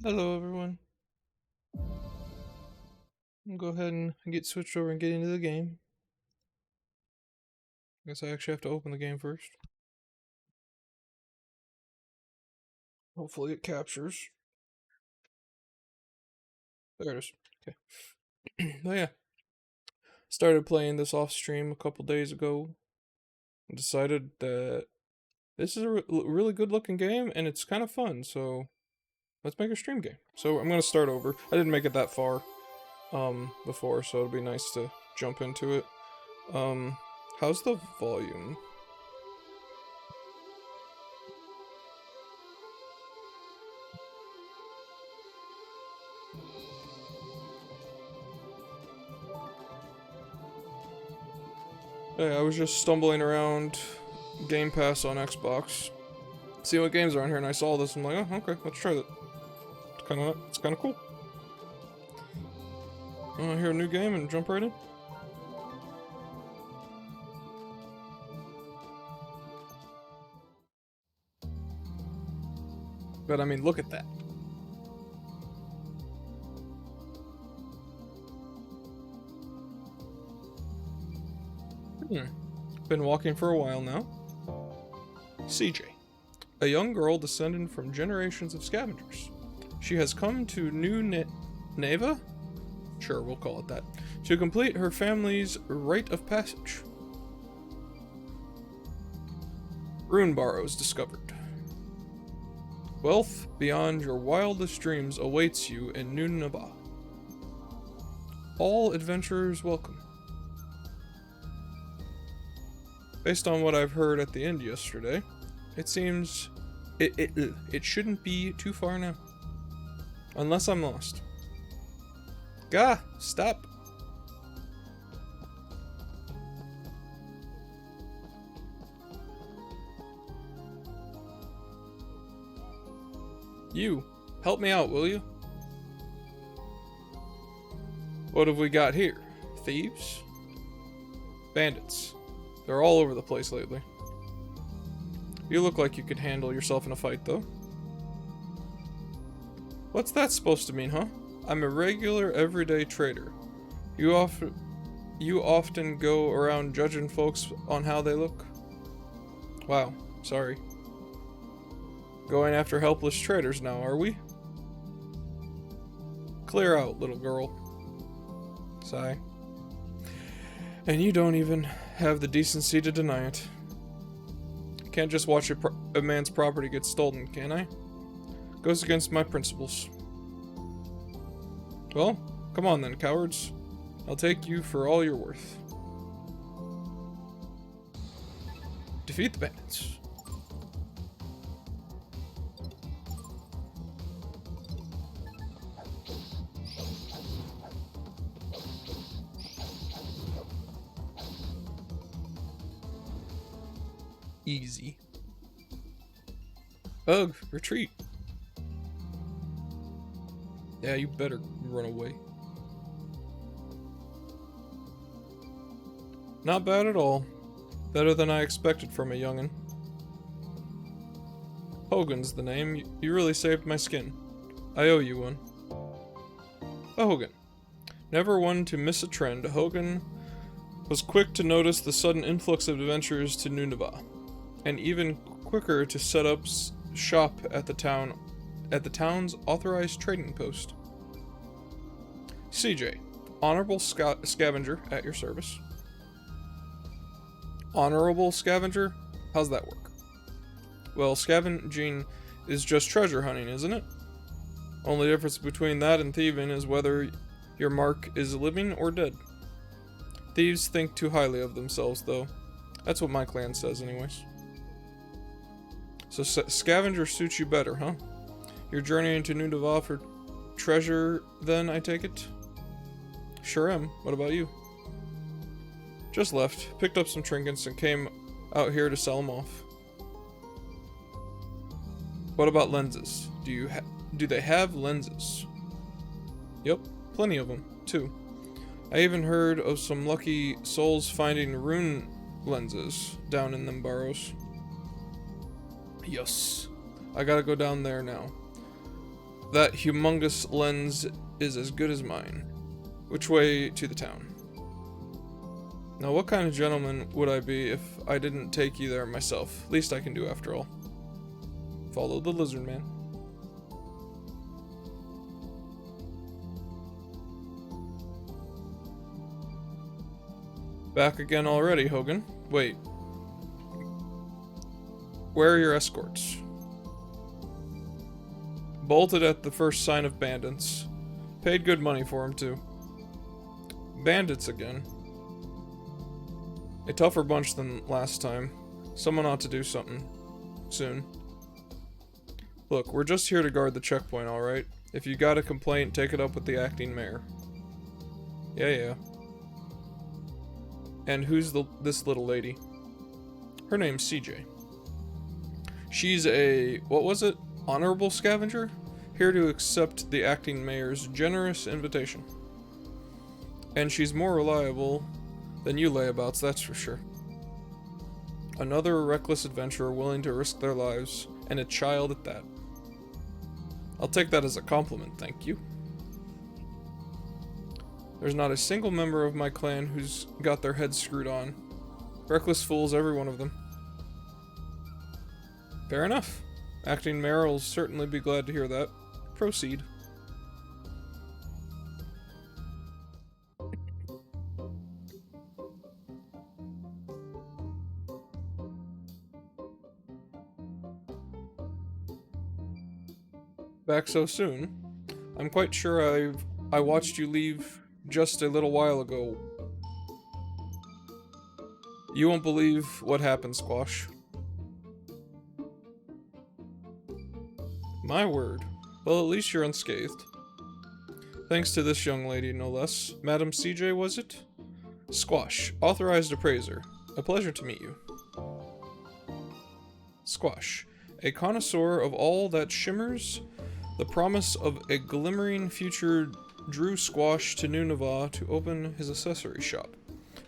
Hello, everyone. I'll go ahead and get switched over and get into the game. Guess I actually have to open the game first. Hopefully it captures. There it is. Okay. Oh yeah. Started playing this off stream a couple days ago. And decided that this is a really good looking game and it's kind of fun, so let's make a stream game. So I'm gonna start over. I didn't make it that far before, so it'll be nice to jump into it. Um how's the volume? Hey, I was just stumbling around Game Pass on Xbox, see what games are on here, and I saw this. I'm like, oh, okay, let's try that. It's kind of cool. Want to hear a new game and jump right in? But I mean, look at that. Been walking for a while now. CJ, a young girl descended from generations of scavengers. She has come to New Neva? Sure, we'll call it that. To complete her family's rite of passage. Rune Barrows discovered. Wealth beyond your wildest dreams awaits you in New Neva. All adventurers welcome. Based on what I've heard at the end yesterday, it seems it shouldn't be too far now. Unless I'm lost. Gah! Stop! You, help me out, will you? What have we got here? Thieves? Bandits. They're all over the place lately. You look like you could handle yourself in a fight, though. What's that supposed to mean, huh? I'm a regular, everyday trader. You often go around judging folks on how they look? Wow, sorry. Going after helpless traders now, are we? Clear out, little girl. Sigh. And you don't even have the decency to deny it. Can't just watch a man's property get stolen, can I? Goes against my principles. Well, come on then, cowards. I'll take you for all you're worth. Defeat the bandits. Easy. Ugh, retreat. Yeah, you better run away. Not bad at all. Better than I expected from a youngin'. Hogan's the name. You really saved my skin. I owe you one. Hogan. Never one to miss a trend, Hogan was quick to notice the sudden influx of adventurers to Nunavut, and even quicker to set up shop at the town's authorized trading post. CJ, honorable scavenger at your service. Honorable scavenger? How's that work? Well, scavenging is just treasure hunting, isn't it? Only difference between that and thieving is whether your mark is living or dead. Thieves think too highly of themselves, though. That's what my clan says, anyways. So scavenger suits you better, huh? You're journeying to Nunavut for treasure, then, I take it? Sure am. What about you? Just left, picked up some trinkets, and came out here to sell them off. What about lenses? Do they have lenses? Yep, plenty of them, too. I even heard of some lucky souls finding rune lenses down in them burrows. Yes, I gotta go down there now. That humongous lens is as good as mine. Which way to the town? Now, what kind of gentleman would I be if I didn't take you there myself? Least I can do, after all. Follow the lizard man. Back again already, Hogan. Wait. Where are your escorts? Bolted at the first sign of bandits. Paid good money for them, too. Bandits again. A tougher bunch than last time. Someone ought to do something. Soon. Look, we're just here to guard the checkpoint, alright? If you got a complaint, take it up with the acting mayor. Yeah. And who's this little lady? Her name's CJ. She's a, what was it? Honorable scavenger? Here to accept the acting mayor's generous invitation. And she's more reliable than you layabouts, that's for sure. Another reckless adventurer willing to risk their lives, and a child at that. I'll take that as a compliment, thank you. There's not a single member of my clan who's got their heads screwed on. Reckless fools, every one of them. Fair enough. Acting mayor will certainly be glad to hear that. Proceed. Back so soon? I'm quite sure I watched you leave just a little while ago. You won't believe what happened, Squash. My word. Well, at least you're unscathed. Thanks to this young lady, no less. Madam CJ, was it? Squash, authorized appraiser. A pleasure to meet you. Squash, a connoisseur of all that shimmers. The promise of a glimmering future drew Squash to New Nava to open his accessory shop.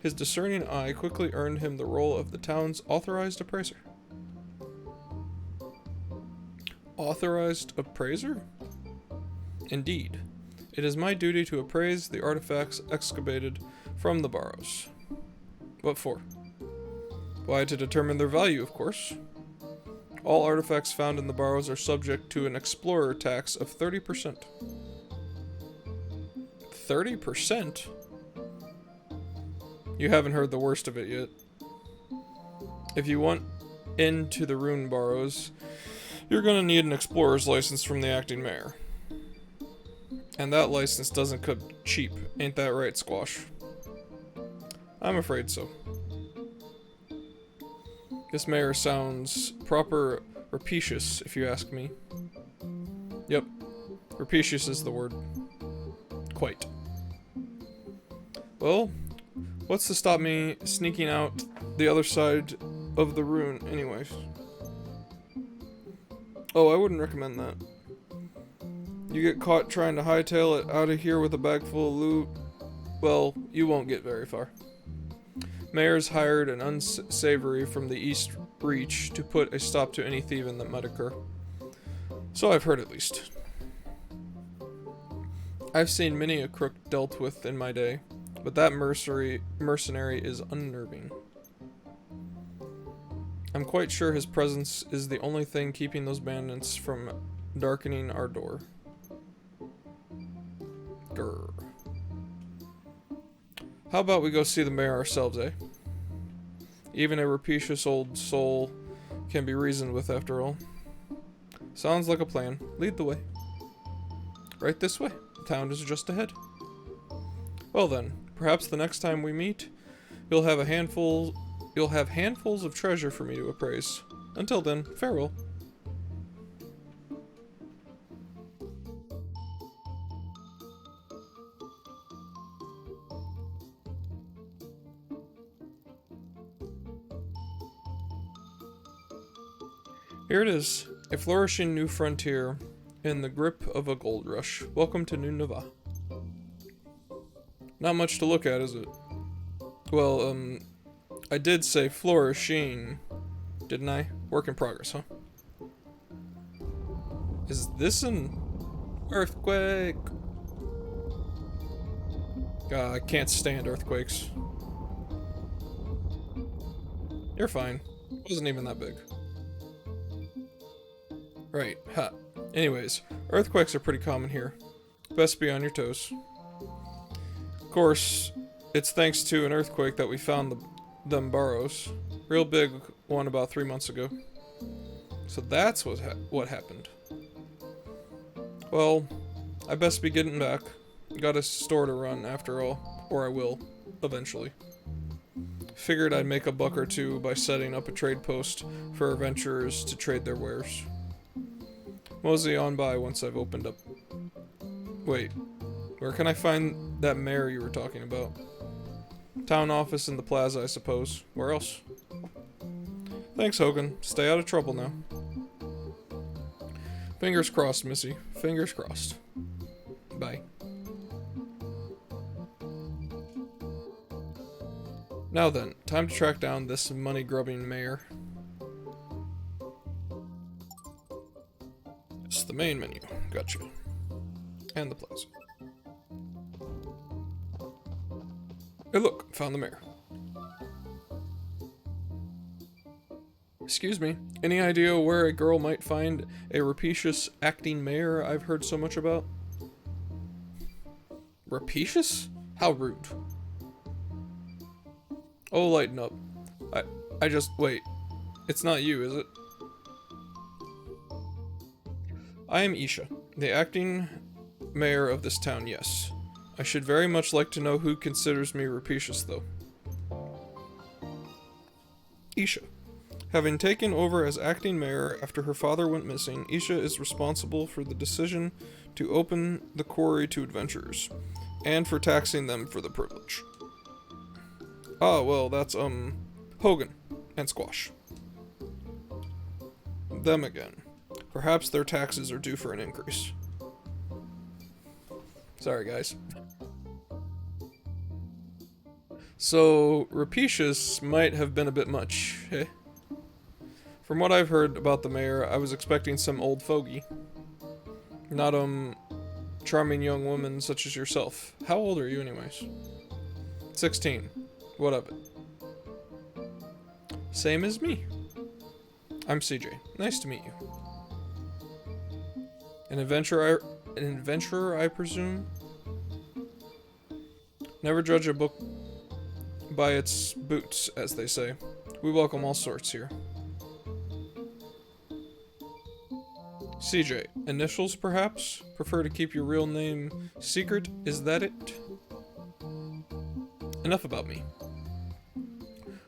His discerning eye quickly earned him the role of the town's authorized appraiser. Authorized appraiser? Indeed. It is my duty to appraise the artifacts excavated from the Barrows. What for? Why, to determine their value, of course. All artifacts found in the Barrows are subject to an explorer tax of 30%. 30%? You haven't heard the worst of it yet. If you want into the Rune Barrows, you're gonna need an explorer's license from the acting mayor. And that license doesn't come cheap, ain't that right, Squash? I'm afraid so. This mayor sounds proper rapacious, if you ask me. Yep, rapacious is the word. Quite. Well, what's to stop me sneaking out the other side of the rune anyways? Oh, I wouldn't recommend that. You get caught trying to hightail it out of here with a bag full of loot, well, you won't get very far. Mayor's hired an unsavory from the East Reach to put a stop to any thieving that might occur. So I've heard, at least. I've seen many a crook dealt with in my day, but that mercenary is unnerving. I'm quite sure his presence is the only thing keeping those bandits from darkening our door. Grr. How about we go see the mayor ourselves, eh? Even a rapacious old soul can be reasoned with, after all. Sounds like a plan. Lead the way. Right this way. The town is just ahead. Well then, perhaps the next time we meet, you'll have handfuls of treasure for me to appraise. Until then, farewell. Here it is, a flourishing new frontier in the grip of a gold rush. Welcome to New Nava. Not much to look at, is it? Well, I did say flourishing, didn't I? Work in progress, huh? Is this an Earthquake! I can't stand earthquakes. You're fine. It wasn't even that big. Right, ha. Anyways, earthquakes are pretty common here. Best be on your toes. Of course, it's thanks to an earthquake that we found them burrows. Real big one about 3 months ago. So that's what happened. Well, I best be getting back. Got a store to run after all, or I will, eventually. Figured I'd make a buck or two by setting up a trade post for adventurers to trade their wares. Mosey on by once I've opened up. Wait, where can I find that mare you were talking about? Town office in the plaza, I suppose. Where else? Thanks, Hogan. Stay out of trouble now. Fingers crossed, Missy. Fingers crossed. Bye. Now then, time to track down this money-grubbing mayor. It's the main menu. Gotcha. And the plaza. Hey look, found the mayor. Excuse me, any idea where a girl might find a rapacious acting mayor I've heard so much about? Rapacious? How rude. Oh, lighten up. I just, wait. It's not you, is it? I am Isha, the acting mayor of this town, yes. I should very much like to know who considers me rapacious, though. Isha. Having taken over as acting mayor after her father went missing, Isha is responsible for the decision to open the quarry to adventurers, and for taxing them for the privilege. Ah, well, that's, Hogan and Squash. Them again. Perhaps their taxes are due for an increase. Sorry, guys. So, rapacious might have been a bit much, eh? From what I've heard about the mayor, I was expecting some old fogey. Not, charming young woman such as yourself. How old are you, anyways? 16. What of it? Same as me. I'm CJ. Nice to meet you. An adventurer, I presume? Never judge a book by its boots, as they say. We welcome all sorts here. CJ. Initials, perhaps? Prefer to keep your real name secret? Is that it? Enough about me.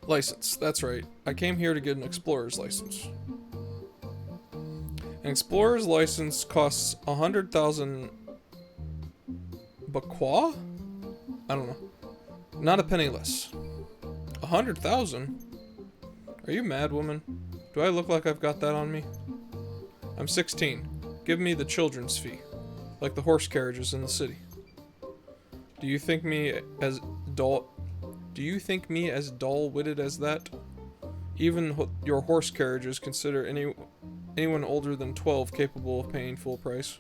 License. That's right. I came here to get an explorer's license. An explorer's license costs 100,000 bakwa? I don't know. Not a penny less. 100,000? Are you mad, woman? Do I look like I've got that on me? I'm 16. Give me the children's fee. Like the horse carriages in the city. Do you think me as dull-witted as that? Even your horse carriages consider anyone older than 12 capable of paying full price.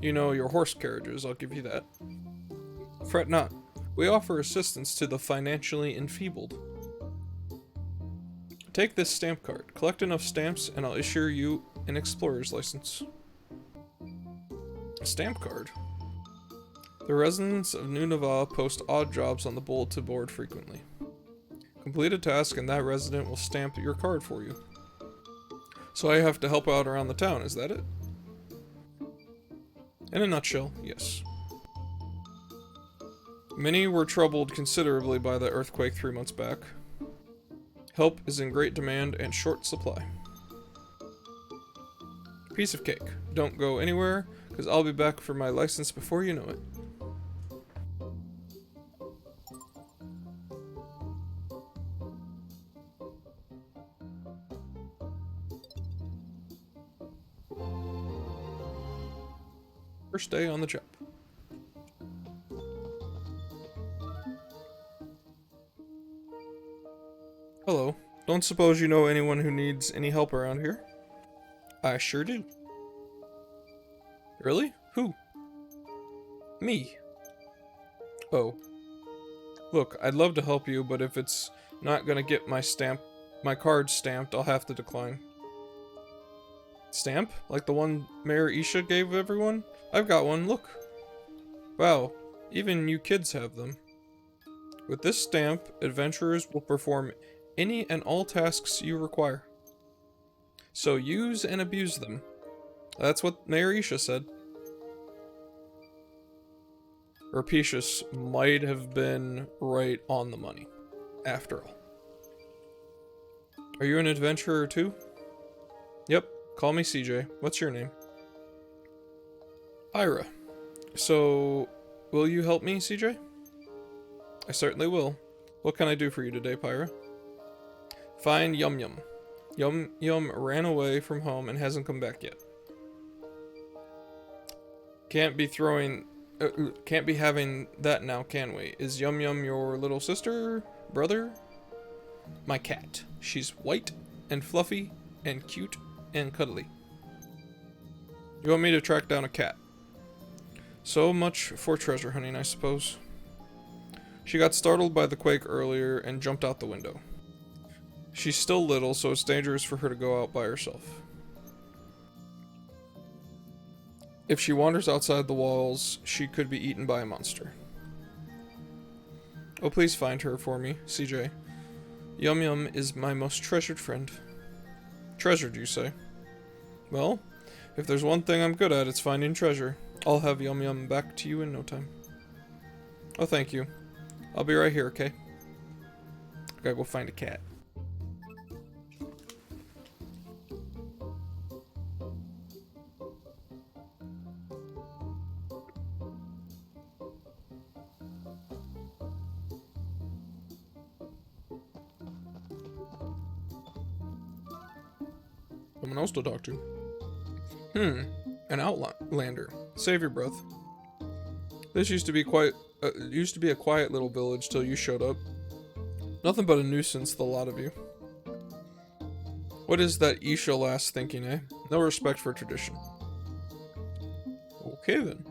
You know, your horse carriages, I'll give you that. Fret not. We offer assistance to the financially enfeebled. Take this stamp card. Collect enough stamps and I'll issue you an explorer's license. A stamp card? The residents of New Nava post odd jobs on the bulletin board frequently. Complete a task and that resident will stamp your card for you. So I have to help out around the town, is that it? In a nutshell, yes. Many were troubled considerably by the earthquake 3 months back. Help is in great demand and short supply. Piece of cake. Don't go anywhere, because I'll be back for my license before you know it. First day on the job. Hello. Don't suppose you know anyone who needs any help around here? I sure do. Really? Who? Me. Oh. Look, I'd love to help you, but if it's not gonna get my card stamped, I'll have to decline. Stamp? Like the one Mayor Isha gave everyone? I've got one, look. Wow, even you kids have them. With this stamp, adventurers will perform any and all tasks you require. So use and abuse them. That's what Mayor Isha said. Rapetius might have been right on the money, after all. Are you an adventurer too? Yep, call me CJ. What's your name? Ira. So, will you help me, CJ? I certainly will. What can I do for you today, Pyra? Find Yum Yum. Yum Yum ran away from home and hasn't come back yet. Can't be having that now, can we? Is Yum Yum your little sister? Brother? My cat. She's white and fluffy and cute and cuddly. You want me to track down a cat? So much for treasure hunting, I suppose. She got startled by the quake earlier and jumped out the window. She's still little, so it's dangerous for her to go out by herself. If she wanders outside the walls, she could be eaten by a monster. Oh, please find her for me, CJ. Yum Yum is my most treasured friend. Treasured, you say? Well, if there's one thing I'm good at, it's finding treasure. I'll have Yum Yum back to you in no time. Oh, thank you. I'll be right here, okay? I gotta go find a cat. Someone else to talk to. An outlander. Save your breath. This used to be a quiet little village till you showed up. Nothing but a nuisance, the lot of you. What is that Isha lass thinking, eh? No respect for tradition. Okay then.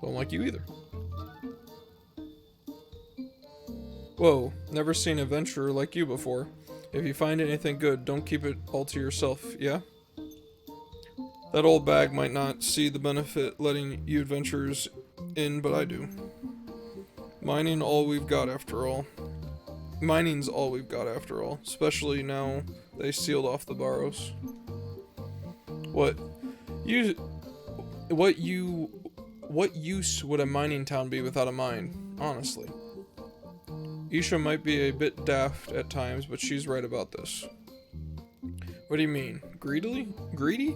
Don't like you either. Whoa, never seen an adventurer like you before. If you find anything good, don't keep it all to yourself, yeah? That old bag might not see the benefit letting you adventurers in, but I do. Mining's all we've got after all, especially now they sealed off the Barrows. What use would a mining town be without a mine, honestly? Isha might be a bit daft at times, but she's right about this. What do you mean? Greedy?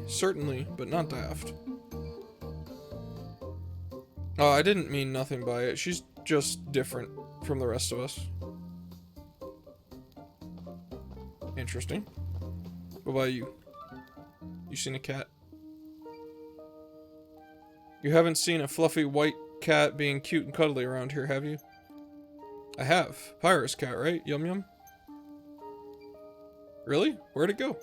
Certainly, but not daft. Oh, I didn't mean nothing by it. She's just different from the rest of us. Interesting. What about you? You seen a cat? You haven't seen a fluffy white cat being cute and cuddly around here, have you? I have. Pyra's cat, right? Yum Yum? Really? Where'd it go?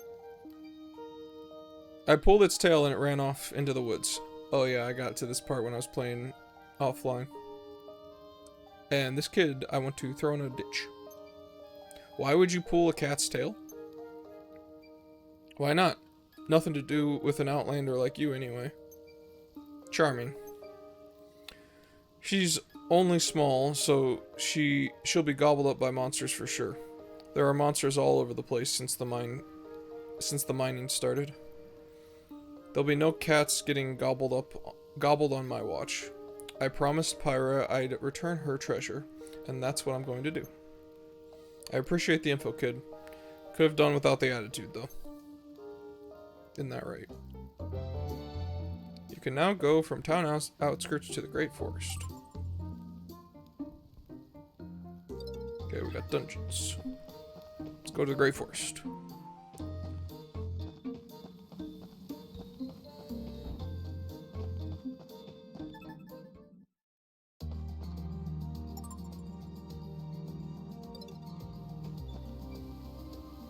I pulled its tail and it ran off into the woods. Oh yeah, I got to this part when I was playing offline. And this kid, I want to throw in a ditch. Why would you pull a cat's tail? Why not? Nothing to do with an outlander like you anyway. Charming. She's only small, so she'll be gobbled up by monsters for sure. There are monsters all over the place since the mining started. There'll be no cats getting gobbled on my watch. I promised Pyra I'd return her treasure, and that's what I'm going to do. I appreciate the info, kid. Could have done without the attitude, though. Isn't that right? You can now go from town outskirts to the Great Forest. Okay, we got dungeons. Let's go to the Great Forest.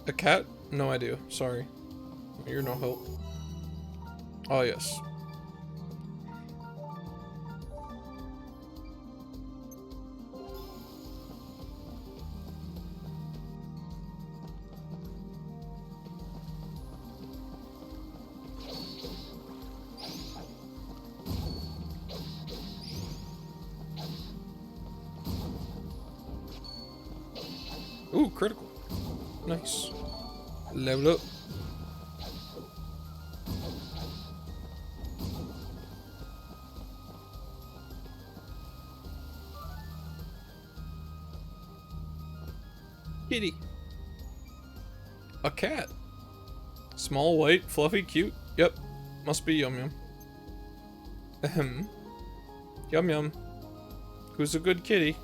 A cat? No idea. Sorry. You're no help. Oh, yes. Ooh, critical. Nice. Level up. Kitty. A cat. Small, white, fluffy, cute. Yep. Must be Yum Yum. Ahem. Yum Yum. Who's a good kitty?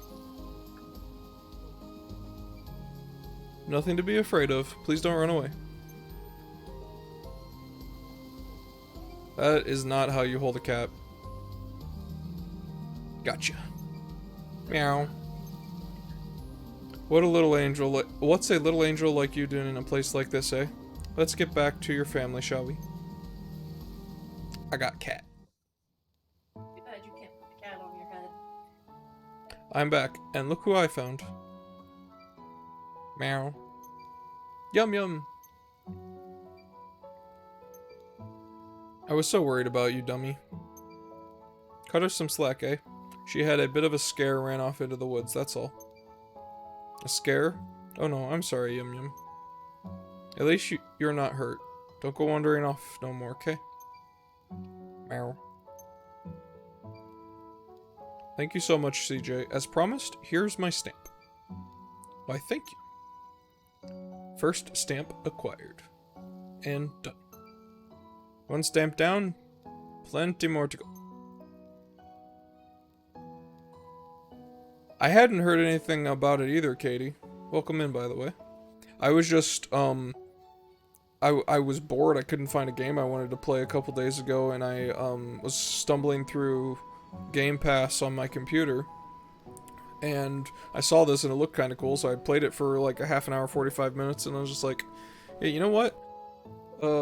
Nothing to be afraid of. Please don't run away. That is not how you hold a cat. Gotcha. Meow. What's a little angel like you doing in a place like this, eh? Let's get back to your family, shall we? I got cat. Too bad you can't put the cat on your head. I'm back, and look who I found. Meow. Yum Yum. I was so worried about you, dummy. Cut her some slack, eh? She had a bit of a scare, ran off into the woods, that's all. A scare? Oh no, I'm sorry, Yum Yum. At least you're not hurt. Don't go wandering off no more, okay? Meow. Thank you so much, CJ. As promised, here's my stamp. Why, thank you. First stamp acquired. And done. One stamp down, plenty more to go. I hadn't heard anything about it either, Katie. Welcome in, by the way. I was just, I was bored. I couldn't find a game I wanted to play a couple days ago, and I, was stumbling through Game Pass on my computer. And I saw this and it looked kind of cool, so I played it for like a half an hour, 45 minutes, and I was just like, hey, you know what?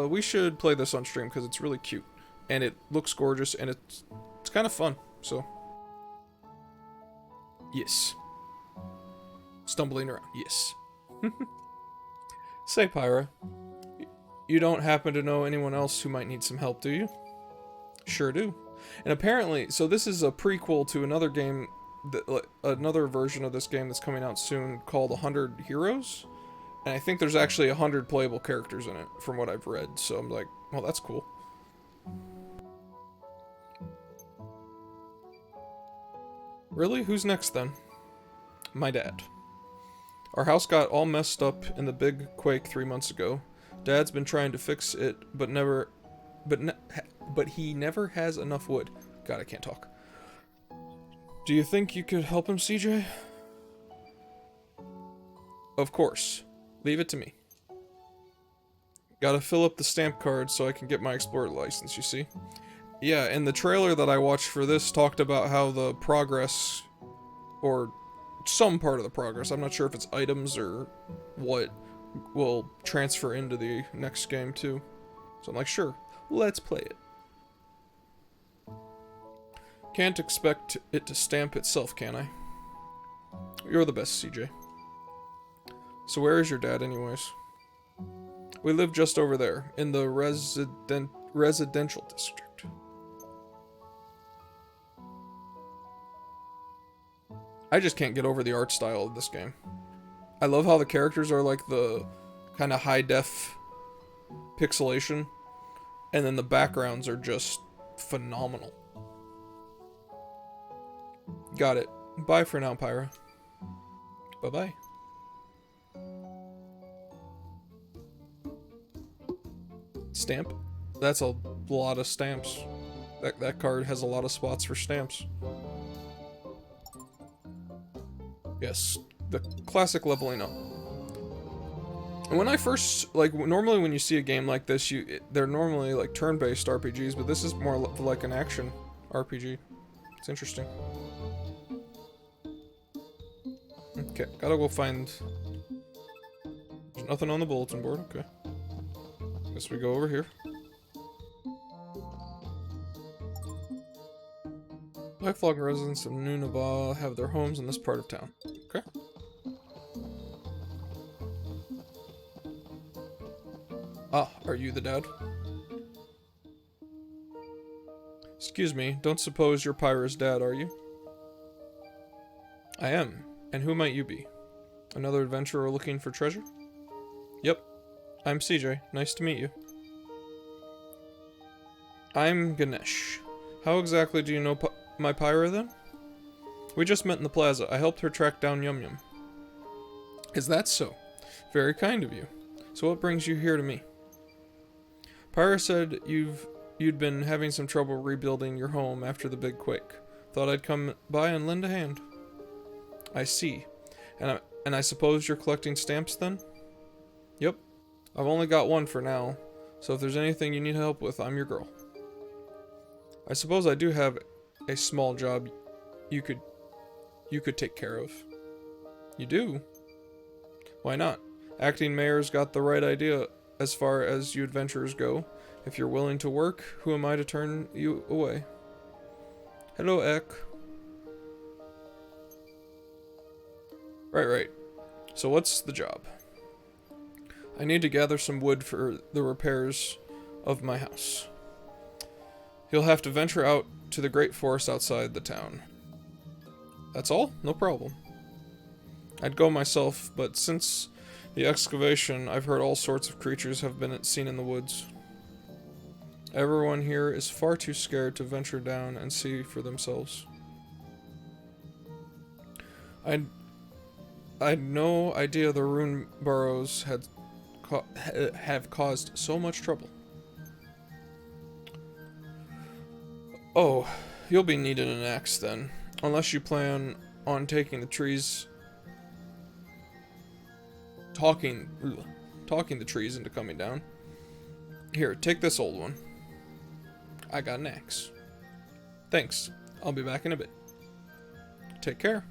We should play this on stream because it's really cute. And it looks gorgeous, and it's kind of fun, so. Yes. Stumbling around, yes. Say, Pyra, you don't happen to know anyone else who might need some help, do you? Sure do. And apparently, so this is a prequel to another game, another version of this game that's coming out soon called 100 Heroes. And I think there's actually 100 playable characters in it, from what I've read. So I'm like, well, that's cool. Really? Who's next then? My dad. Our house got all messed up in the big quake 3 months ago. Dad's been trying to fix it, but he never has enough wood. God, I can't talk. Do you think you could help him, CJ? Of course. Leave it to me. Gotta fill up the stamp card so I can get my Explorer license, you see? Yeah, and the trailer that I watched for this talked about how the progress, or some part of the progress, I'm not sure if it's items or what, will transfer into the next game too. So I'm like, sure, let's play it. Can't expect it to stamp itself, can I? You're the best, CJ. So where is your dad anyways? We live just over there, in the residential district. I just can't get over the art style of this game. I love how the characters are like the kind of high-def pixelation, and then the backgrounds are just phenomenal. Got it. Bye for now, Pyra. Bye-bye. Stamp? That's a lot of stamps. That card has a lot of spots for stamps. Yes, the classic leveling up. And when I first, like, normally when you see a game like this, they're normally like turn-based RPGs, but this is more like an action RPG. It's interesting. Okay, gotta go find... There's nothing on the bulletin board, okay. Guess we go over here. Lifelong residents of Nunavut have their homes in this part of town. Okay. Ah, are you the dad? Excuse me, don't suppose you're Pyra's dad, are you? I am. And who might you be? Another adventurer looking for treasure? Yep. I'm CJ. Nice to meet you. I'm Ganesh. How exactly do you know my Pyra then? We just met in the plaza. I helped her track down Yum Yum. Is that so? Very kind of you. So what brings you here to me? Pyra said you'd been having some trouble rebuilding your home after the big quake. Thought I'd come by and lend a hand. I see. And I suppose you're collecting stamps then? Yep. I've only got one for now, so if there's anything you need help with, I'm your girl. I suppose I do have a small job you could take care of. You do? Why not? Acting mayor's got the right idea as far as you adventurers go. If you're willing to work, who am I to turn you away? Hello, Ek. Right. So what's the job? I need to gather some wood for the repairs of my house. You'll have to venture out to the great forest outside the town. That's all? No problem. I'd go myself, but since the excavation, I've heard all sorts of creatures have been seen in the woods. Everyone here is far too scared to venture down and see for themselves. I'd no idea the rune burrows have caused so much trouble. Oh, you'll be needing an axe then, unless you plan on taking the trees, talking the trees into coming down. Here, take this old one. I got an axe. Thanks. I'll be back in a bit. Take care.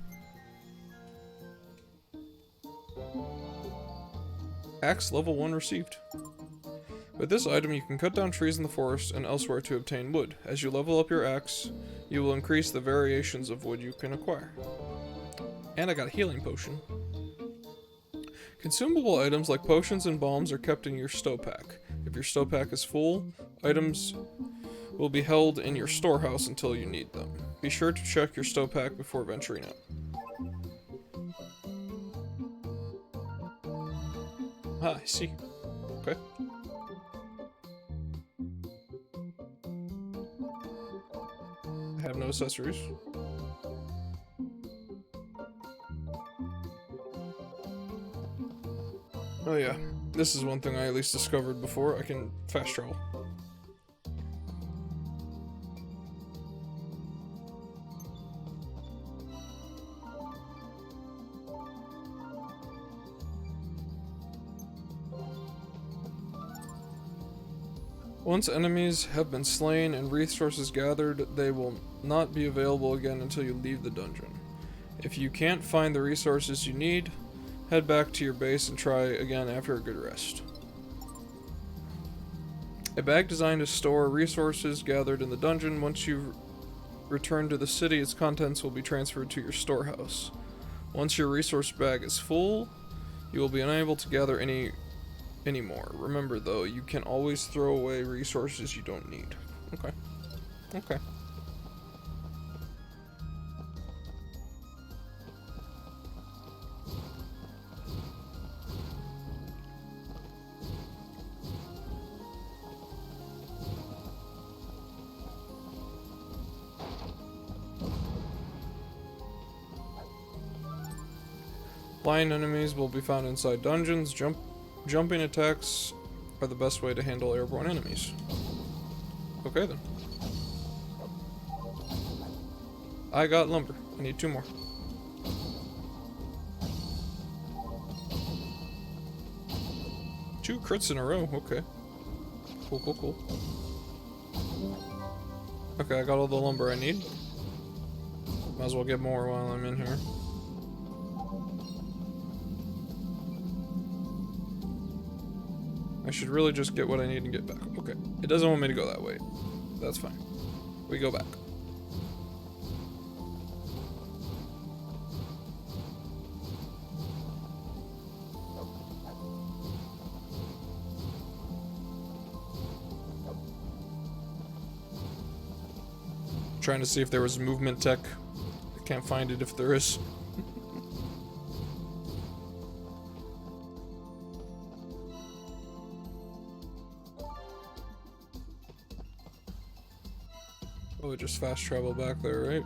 Axe level 1 received. With this item, you can cut down trees in the forest and elsewhere to obtain wood. As you level up your axe, you will increase the variations of wood you can acquire. And I got a healing potion. Consumable items like potions and bombs are kept in your stopack. If your stopack is full, items will be held in your storehouse until you need them. Be sure to check your stopack before venturing out. Ah, I see. Okay. I have no accessories. Oh yeah, this is one thing I at least discovered before. I can fast travel. Once enemies have been slain and resources gathered, they will not be available again until you leave the dungeon. If you can't find the resources you need, head back to your base and try again after a good rest. A bag designed to store resources gathered in the dungeon. Once you return to the city, its contents will be transferred to your storehouse. Once your resource bag is full, you will be unable to gather any more. Remember though, you can always throw away resources you don't need. Okay. Flying enemies will be found inside dungeons. Jumping attacks are the best way to handle airborne enemies. Okay then. I got lumber. I need 2 more. Two crits in a row. Okay. Cool. Okay, I got all the lumber I need. Might as well get more while I'm in here. I should really just get what I need and get back. Okay. It doesn't want me to go that way. That's fine. We go back. Trying to see if there was movement tech. I can't find it if there is. Oh, just fast travel back there, right?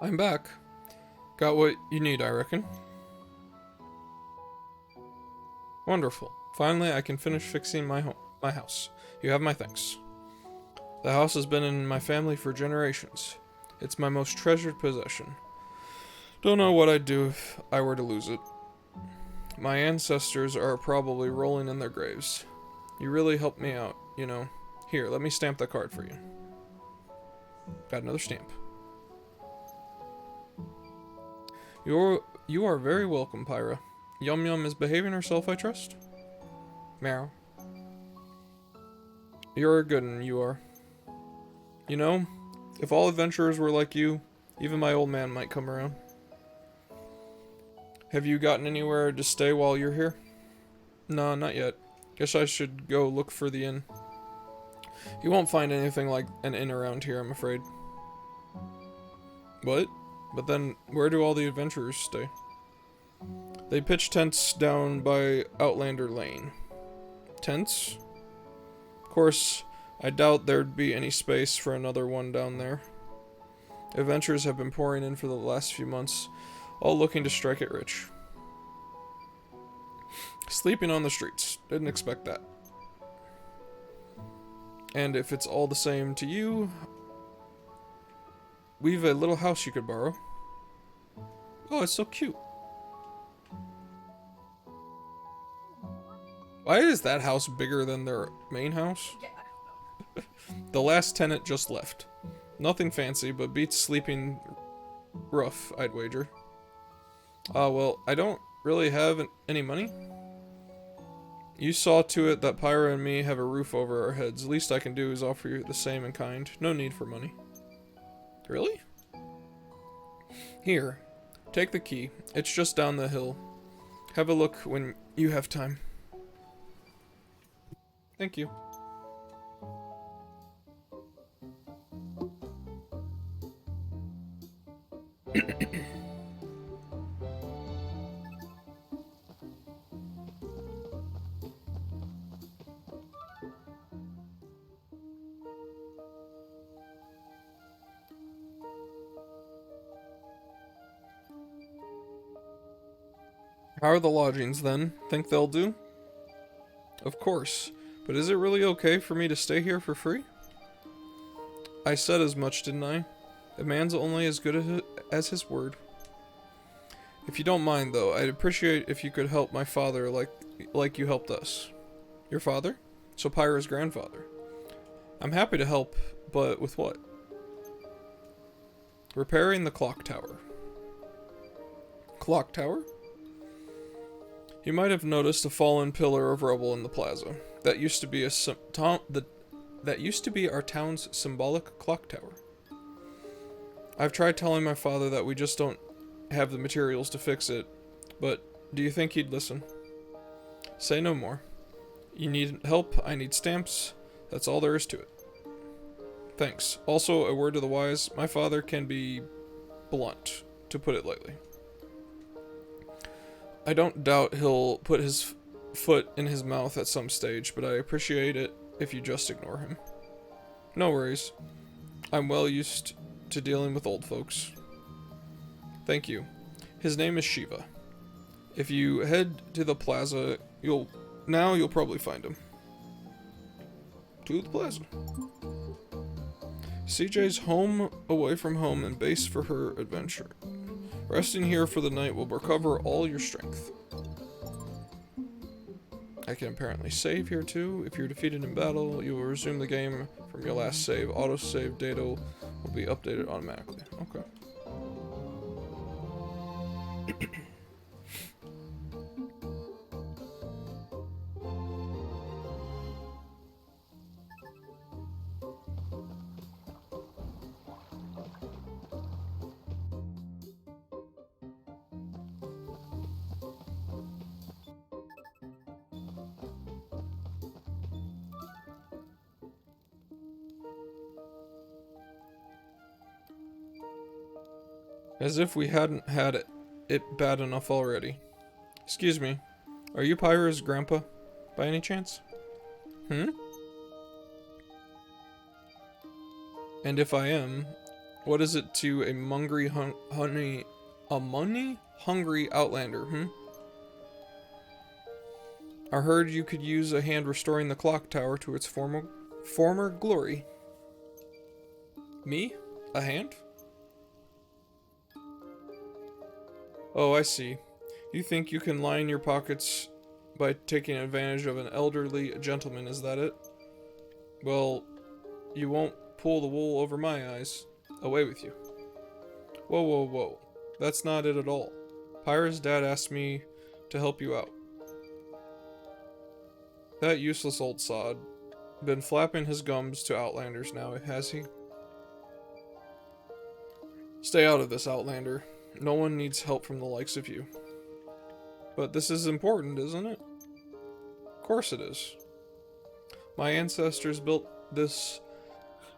I'm back. Got what you need, I reckon. Wonderful. Finally, I can finish fixing my house. You have my thanks. The house has been in my family for generations. It's my most treasured possession. Don't know what I'd do if I were to lose it. My ancestors are probably rolling in their graves. You really helped me out, you know. Here, let me stamp the card for you. Got another stamp. You are very welcome, Pyra. Yum Yum is behaving herself, I trust? Meow. You're a good one, you are. You know, if all adventurers were like you, even my old man might come around. Have you gotten anywhere to stay while you're here? No, not yet. Guess I should go look for the inn. You won't find anything like an inn around here, I'm afraid. What? But then, where do all the adventurers stay? They pitch tents down by Outlander Lane. Tents? Of course, I doubt there'd be any space for another one down there. Adventurers have been pouring in for the last few months, all looking to strike it rich. Sleeping on the streets. Didn't expect that. And if it's all the same to you, we've a little house you could borrow. Oh, it's so cute. Why is that house bigger than their main house? Yeah, I don't know. The last tenant just left. Nothing fancy, but beats sleeping rough, I'd wager. Well, I don't really have any money. You saw to it that Pyra and me have a roof over our heads. The least I can do is offer you the same in kind. No need for money. Really? Here, take the key. It's just down the hill. Have a look when you have time. Thank you. How are the lodgings then? Think they'll do? Of course. But is it really okay for me to stay here for free? I said as much, didn't I? A man's only as good as his word. If you don't mind, though, I'd appreciate if you could help my father like you helped us. Your father? So Pyra's grandfather. I'm happy to help, but with what? Repairing the clock tower. Clock tower? You might have noticed a fallen pillar of rubble in the plaza. That used to be our town's symbolic clock tower. I've tried telling my father that we just don't have the materials to fix it, but do you think he'd listen? Say no more. You need help, I need stamps. That's all there is to it. Thanks. Also, a word to the wise, my father can be blunt, to put it lightly. I don't doubt he'll put his foot in his mouth at some stage, but I appreciate it if you just ignore him. No worries. I'm well used to dealing with old folks. Thank you. His name is Shiva. If you head to the plaza, you'll probably find him. To the plaza. CJ's home away from home and base for her adventure. Resting here for the night will recover all your strength. I can apparently save here too. If you're defeated in battle, you will resume the game from your last save. Autosave data will be updated automatically. Okay. As if we hadn't had it bad enough already. Excuse me, are you Pyra's grandpa, by any chance? Hmm? And if I am, what is it to a money-hungry outlander, I heard you could use a hand restoring the clock tower to its former glory. Me? A hand? Oh, I see. You think you can line your pockets by taking advantage of an elderly gentleman, is that it? Well, you won't pull the wool over my eyes. Away with you. Whoa, whoa, whoa. That's not it at all. Pyra's dad asked me to help you out. That useless old sod. Been flapping his gums to outlanders now, has he? Stay out of this, outlander. No one needs help from the likes of you. But this is important, isn't it? Of course it is. My ancestors built this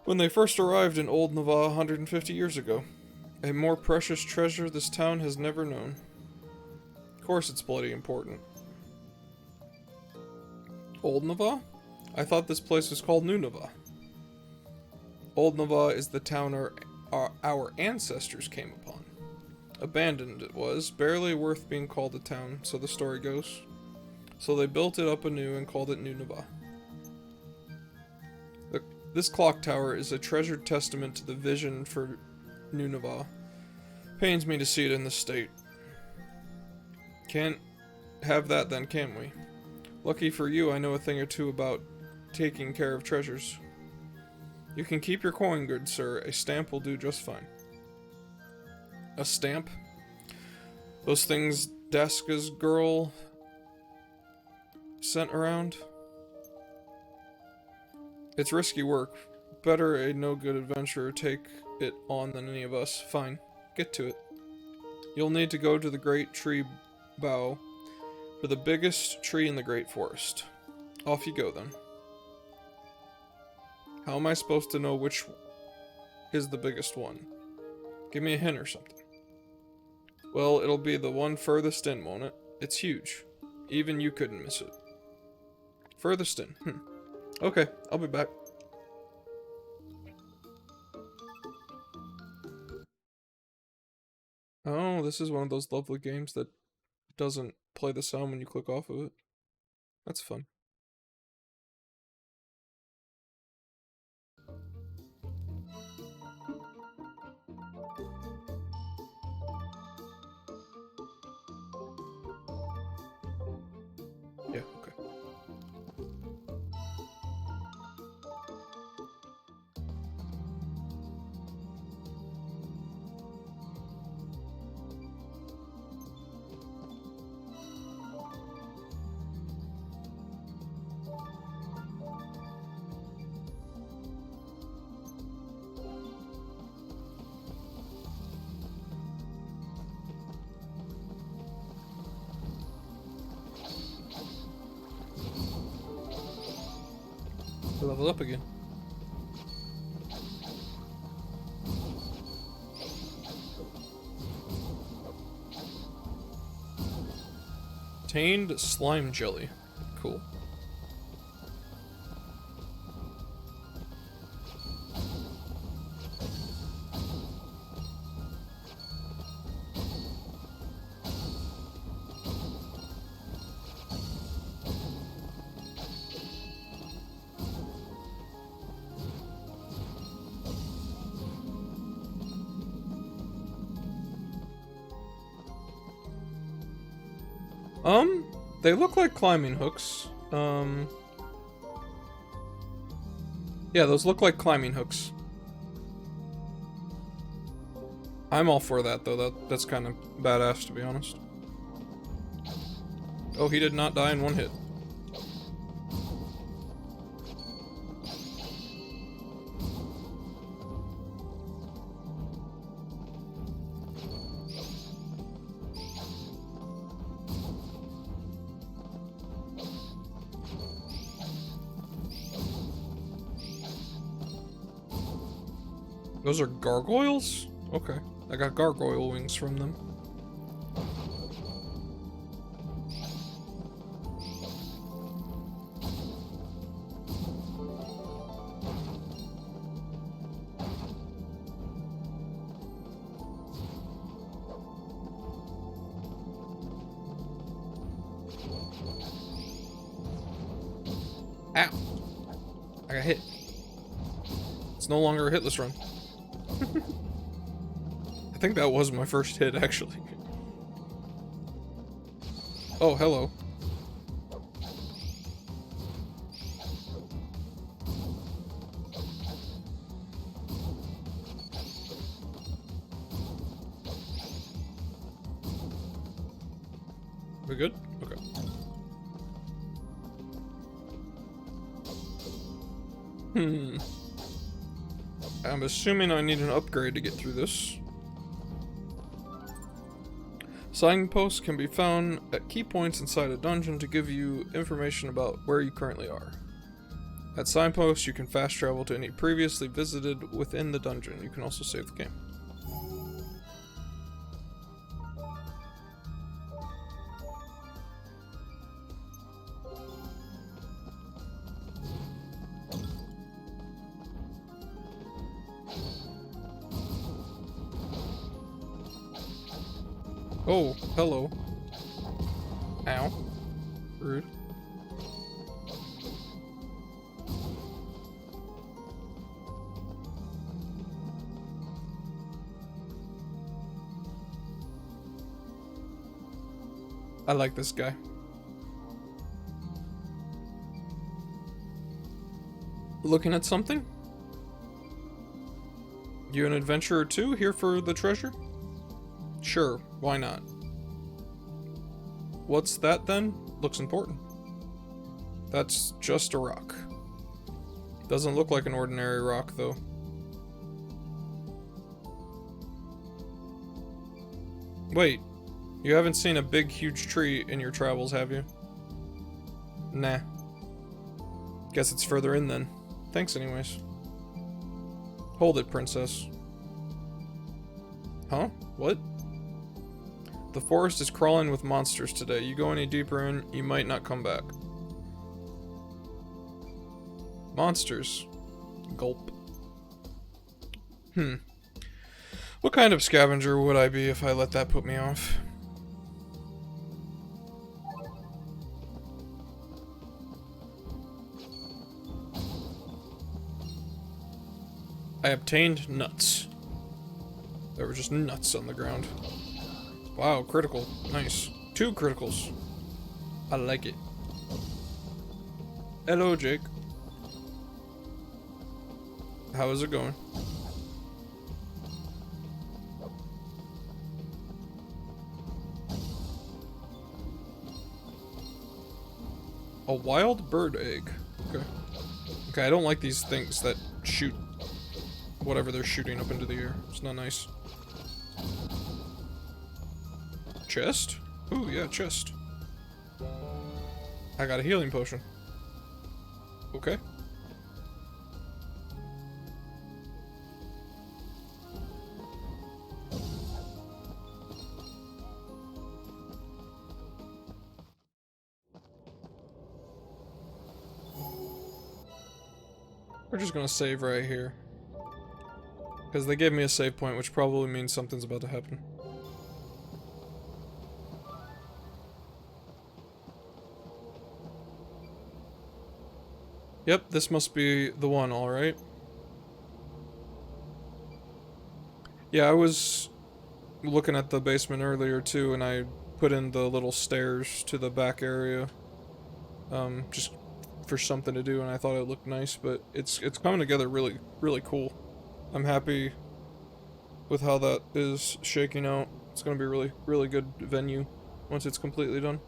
when they first arrived in Old Nava 150 years ago. A more precious treasure this town has never known. Of course it's bloody important. Old Nava? I thought this place was called New Nava. Old Nava is the town our ancestors came upon. Abandoned it was, barely worth being called a town, so the story goes. So they built it up anew and called it New Nava. This clock tower is a treasured testament to the vision for New Nava. Pains me to see it in this state. Can't have that then, can we? Lucky for you, I know a thing or two about taking care of treasures. You can keep your coin, good sir. A stamp will do just fine. A stamp? Those things Daska's girl sent around? It's risky work. Better a no-good adventurer take it on than any of us. Fine. Get to it. You'll need to go to the great tree bough for the biggest tree in the great forest. Off you go then. How am I supposed to know which is the biggest one? Give me a hint or something. Well, it'll be the one furthest in, won't it? It's huge. Even you couldn't miss it. Furthest in. Okay, I'll be back. Oh, this is one of those lovely games that doesn't play the sound when you click off of it. That's fun. Yeah, okay. Level up again. Tained slime jelly. Cool. They look like climbing hooks. Yeah, those look like climbing hooks. I'm all for that, though. That's kind of badass, to be honest. Oh, he did not die in one hit. Those are gargoyles? Okay. I got gargoyle wings from them. Ow! I got hit. It's no longer a hitless run. I think that was my first hit, actually. Oh, hello. We good? Okay. I'm assuming I need an upgrade to get through this. Signposts can be found at key points inside a dungeon to give you information about where you currently are. At signposts, you can fast travel to any previously visited within the dungeon. You can also save the game. Oh, hello. Ow. Rude. I like this guy. Looking at something? You an adventurer too, here for the treasure? Sure, why not? What's that then? Looks important. That's just a rock. Doesn't look like an ordinary rock though. Wait, you haven't seen a big huge tree in your travels, have you? Nah. Guess it's further in then. Thanks anyways. Hold it, princess. Huh? What? The forest is crawling with monsters today. You go any deeper in, you might not come back. Monsters. Gulp. What kind of scavenger would I be if I let that put me off? I obtained nuts. There were just nuts on the ground. Wow, critical. Nice. 2 criticals. I like it. Hello, Jake. How is it going? A wild bird egg. Okay. Okay, I don't like these things that shoot whatever they're shooting up into the air. It's not nice. Chest? Ooh, yeah, chest. I got a healing potion. Okay. We're just gonna save right here. Because they gave me a save point, which probably means something's about to happen. Yep, this must be the one, alright. Yeah, I was looking at the basement earlier too, and I put in the little stairs to the back area. Just for something to do, and I thought it looked nice, but it's coming together really, really cool. I'm happy with how that is shaking out. It's gonna be a really, really good venue once it's completely done.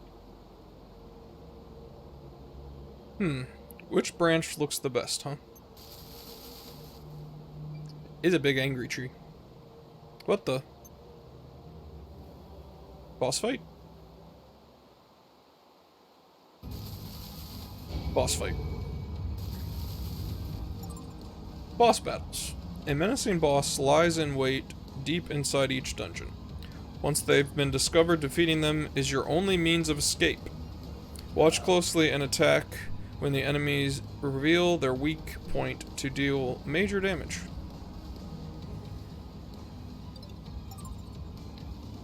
Which branch looks the best, huh? Is a big angry tree. What the? Boss fight? Boss fight. Boss battles. A menacing boss lies in wait deep inside each dungeon. Once they've been discovered, defeating them is your only means of escape. Watch closely and attack when the enemies reveal their weak point to deal major damage.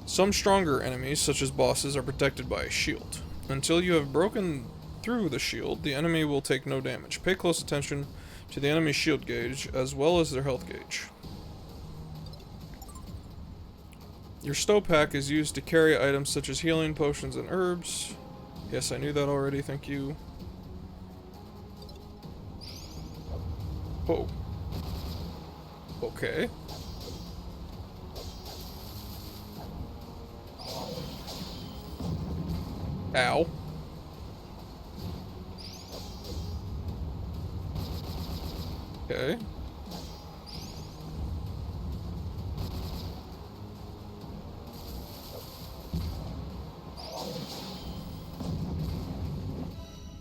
Some stronger enemies, such as bosses, are protected by a shield. Until you have broken through the shield, the enemy will take no damage. Pay close attention to the enemy's shield gauge, as well as their health gauge. Your stow pack is used to carry items such as healing potions and herbs. Yes, I knew that already, thank you. Whoa. Okay. Ow. Okay.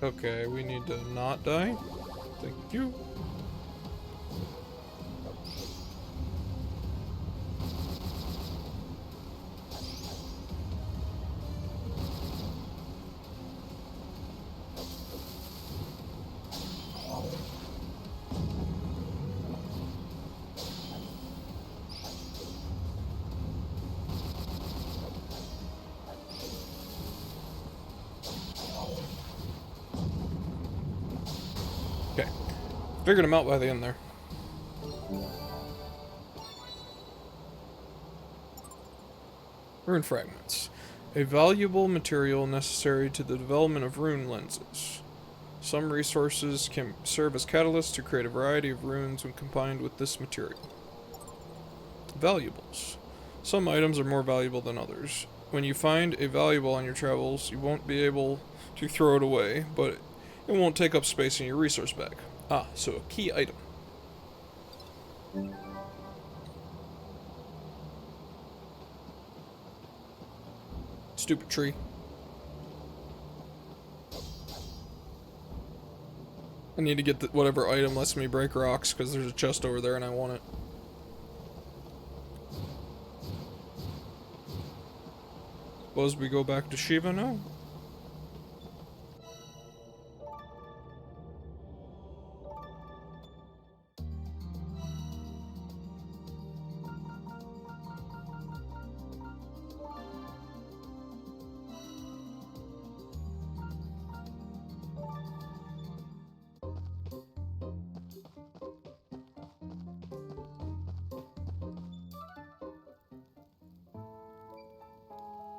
Okay, we need to not die. Thank you. Okay. Figured him out by the end there. Rune fragments. A valuable material necessary to the development of rune lenses. Some resources can serve as catalysts to create a variety of runes when combined with this material. Valuables. Some items are more valuable than others. When you find a valuable on your travels, you won't be able to throw it away, but it won't take up space in your resource bag. Ah, so a key item. Stupid tree. I need to get whatever item lets me break rocks, because there's a chest over there and I want it. Suppose we go back to Shiva now?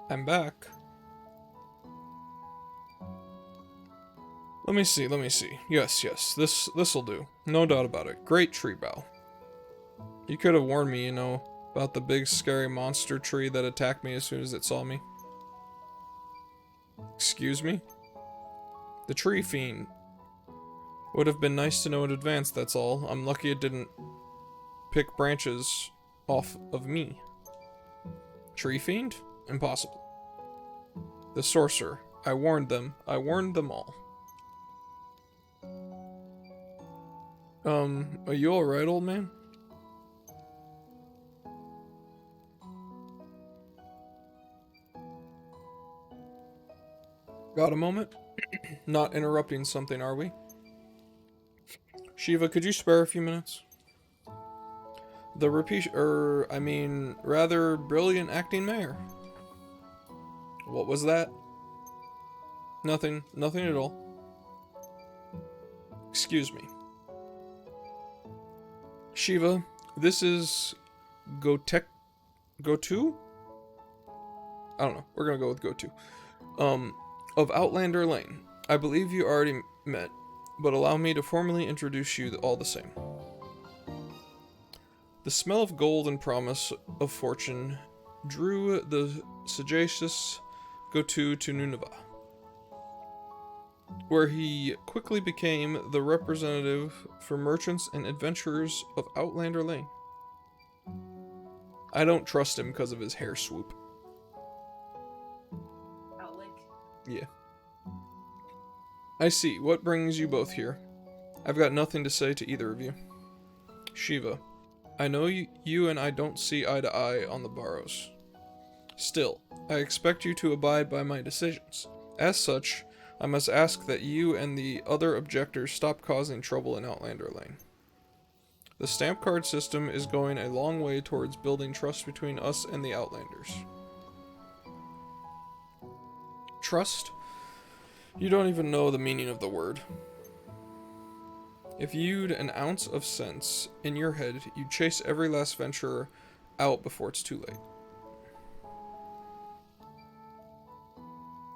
I'm back. Let me see. Yes, this'll do. No doubt about it. Great tree bough. You could have warned me, you know, about the big scary monster tree that attacked me as soon as it saw me. Excuse me? The tree fiend. Would have been nice to know in advance, that's all. I'm lucky it didn't pick branches off of me. Tree fiend? Impossible. The sorcerer. I warned them. I warned them all. Are you alright, old man? Got a moment? Not interrupting something, are we? Shiva, could you spare a few minutes? The rather brilliant acting mayor. What was that? Nothing at all. Excuse me. Shiva, this is Gotu? I don't know. We're gonna go with Gotu. Of Outlander Lane. I believe you already met, but allow me to formally introduce you all the same. The smell of gold and promise of fortune drew the sagacious Gotu to Nunavut, where he quickly became the representative for merchants and adventurers of Outlander Lane. I don't trust him because of his hair swoop. Outlick. Yeah. I see. What brings you both here? I've got nothing to say to either of you. Shiva. I know you and I don't see eye to eye on the Barrows. Still, I expect you to abide by my decisions. As such, I must ask that you and the other objectors stop causing trouble in Outlander Lane. The stamp card system is going a long way towards building trust between us and the Outlanders. Trust? You don't even know the meaning of the word. If you'd an ounce of sense in your head, you'd chase every last venturer out before it's too late.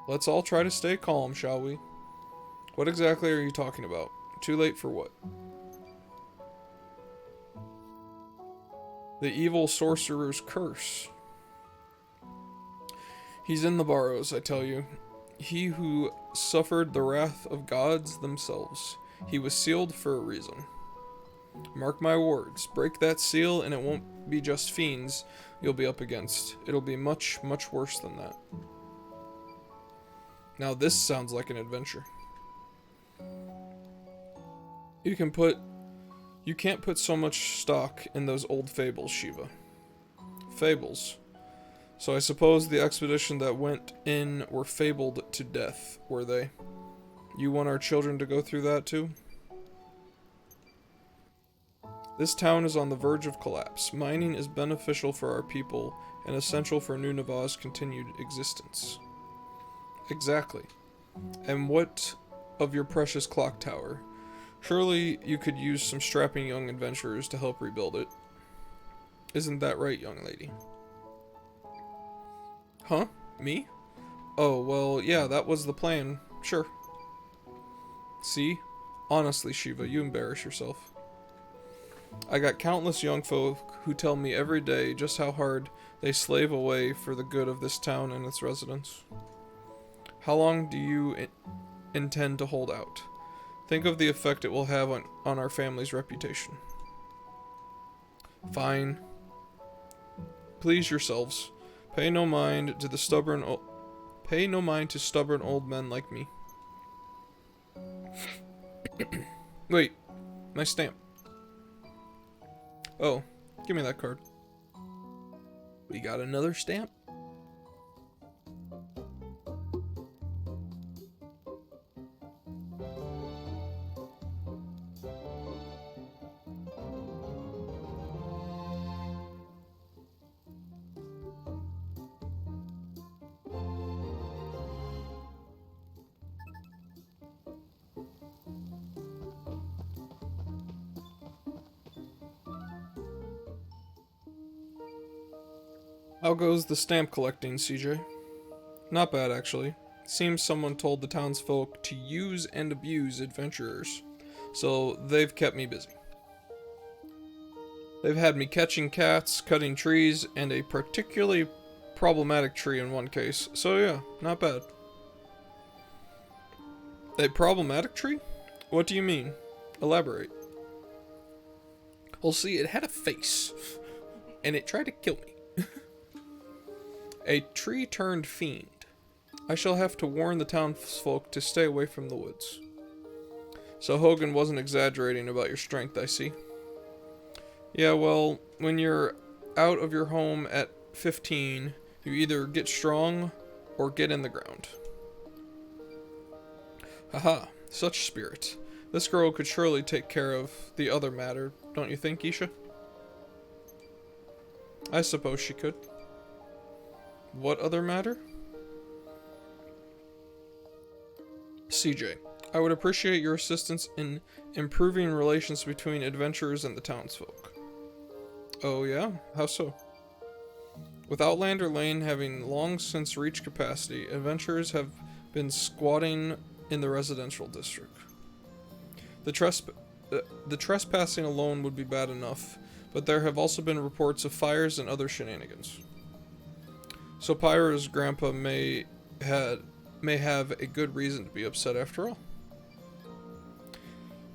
Let's all try to stay calm, shall we? What exactly are you talking about? Too late for what? The evil sorcerer's curse. He's in the Barrows, I tell you. He who suffered the wrath of gods themselves. He was sealed for a reason. Mark my words, break that seal and it won't be just fiends you'll be up against. It'll be much, much worse than that. Now this sounds like an adventure. You can't put so much stock in those old fables, Shiva. Fables. So I suppose the expedition that went in were fabled to death, were they? You want our children to go through that too? This town is on the verge of collapse. Mining is beneficial for our people and essential for New Nava's continued existence. Exactly. And what of your precious clock tower? Surely you could use some strapping young adventurers to help rebuild it. Isn't that right, young lady? Huh? Me? Oh, well, yeah, that was the plan. Sure. See? Honestly, Shiva, you embarrass yourself. I got countless young folk who tell me every day just how hard they slave away for the good of this town and its residents. How long do you intend to hold out? Think of the effect it will have on our family's reputation. Fine. Please yourselves. Pay no mind to stubborn old men like me. Wait, my stamp. Oh, give me that card. We got another stamp? How goes the stamp collecting, CJ? Not bad, actually. Seems someone told the townsfolk to use and abuse adventurers, so they've kept me busy. They've had me catching cats, cutting trees, and a particularly problematic tree in one case, so yeah, not bad. A problematic tree? What do you mean? Elaborate. Well, see, it had a face, and it tried to kill me. A tree-turned fiend. I shall have to warn the townsfolk to stay away from the woods. So Hogan wasn't exaggerating about your strength, I see. Yeah, well, when you're out of your home at 15, you either get strong or get in the ground. Haha, such spirit. This girl could surely take care of the other matter, don't you think, Isha? I suppose she could. What other matter? CJ, I would appreciate your assistance in improving relations between adventurers and the townsfolk. Oh yeah? How so? With Outlander Lane having long since reached capacity, adventurers have been squatting in the residential district. The trespassing alone would be bad enough, but there have also been reports of fires and other shenanigans. So Pyra's grandpa may have a good reason to be upset after all.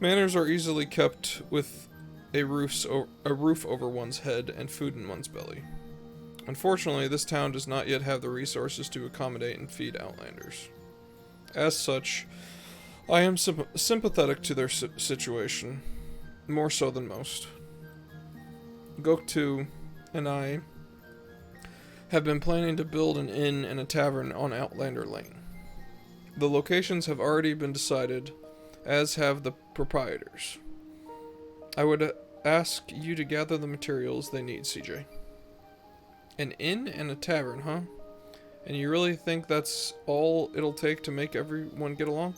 Manners are easily kept with a roof over one's head and food in one's belly. Unfortunately, this town does not yet have the resources to accommodate and feed Outlanders. As such, I am sympathetic to their situation, more so than most. Goktu and I have been planning to build an inn and a tavern on Outlander Lane. The locations have already been decided, as have the proprietors. I would ask you to gather the materials they need, CJ. An inn and a tavern, huh? And you really think that's all it'll take to make everyone get along?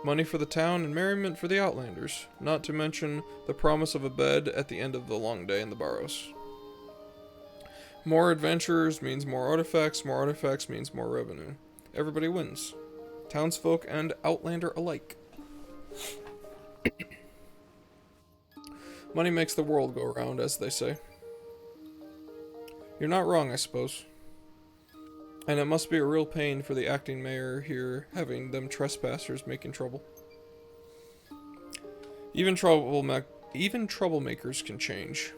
Money for the town and merriment for the Outlanders, not to mention the promise of a bed at the end of the long day in the Barrows. More adventurers means more artifacts means more revenue. Everybody wins. Townsfolk and Outlander alike. Money makes the world go round, as they say. You're not wrong, I suppose. And it must be a real pain for the acting mayor here, having them trespassers making trouble. Even troublemakers can change.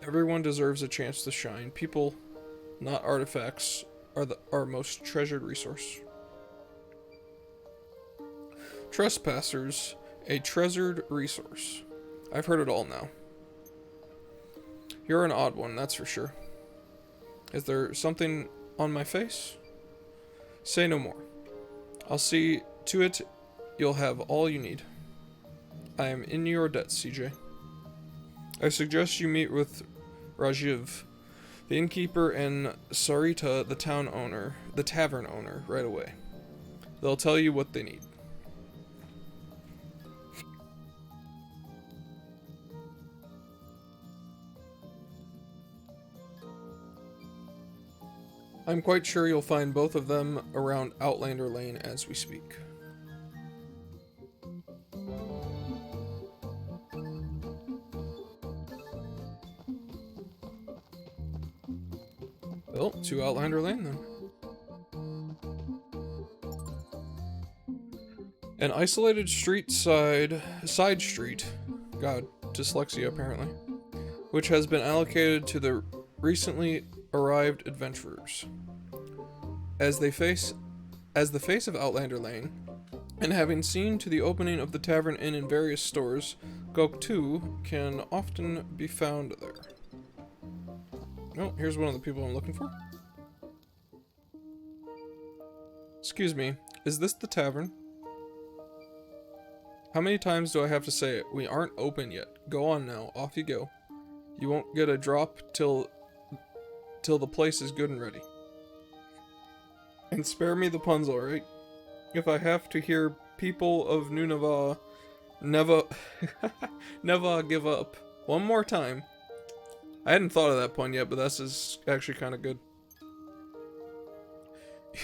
Everyone deserves a chance to shine. People, not artifacts, are our most treasured resource. Trespassers, a treasured resource. I've heard it all now. You're an odd one, that's for sure. Is there something on my face? Say no more. I'll see to it you'll have all you need. I am in your debt, CJ. I suggest you meet with Rajiv, the innkeeper, and Sarita, the tavern owner, right away. They'll tell you what they need. I'm quite sure you'll find both of them around Outlander Lane as we speak. Well, to Outlander Lane then. An isolated side street, God, dyslexia apparently, which has been allocated to the recently arrived adventurers. As the face of Outlander Lane, and having seen to the opening of the tavern inn in various stores, Goktu can often be found there. Oh, here's one of the people I'm looking for. Excuse me, is this the tavern? How many times do I have to say it? We aren't open yet. Go on now, off you go. You won't get a drop till the place is good and ready. And spare me the puns, alright? If I have to hear people of Nunavut never give up one more time. I hadn't thought of that pun yet, but this is actually kind of good.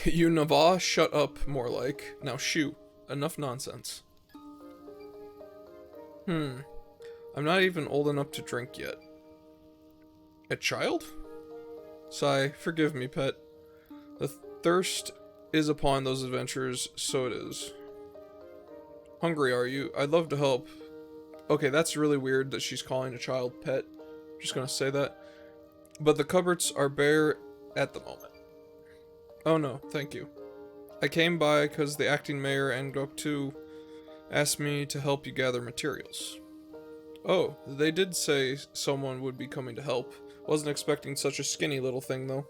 You Nava, shut up, more like. Now shoo. Enough nonsense. I'm not even old enough to drink yet. A child? Sigh, forgive me, pet. The thirst is upon those adventurers, so it is. Hungry, are you? I'd love to help. Okay, that's really weird that she's calling a child pet. Just gonna say that. But the cupboards are bare at the moment. Oh no, thank you. I came by because the acting mayor and Goktu asked me to help you gather materials. Oh, they did say someone would be coming to help. Wasn't expecting such a skinny little thing, though.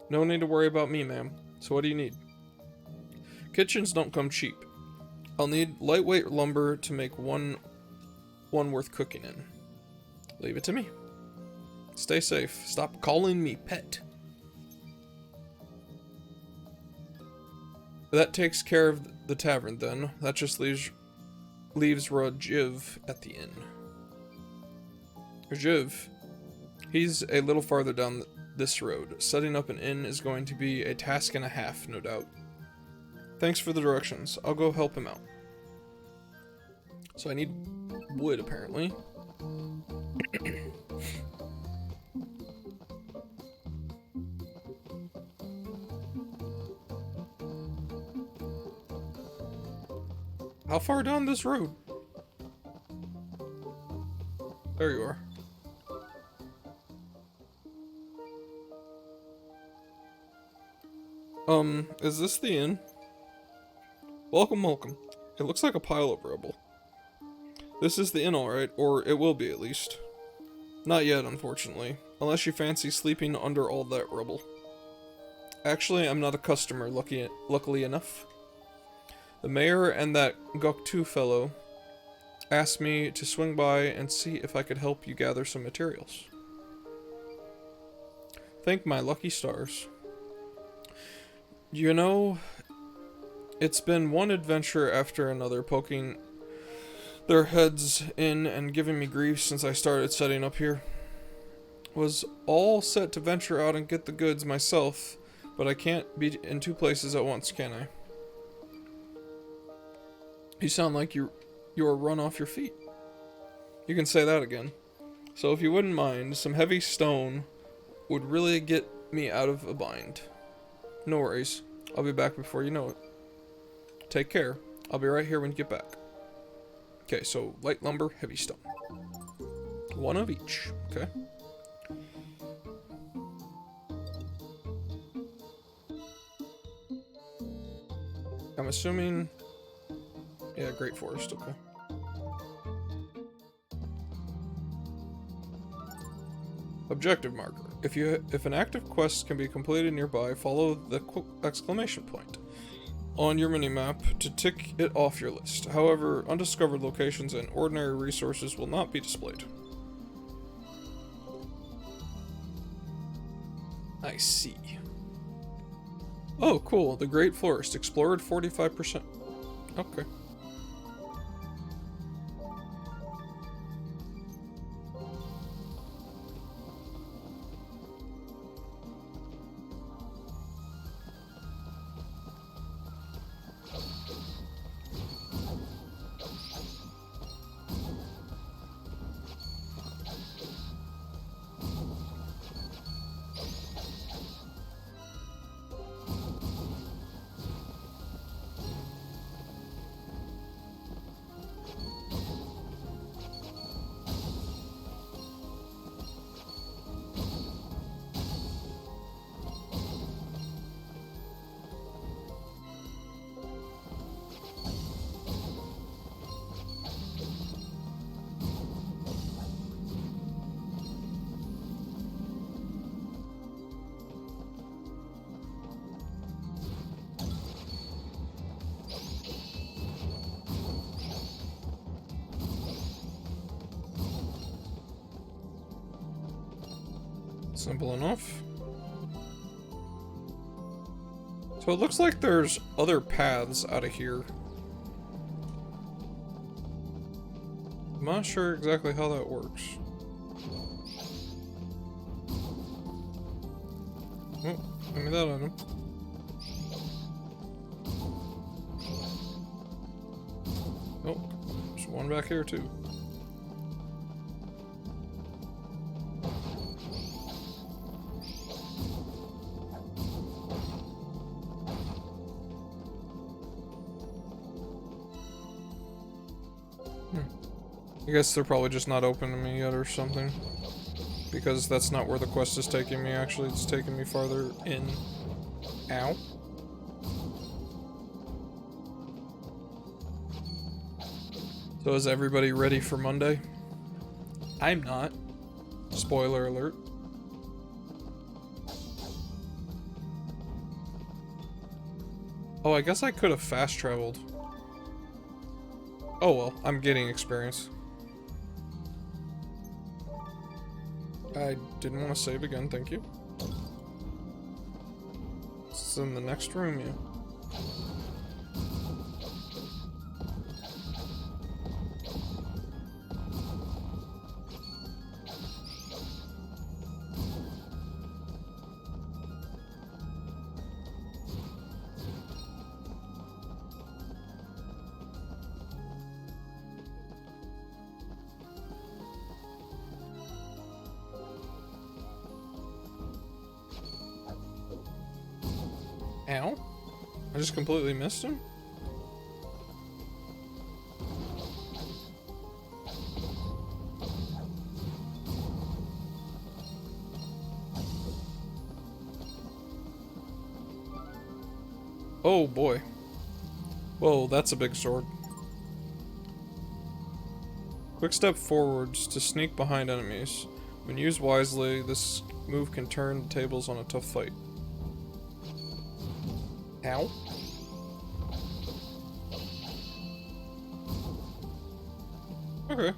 No need to worry about me, ma'am. So what do you need? Kitchens don't come cheap. I'll need lightweight lumber to make one worth cooking in. Leave it to me. Stay safe. Stop calling me pet. That takes care of the tavern, then. That just leaves Rajiv at the inn. Rajiv. He's a little farther down this road. Setting up an inn is going to be a task and a half, no doubt. Thanks for the directions. I'll go help him out. So I need wood, apparently. How far down this road? There you are. Is this the inn? Welcome, welcome. It looks like a pile of rubble. This is the inn, alright, or it will be at least. Not yet, unfortunately, unless you fancy sleeping under all that rubble. Actually, I'm not a customer, luckily enough. The mayor and that Goktu fellow asked me to swing by and see if I could help you gather some materials. Thank my lucky stars. You know, it's been one adventure after another poking their heads in and giving me grief since I started setting up here. Was all set to venture out and get the goods myself, but I can't be in two places at once, can I? You sound like you're run off your feet. You can say that again. So if you wouldn't mind, some heavy stone would really get me out of a bind. No worries. I'll be back before you know it. Take care. I'll be right here when you get back. Okay, so light lumber, heavy stone. One of each. Okay. I'm assuming... Yeah, Great Forest, okay. Objective marker. If an active quest can be completed nearby, follow the exclamation point on your minimap to tick it off your list. However, undiscovered locations and ordinary resources will not be displayed. I see. Oh, cool. The Great Forest. Explored 45%. Okay. Simple enough. So it looks like there's other paths out of here. I'm not sure exactly how that works. Oh, give me that item. Oh, there's one back here too. I guess they're probably just not open to me yet or something. Because that's not where the quest is taking me, actually. It's taking me farther in. Ow. So is everybody ready for Monday? I'm not. Spoiler alert. Oh, I guess I could have fast traveled. Oh well, I'm getting experience. I didn't want to save again, thank you. It's in the next room, yeah. Ow. I just completely missed him? Oh boy. Whoa, that's a big sword. Quick step forwards to sneak behind enemies. When used wisely, this move can turn the tables on a tough fight. Ow. Okay.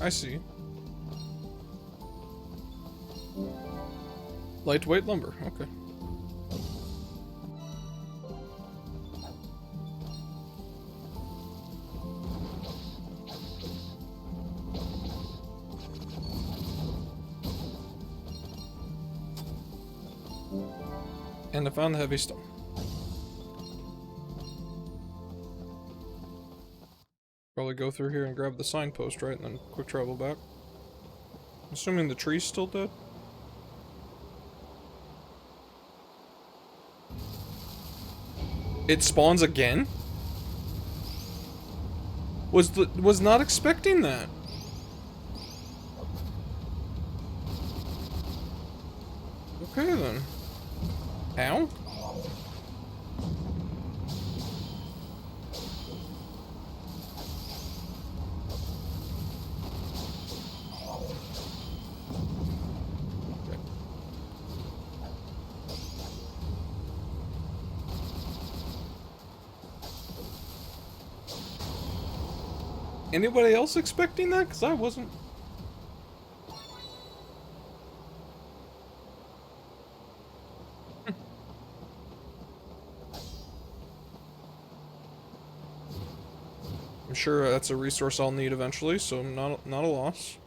I see. Lightweight lumber, okay. And I found the heavy stone. Probably go through here and grab the signpost, right? And then quick travel back. Assuming the tree's still dead. It spawns again? Was not expecting that. Okay then. Ow. Anybody else expecting that? Because I wasn't. I'm sure that's a resource I'll need eventually, so not a loss.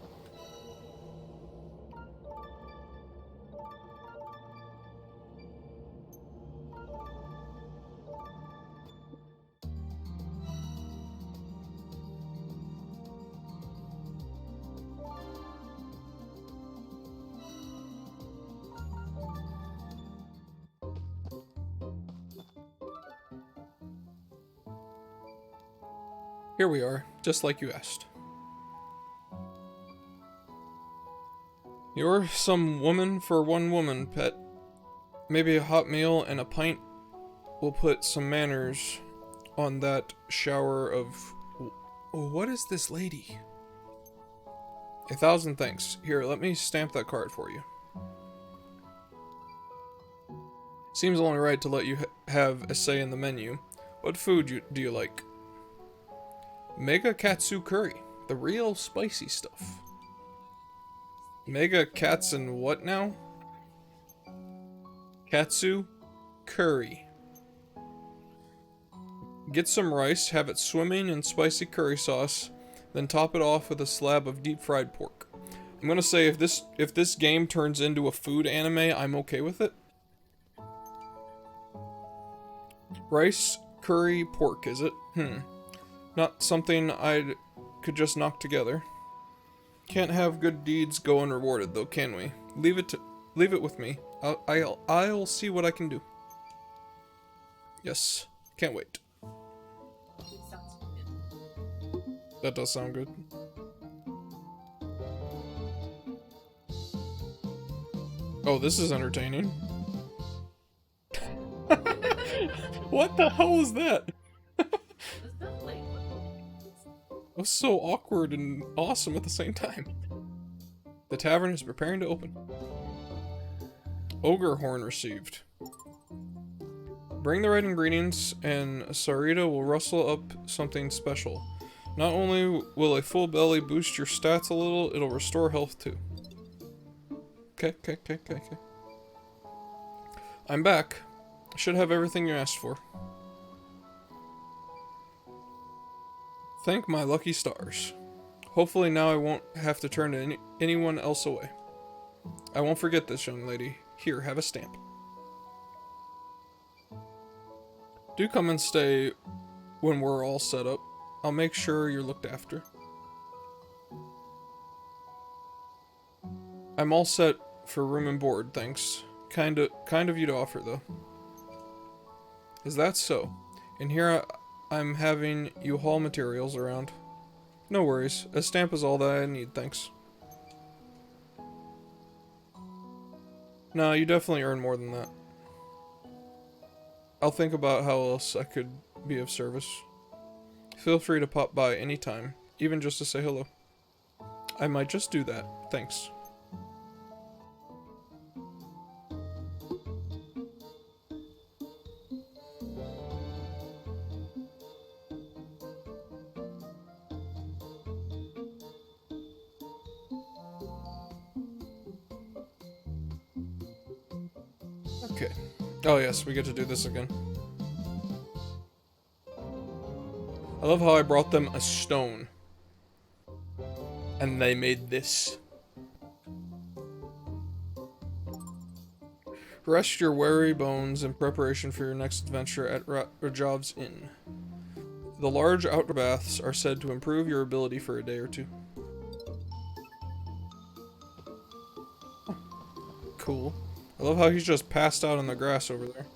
Here we are, just like you asked. You're some woman for one woman, pet. Maybe a hot meal and a pint will put some manners on that shower of... What is this lady? 1,000 thanks. Here, let me stamp that card for you. Seems only right to let you have a say in the menu. What food do you like? Mega Katsu Curry. The real spicy stuff. Mega Cats and what now? Katsu Curry. Get some rice, have it swimming in spicy curry sauce, then top it off with a slab of deep fried pork. I'm gonna say if this game turns into a food anime, I'm okay with it. Rice, curry, pork, is it? Not something I could just knock together. Can't have good deeds go unrewarded, though, can we? Leave it with me. I'll see what I can do. Yes, can't wait. Sounds good. That does sound good. Oh, this is entertaining. What the hell was that? It was so awkward and awesome at the same time. The tavern is preparing to open. Ogre horn received. Bring the right ingredients and Sarita will rustle up something special. Not only will a full belly boost your stats a little, it'll restore health too. Okay. I'm back. I should have everything you asked for. Thank my lucky stars. Hopefully now I won't have to turn anyone else away. I won't forget this, young lady. Here, have a stamp. Do come and stay when we're all set up. I'll make sure you're looked after. I'm all set for room and board, thanks. Kind of you to offer, though. Is that so? And here I'm having you haul materials around. No worries. A stamp is all that I need, thanks. No, you definitely earn more than that. I'll think about how else I could be of service. Feel free to pop by anytime, even just to say hello. I might just do that. Thanks. Okay. Oh yes, we get to do this again. I love how I brought them a stone. And they made this. Rest your weary bones in preparation for your next adventure at Rajav's Inn. The large outdoor baths are said to improve your ability for a day or two. Oh, cool. I love how he's just passed out on the grass over there.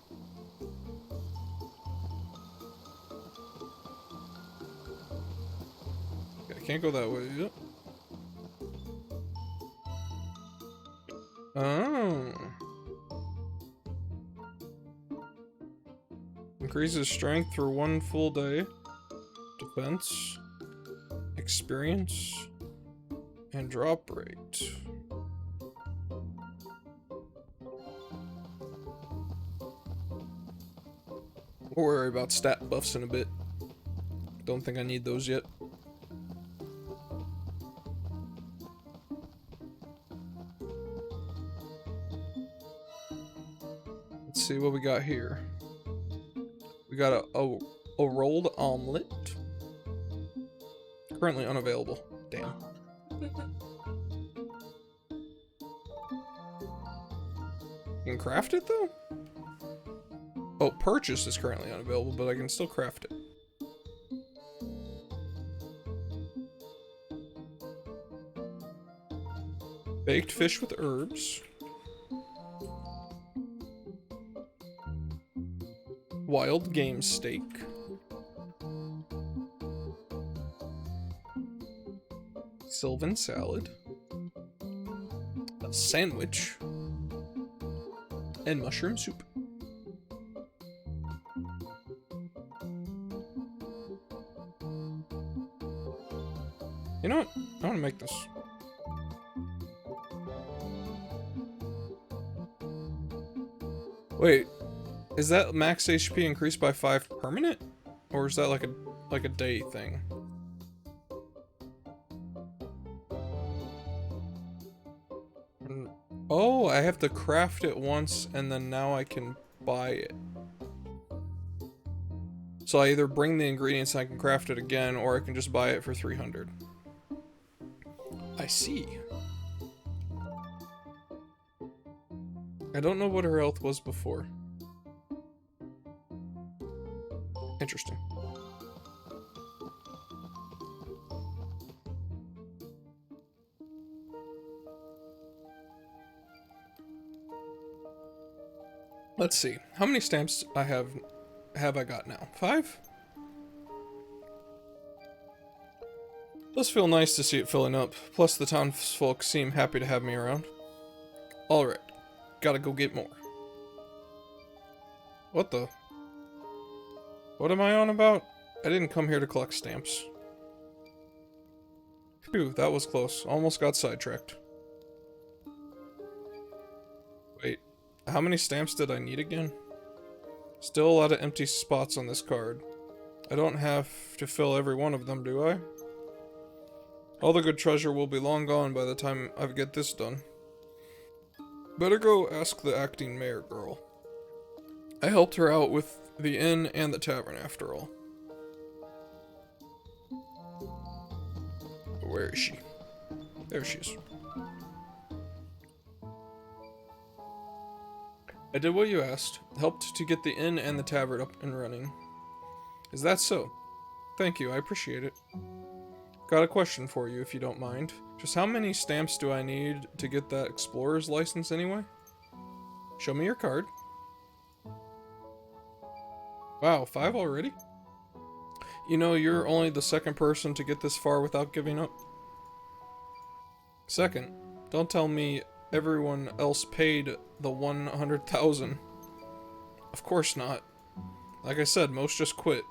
Okay, I can't go that way yet. Oh. Increases strength for 1 full day. Defense. Experience. And drop rate. We'll worry about stat buffs in a bit. Don't think I need those yet. Let's see what we got here. We got a rolled omelet. Currently unavailable. Damn. You can craft it though? Oh, purchase is currently unavailable, but I can still craft it. Baked fish with herbs. Wild game steak. Sylvan salad. A sandwich. And mushroom soup. You know what? I want to make this. Wait, is that max HP increased by 5 permanent? Or is that like a day thing? Oh, I have to craft it once and then now I can buy it. So I either bring the ingredients and I can craft it again, or I can just buy it for 300. I see. I don't know what her health was before. Interesting. Let's see. How many stamps have I got now? 5? Does feel nice to see it filling up. Plus the townsfolk seem happy to have me around. Alright. Gotta go get more. What the? What am I on about? I didn't come here to collect stamps. Phew, that was close. Almost got sidetracked. Wait, how many stamps did I need again? Still a lot of empty spots on this card. I don't have to fill every one of them, do I? All the good treasure will be long gone by the time I get this done. Better go ask the acting mayor girl. I helped her out with the inn and the tavern after all. Where is she? There she is. I did what you asked. Helped to get the inn and the tavern up and running. Is that so? Thank you, I appreciate it. Got a question for you if you don't mind. Just how many stamps do I need to get that explorer's license anyway? Show me your card. Wow, 5 already? You know, you're only the second person to get this far without giving up. Second, don't tell me everyone else paid the 100,000. Of course not. Like I said, most just quit.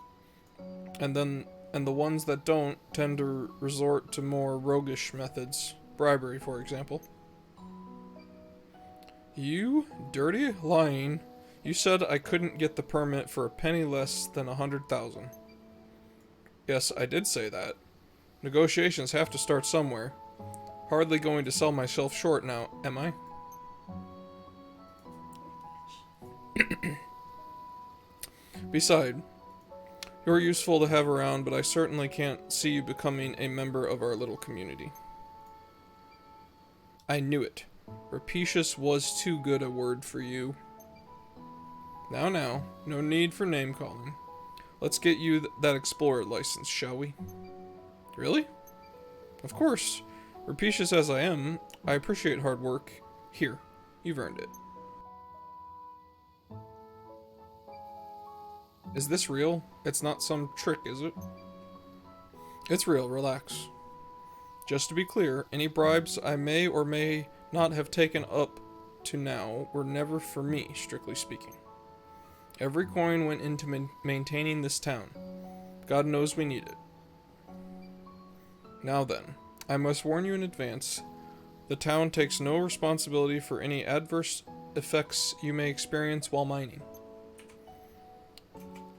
And then and the ones that don't tend to resort to more roguish methods. Bribery, for example. You dirty lying. You said I couldn't get the permit for a penny less than 100,000. Yes, I did say that. Negotiations have to start somewhere. Hardly going to sell myself short now, am I? Beside, you're useful to have around, but I certainly can't see you becoming a member of our little community. I knew it. Rapacious was too good a word for you. Now, no need for name-calling. Let's get you that explorer license, shall we? Really? Of course. Rapacious as I am, I appreciate hard work. Here, you've earned it. Is this real? It's not some trick, is it? It's real, relax. Just to be clear, any bribes I may or may not have taken up to now were never for me, strictly speaking. Every coin went into maintaining this town. God knows we need it. Now then, I must warn you in advance, the town takes no responsibility for any adverse effects you may experience while mining.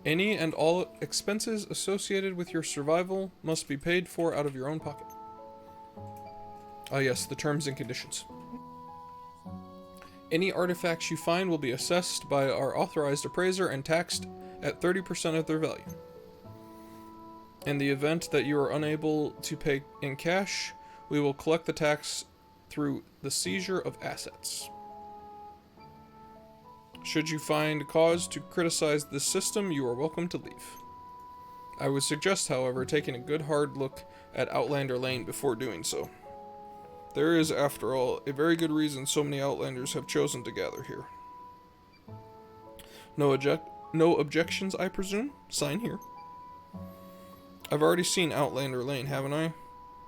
Any and all expenses associated with your survival must be paid for out of your own pocket. Ah yes, the terms and conditions. Any artifacts you find will be assessed by our authorized appraiser and taxed at 30% of their value. In the event that you are unable to pay in cash, we will collect the tax through the seizure of assets. Should you find cause to criticize this system, you are welcome to leave. I would suggest, however, taking a good hard look at Outlander Lane before doing so. There is, after all, a very good reason so many Outlanders have chosen to gather here. No objections, I presume? Sign here. I've already seen Outlander Lane, haven't I?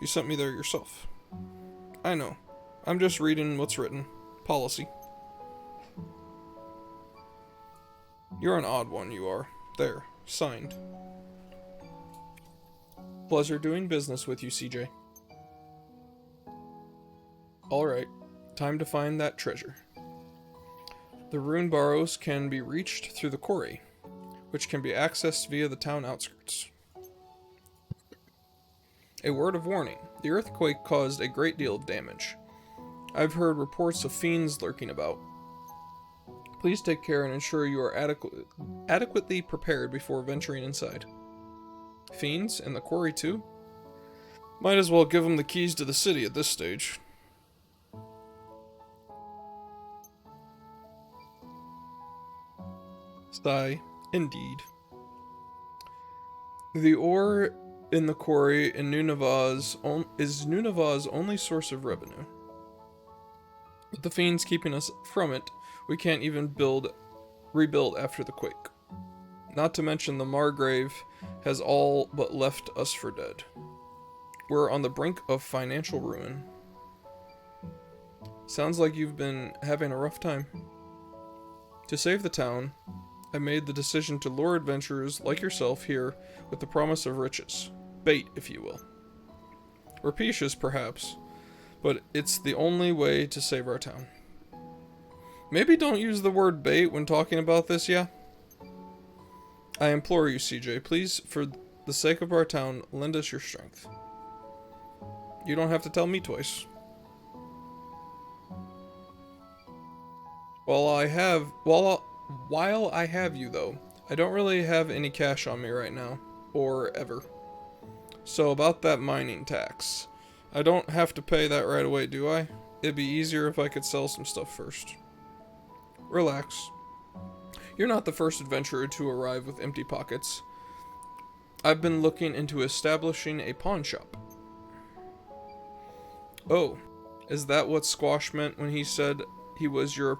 You sent me there yourself. I know. I'm just reading what's written. Policy. You're an odd one, you are. There. Signed. Pleasure doing business with you, CJ. Alright. Time to find that treasure. The rune burrows can be reached through the quarry, which can be accessed via the town outskirts. A word of warning. The earthquake caused a great deal of damage. I've heard reports of fiends lurking about. Please take care and ensure you are adequately prepared before venturing inside. Fiends? In the quarry too? Might as well give them the keys to the city at this stage. Sigh. Indeed. The ore in the quarry in is Nunavah's only source of revenue. With the fiends keeping us from it, we can't even rebuild after the quake. Not to mention the Margrave has all but left us for dead. We're on the brink of financial ruin. Sounds like you've been having a rough time. To save the town, I made the decision to lure adventurers like yourself here with the promise of riches. Bait, if you will. Rapacious, perhaps, but it's the only way to save our town. Maybe don't use the word bait when talking about this, yeah? I implore you, CJ, please, for the sake of our town, lend us your strength. You don't have to tell me twice. While I have you, though, I don't really have any cash on me right now. Or ever. So about that mining tax. I don't have to pay that right away, do I? It'd be easier if I could sell some stuff first. Relax. You're not the first adventurer to arrive with empty pockets. I've been looking into establishing a pawn shop. Oh, is that what Squash meant when he said he was your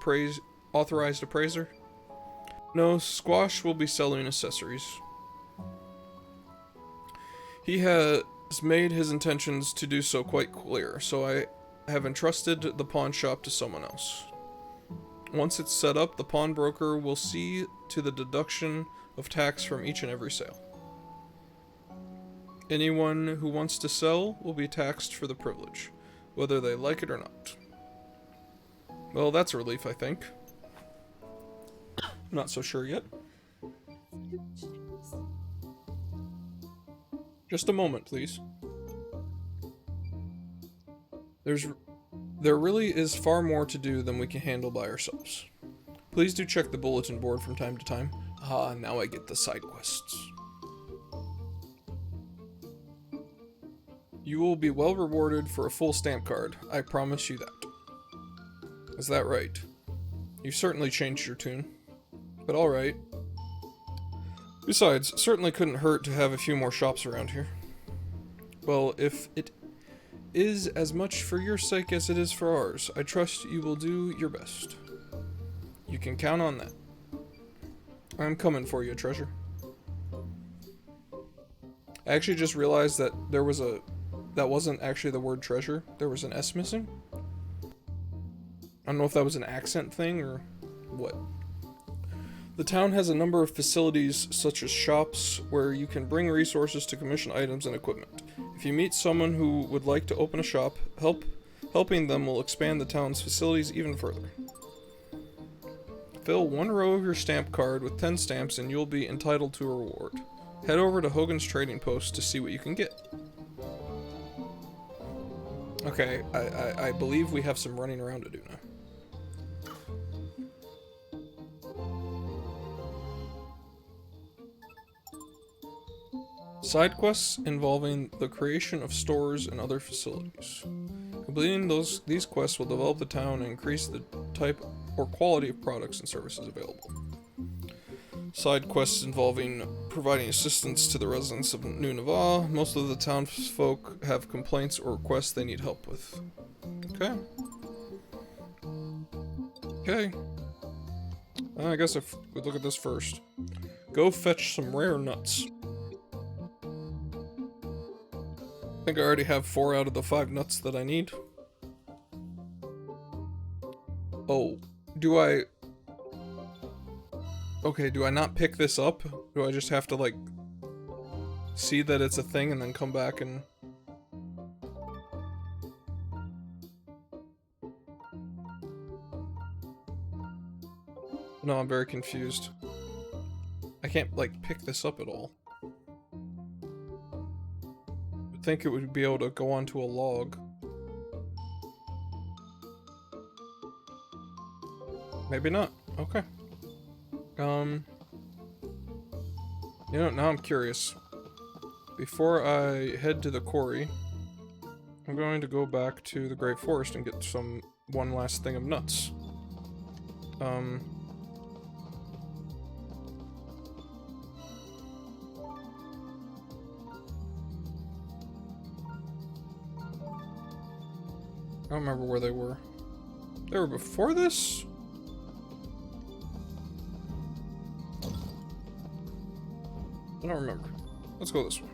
authorized appraiser? No, Squash will be selling accessories. He has made his intentions to do so quite clear, so I have entrusted the pawn shop to someone else. Once it's set up, the pawnbroker will see to the deduction of tax from each and every sale. Anyone who wants to sell will be taxed for the privilege, whether they like it or not. Well, that's a relief, I think. Not so sure yet. Just a moment, please. There really is far more to do than we can handle by ourselves. Please do check the bulletin board from time to time. Ah, now I get the side quests. You will be well rewarded for a full stamp card. I promise you that. Is that right? You've certainly changed your tune. But alright. Besides, certainly couldn't hurt to have a few more shops around here. Well, if it is as much for your sake as it is for ours, I trust you will do your best. You can count on that. I'm coming for you, treasure. I actually just realized that that wasn't actually the word treasure. There was an S missing. I don't know if that was an accent thing or what. The town has a number of facilities, such as shops, where you can bring resources to commission items and equipment. If you meet someone who would like to open a shop, helping them will expand the town's facilities even further. Fill one row of your stamp card with 10 stamps and you'll be entitled to a reward. Head over to Hogan's Trading Post to see what you can get. Okay, I believe we have some running around to do now. Side quests involving the creation of stores and other facilities. Completing these quests will develop the town and increase the type or quality of products and services available. Side quests involving providing assistance to the residents of New Nava. Most of the townsfolk have complaints or requests they need help with. Okay. Okay. I guess if we look at this first. Go fetch some rare nuts. I think I already have 4 out of the 5 nuts that I need. Oh, do I... Okay, do I not pick this up? Do I just have to, like, see that it's a thing and then come back and... No, I'm very confused. I can't, like, pick this up at all. I think it would be able to go onto a log. Maybe not. Okay. You know, now I'm curious. Before I head to the quarry, I'm going to go back to the Great Forest and get one last thing of nuts. I don't remember where they were. They were before this? I don't remember. Let's go this way.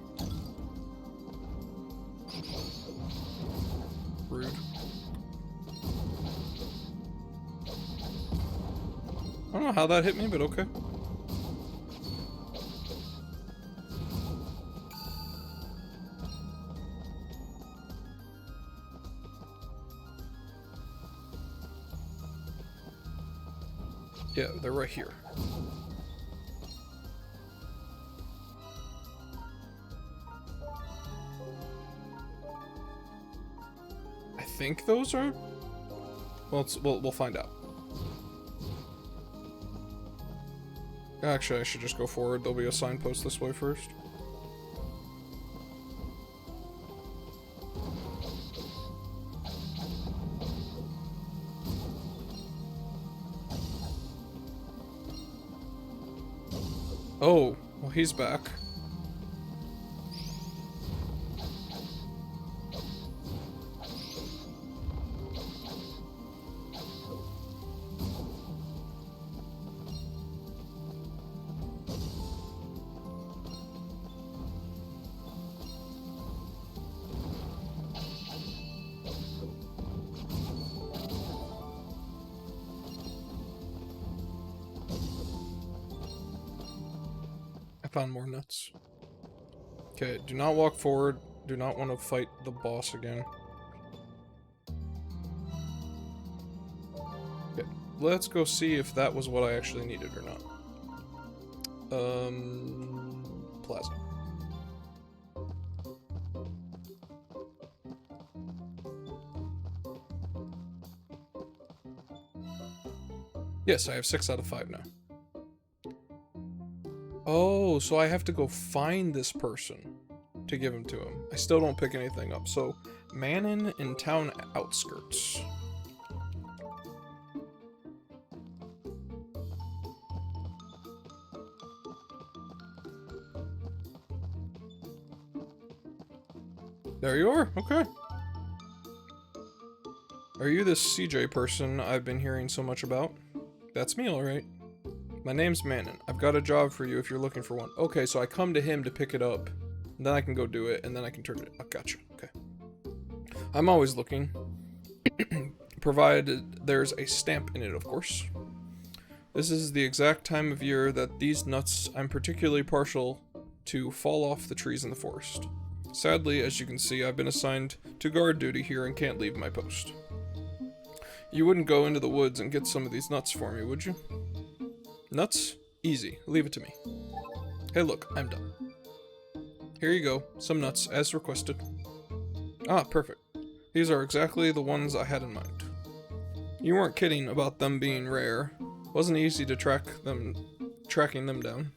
Rude. I don't know how that hit me, but okay. Yeah, they're right here. I think those are... Well, we'll find out. Actually, I should just go forward. There'll be a signpost this way first. Oh, well, he's back. I found more nuts. Okay, do not walk forward. Do not want to fight the boss again. Okay, let's go see if that was what I actually needed or not. Plaza. Yes, I have 6 out of 5 now. Oh, so I have to go find this person to give him to him. I still don't pick anything up. So, Manon in town outskirts. There you are. Okay. Are you this CJ person I've been hearing so much about? That's me, alright. My name's Manon. I've got a job for you if you're looking for one. Okay, so I come to him to pick it up. Then I can go do it, and then I can turn it. Oh, gotcha. Okay. I'm always looking. Provided there's a stamp in it, of course. This is the exact time of year that these nuts I'm particularly partial to fall off the trees in the forest. Sadly, as you can see, I've been assigned to guard duty here and can't leave my post. You wouldn't go into the woods and get some of these nuts for me, would you? Nuts? Easy. Leave it to me. Hey look, I'm done. Here you go. Some nuts, as requested. Ah, perfect. These are exactly the ones I had in mind. You weren't kidding about them being rare. Wasn't easy to tracking them down.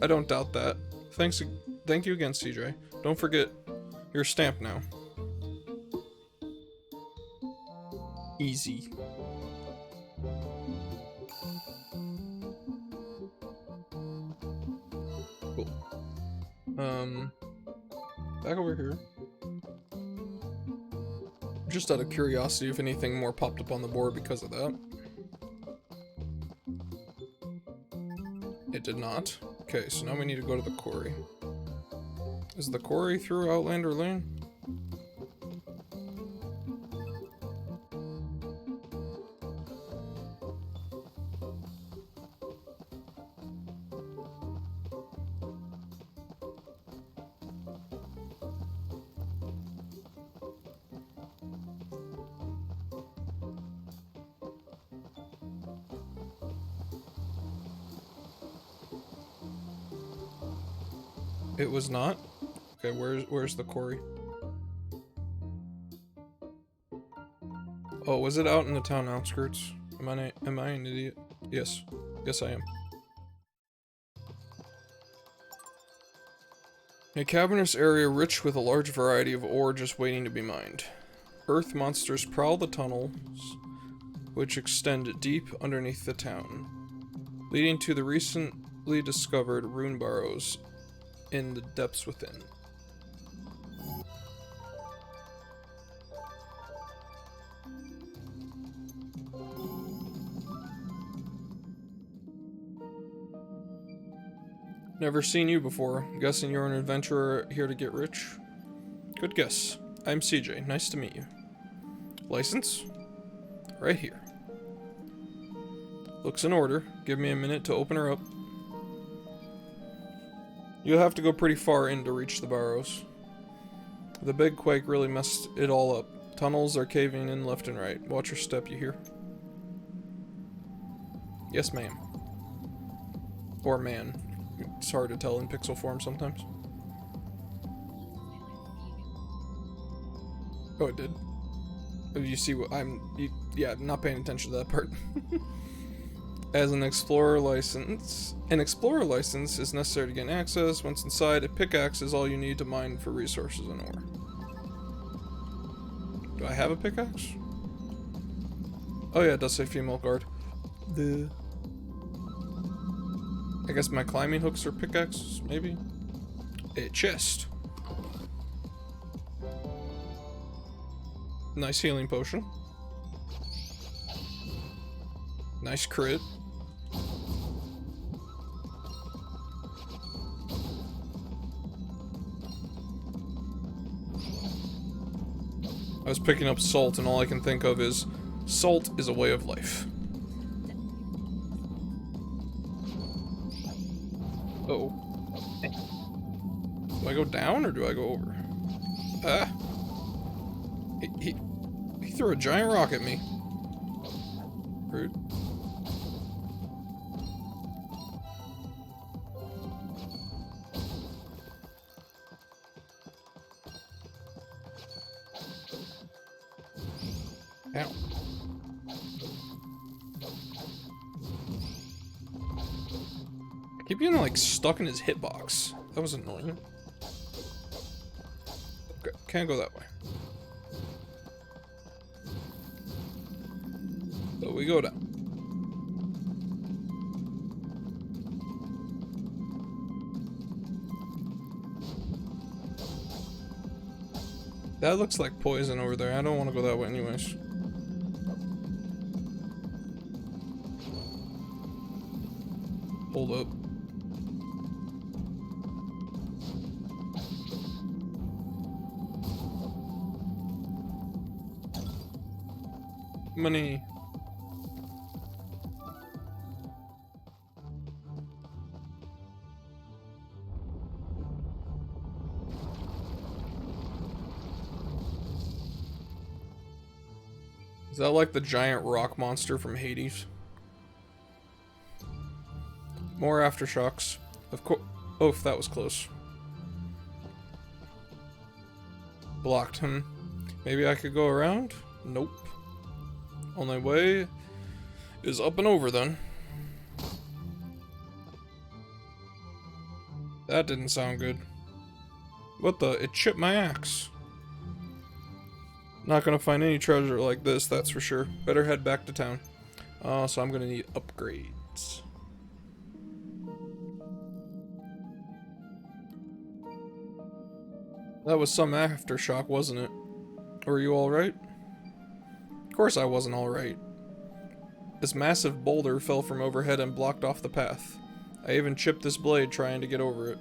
I don't doubt that. Thank you again, CJ. Don't forget your stamp now. Easy. Cool. Back over here. Just out of curiosity if anything more popped up on the board because of that. It did not. Okay, so now we need to go to the quarry. Is the quarry through Outlander Lane? It was not? Okay, where's the quarry? Oh, was it out in the town outskirts? Am I an idiot? Yes. Yes, I am. A cavernous area rich with a large variety of ore just waiting to be mined. Earth monsters prowl the tunnels, which extend deep underneath the town, leading to the recently discovered rune burrows in the depths within. Never seen you before. Guessing you're an adventurer here to get rich? Good guess. I'm CJ. Nice to meet you. License? Right here. Looks in order. Give me a minute to open her up. You'll have to go pretty far in to reach the burrows. The big quake really messed it all up. Tunnels are caving in left and right. Watch your step, you hear? Yes, ma'am. Or man. It's hard to tell in pixel form sometimes. Oh, it did? You see what yeah, not paying attention to that part. As an explorer license is necessary to gain access. Once inside, a pickaxe is all you need to mine for resources and ore. Do I have a pickaxe? Oh yeah, it does say female guard. I guess my climbing hooks are pickaxes, maybe? A chest. Nice healing potion. Nice crit. I was picking up salt and all I can think of is salt is a way of life. Uh-oh. Do I go down or do I go over? Ah! He threw a giant rock at me. Rude. Ow. I keep getting like stuck in his hitbox. That was annoying. Okay, can't go that way. So we go down. That looks like poison over there. I don't want to go that way anyways. Hold up. Money. Is that like the giant rock monster from Hades? More aftershocks. Of course. Oh, if that was close. Blocked him. Maybe I could go around? Nope. Only way is up and over then. That didn't sound good. What the? It chipped my axe. Not gonna find any treasure like this, that's for sure. Better head back to town. So I'm gonna need upgrades. That was some aftershock, wasn't it? Were you alright? Of course I wasn't alright. This massive boulder fell from overhead and blocked off the path. I even chipped this blade trying to get over it.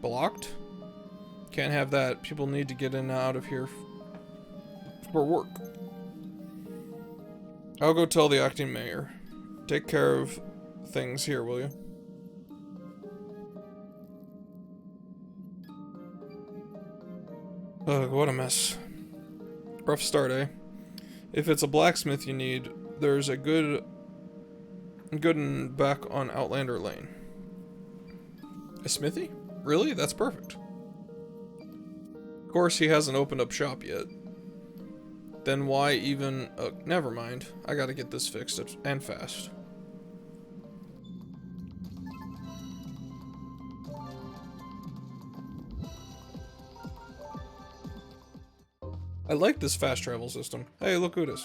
Blocked? Can't have that. People need to get in and out of here for work. I'll go tell the acting mayor. Take care of things here, will you? Ugh, what a mess. Rough start, eh? If it's a blacksmith you need, there's a good one back on Outlander Lane. A smithy? Really? That's perfect. Of course, he hasn't opened up shop yet. Then why even... never mind. I gotta get this fixed, and fast. I like this fast travel system. Hey, look who it is.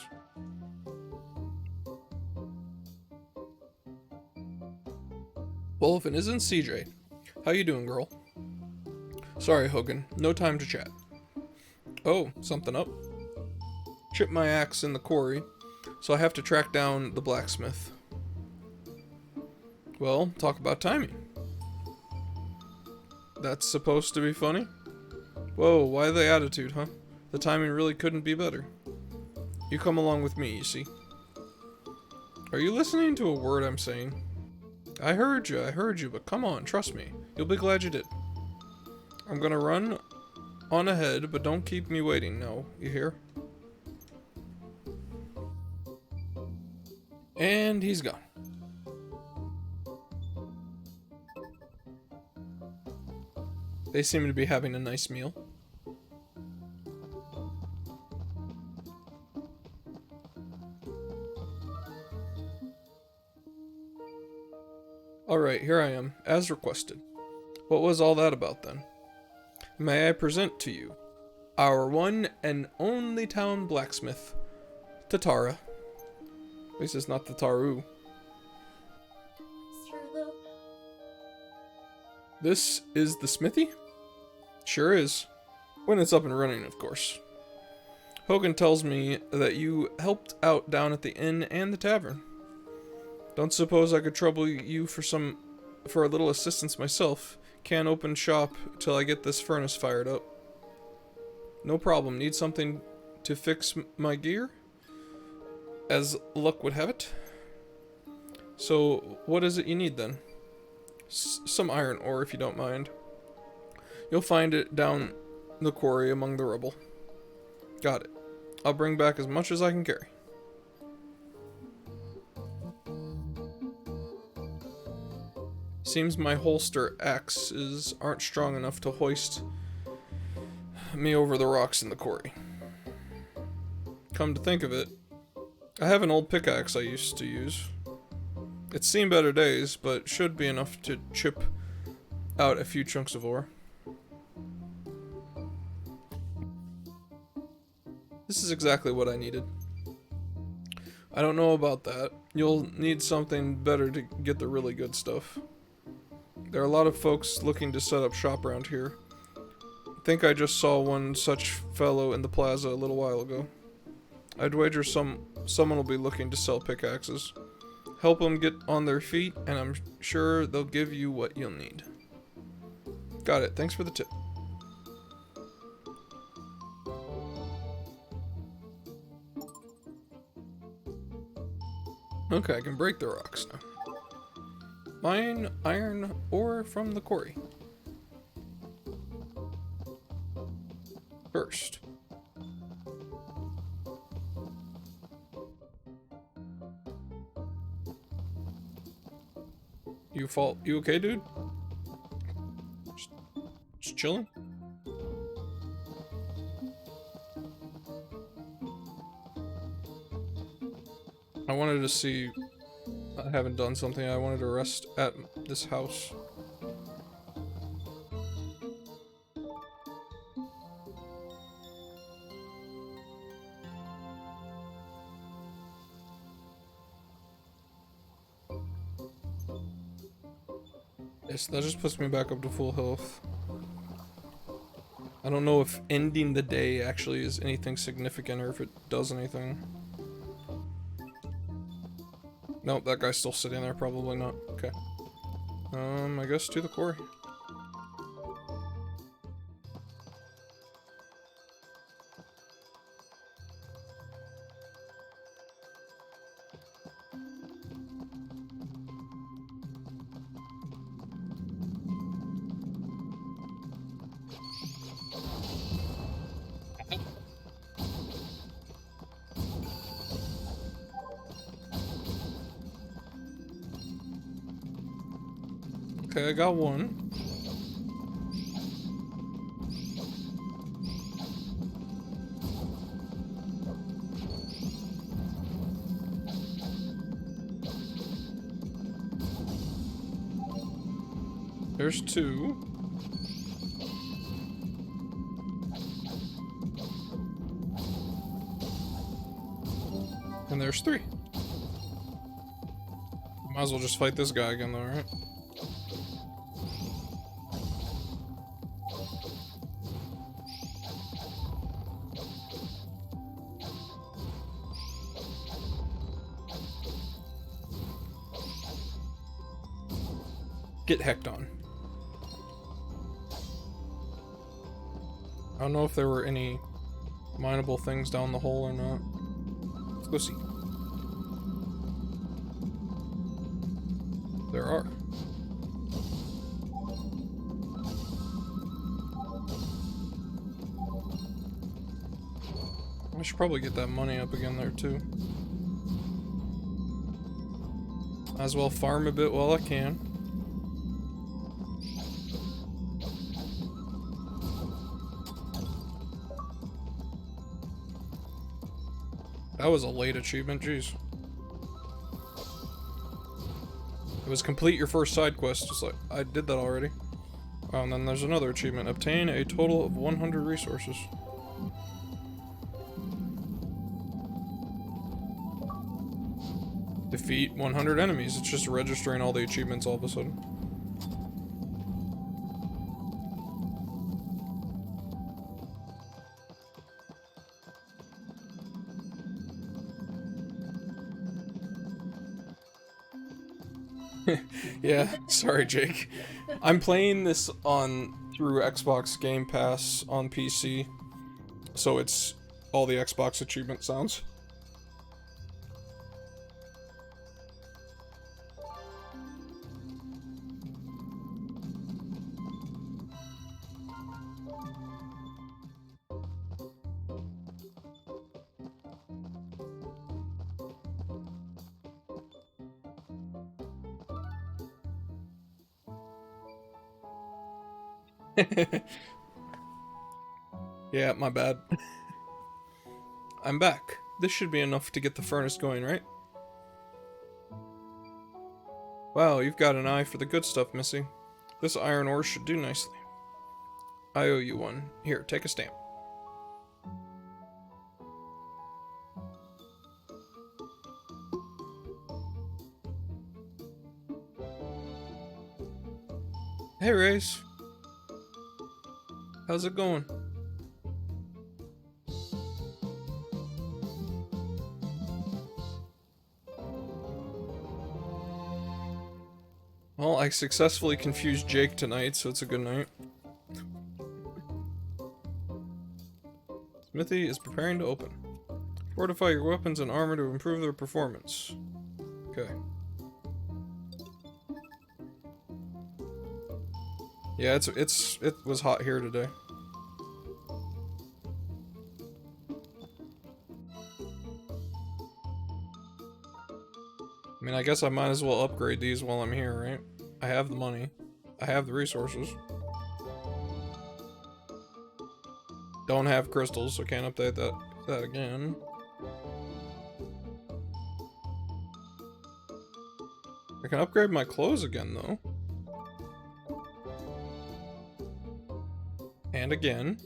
Well, if it isn't CJ. How you doing, girl? Sorry, Hogan. No time to chat. Oh, something up? Chipped my axe in the quarry, so I have to track down the blacksmith. Well, talk about timing. That's supposed to be funny? Whoa, why the attitude, huh? The timing really couldn't be better. You come along with me, you see. Are you listening to a word I'm saying? I heard you, but come on, trust me. You'll be glad you did. I'm gonna run on ahead, but don't keep me waiting, no, you hear? And he's gone. They seem to be having a nice meal. Alright, here I am, as requested. What was all that about then? May I present to you our one and only town blacksmith, Tatara. At least it's not Tataru. It's true though. This is the smithy? Sure is. When it's up and running, of course. Hogan tells me that you helped out down at the inn and the tavern. Don't suppose I could trouble you for a little assistance myself. Can't open shop till I get this furnace fired up. No problem. Need something to fix my gear? As luck would have it. So, what is it you need then? Some iron ore, if you don't mind. You'll find it down the quarry among the rubble. Got it. I'll bring back as much as I can carry. Seems my holster axes aren't strong enough to hoist me over the rocks in the quarry. Come to think of it, I have an old pickaxe I used to use. It's seen better days, but should be enough to chip out a few chunks of ore. This is exactly what I needed. I don't know about that. You'll need something better to get the really good stuff. There are a lot of folks looking to set up shop around here. I think I just saw one such fellow in the plaza a little while ago. I'd wager someone will be looking to sell pickaxes. Help them get on their feet, and I'm sure they'll give you what you'll need. Got it. Thanks for the tip. Okay, I can break the rocks now. Mine iron ore from the quarry. First. You okay, dude? Just chilling? I wanted to see. I haven't done something. I wanted to rest at this house. Yes, that just puts me back up to full health. I don't know if ending the day actually is anything significant or if it does anything. Nope, that guy's still sitting there, probably not. Okay. I guess to the quarry. Okay, I got one. There's two. And there's three. Might as well just fight this guy again though, right? Get hecked on. I don't know if there were any mineable things down the hole or not. Let's go see. There are. I should probably get that money up again there too. Might as well farm a bit while I can. That was a late achievement, jeez. It was complete your first side quest, just like, I did that already. Oh, and then there's another achievement. Obtain a total of 100 resources. Defeat 100 enemies. It's just registering all the achievements all of a sudden. Yeah, sorry Jake. I'm playing this through Xbox Game Pass on PC, so it's all the Xbox achievement sounds. Yeah, my bad. I'm back. This should be enough to get the furnace going, right? Wow, you've got an eye for the good stuff, Missy. This iron ore should do nicely. I owe you one. Here, take a stamp. Hey, Race. How's it going? Well, I successfully confused Jake tonight, so it's a good night. Smithy is preparing to open. Fortify your weapons and armor to improve their performance. Okay. Yeah, it was hot here today. I mean, I guess I might as well upgrade these while I'm here, right? I have the money. I have the resources. Don't have crystals, so can't update that again. I can upgrade my clothes again, though. And again.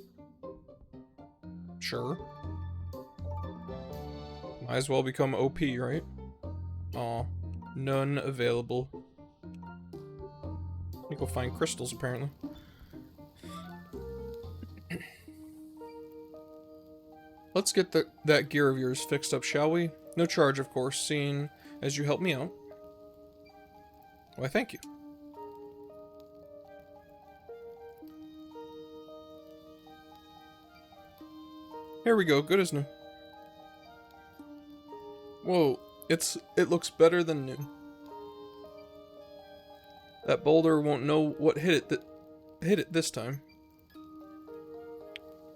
Sure. Might as well become OP, right? Aw. None available. I think we'll find crystals, apparently. Let's get that gear of yours fixed up, shall we? No charge, of course, seeing as you helped me out. Why, thank you. Here we go, good as new. Whoa, it looks better than new. That boulder won't know what hit it this time.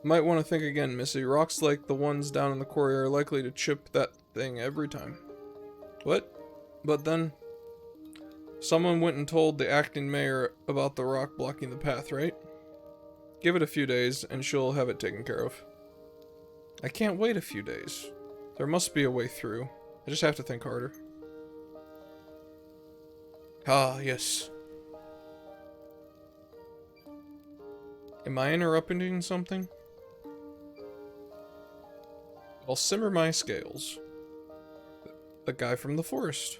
Might want to think again, Missy. Rocks like the ones down in the quarry are likely to chip that thing every time. What? But then, someone went and told the acting mayor about the rock blocking the path, right? Give it a few days, and she'll have it taken care of. I can't wait a few days. There must be a way through. I just have to think harder. Ah, yes. Am I interrupting something? I'll simmer my scales. The guy from the forest.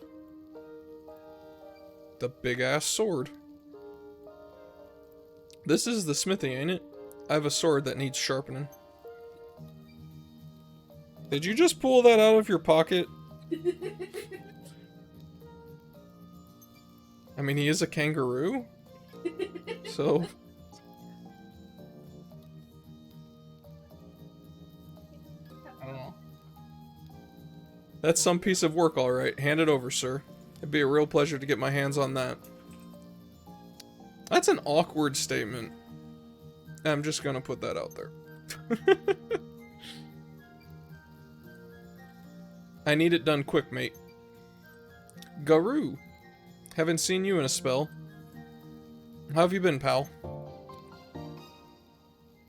The big-ass sword. This is the smithy, ain't it? I have a sword that needs sharpening. Did you just pull that out of your pocket? I mean, he is a kangaroo. So... I don't know. That's some piece of work, alright. Hand it over, sir. It'd be a real pleasure to get my hands on that. That's an awkward statement. I'm just gonna put that out there. I need it done quick, mate. Garoo. Haven't seen you in a spell. How have you been, pal?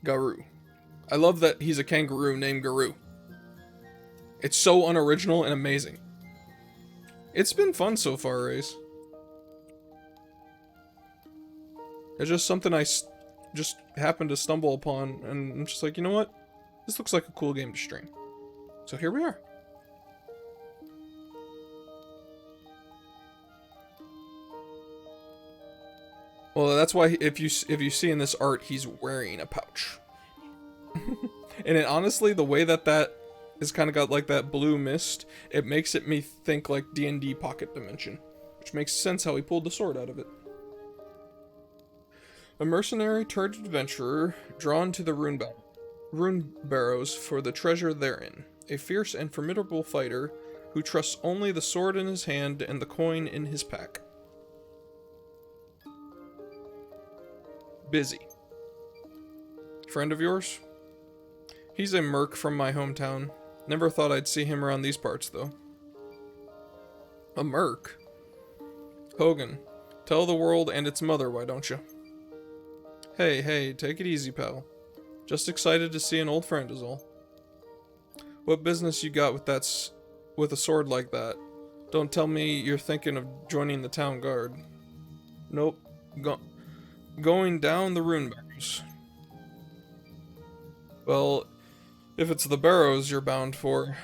Garoo. I love that he's a kangaroo named Garoo. It's so unoriginal and amazing. It's been fun so far, Race. It's just something I just happened to stumble upon, and I'm just like, you know what? This looks like a cool game to stream. So here we are. Well, that's why if you see in this art, he's wearing a pouch. And it, honestly, the way that is kind of got like that blue mist, it makes me think like D&D Pocket Dimension, which makes sense how he pulled the sword out of it. A mercenary turned adventurer drawn to the rune barrows for the treasure therein. A fierce and formidable fighter who trusts only the sword in his hand and the coin in his pack. Busy. Friend of yours? He's a merc from my hometown. Never thought I'd see him around these parts, though. A merc? Hogan, tell the world and its mother, why don't you? Hey, take it easy, pal. Just excited to see an old friend is all. What business you got with a sword like that? Don't tell me you're thinking of joining the town guard. Nope. Going down the rune barrows. Well, if it's the barrows you're bound for,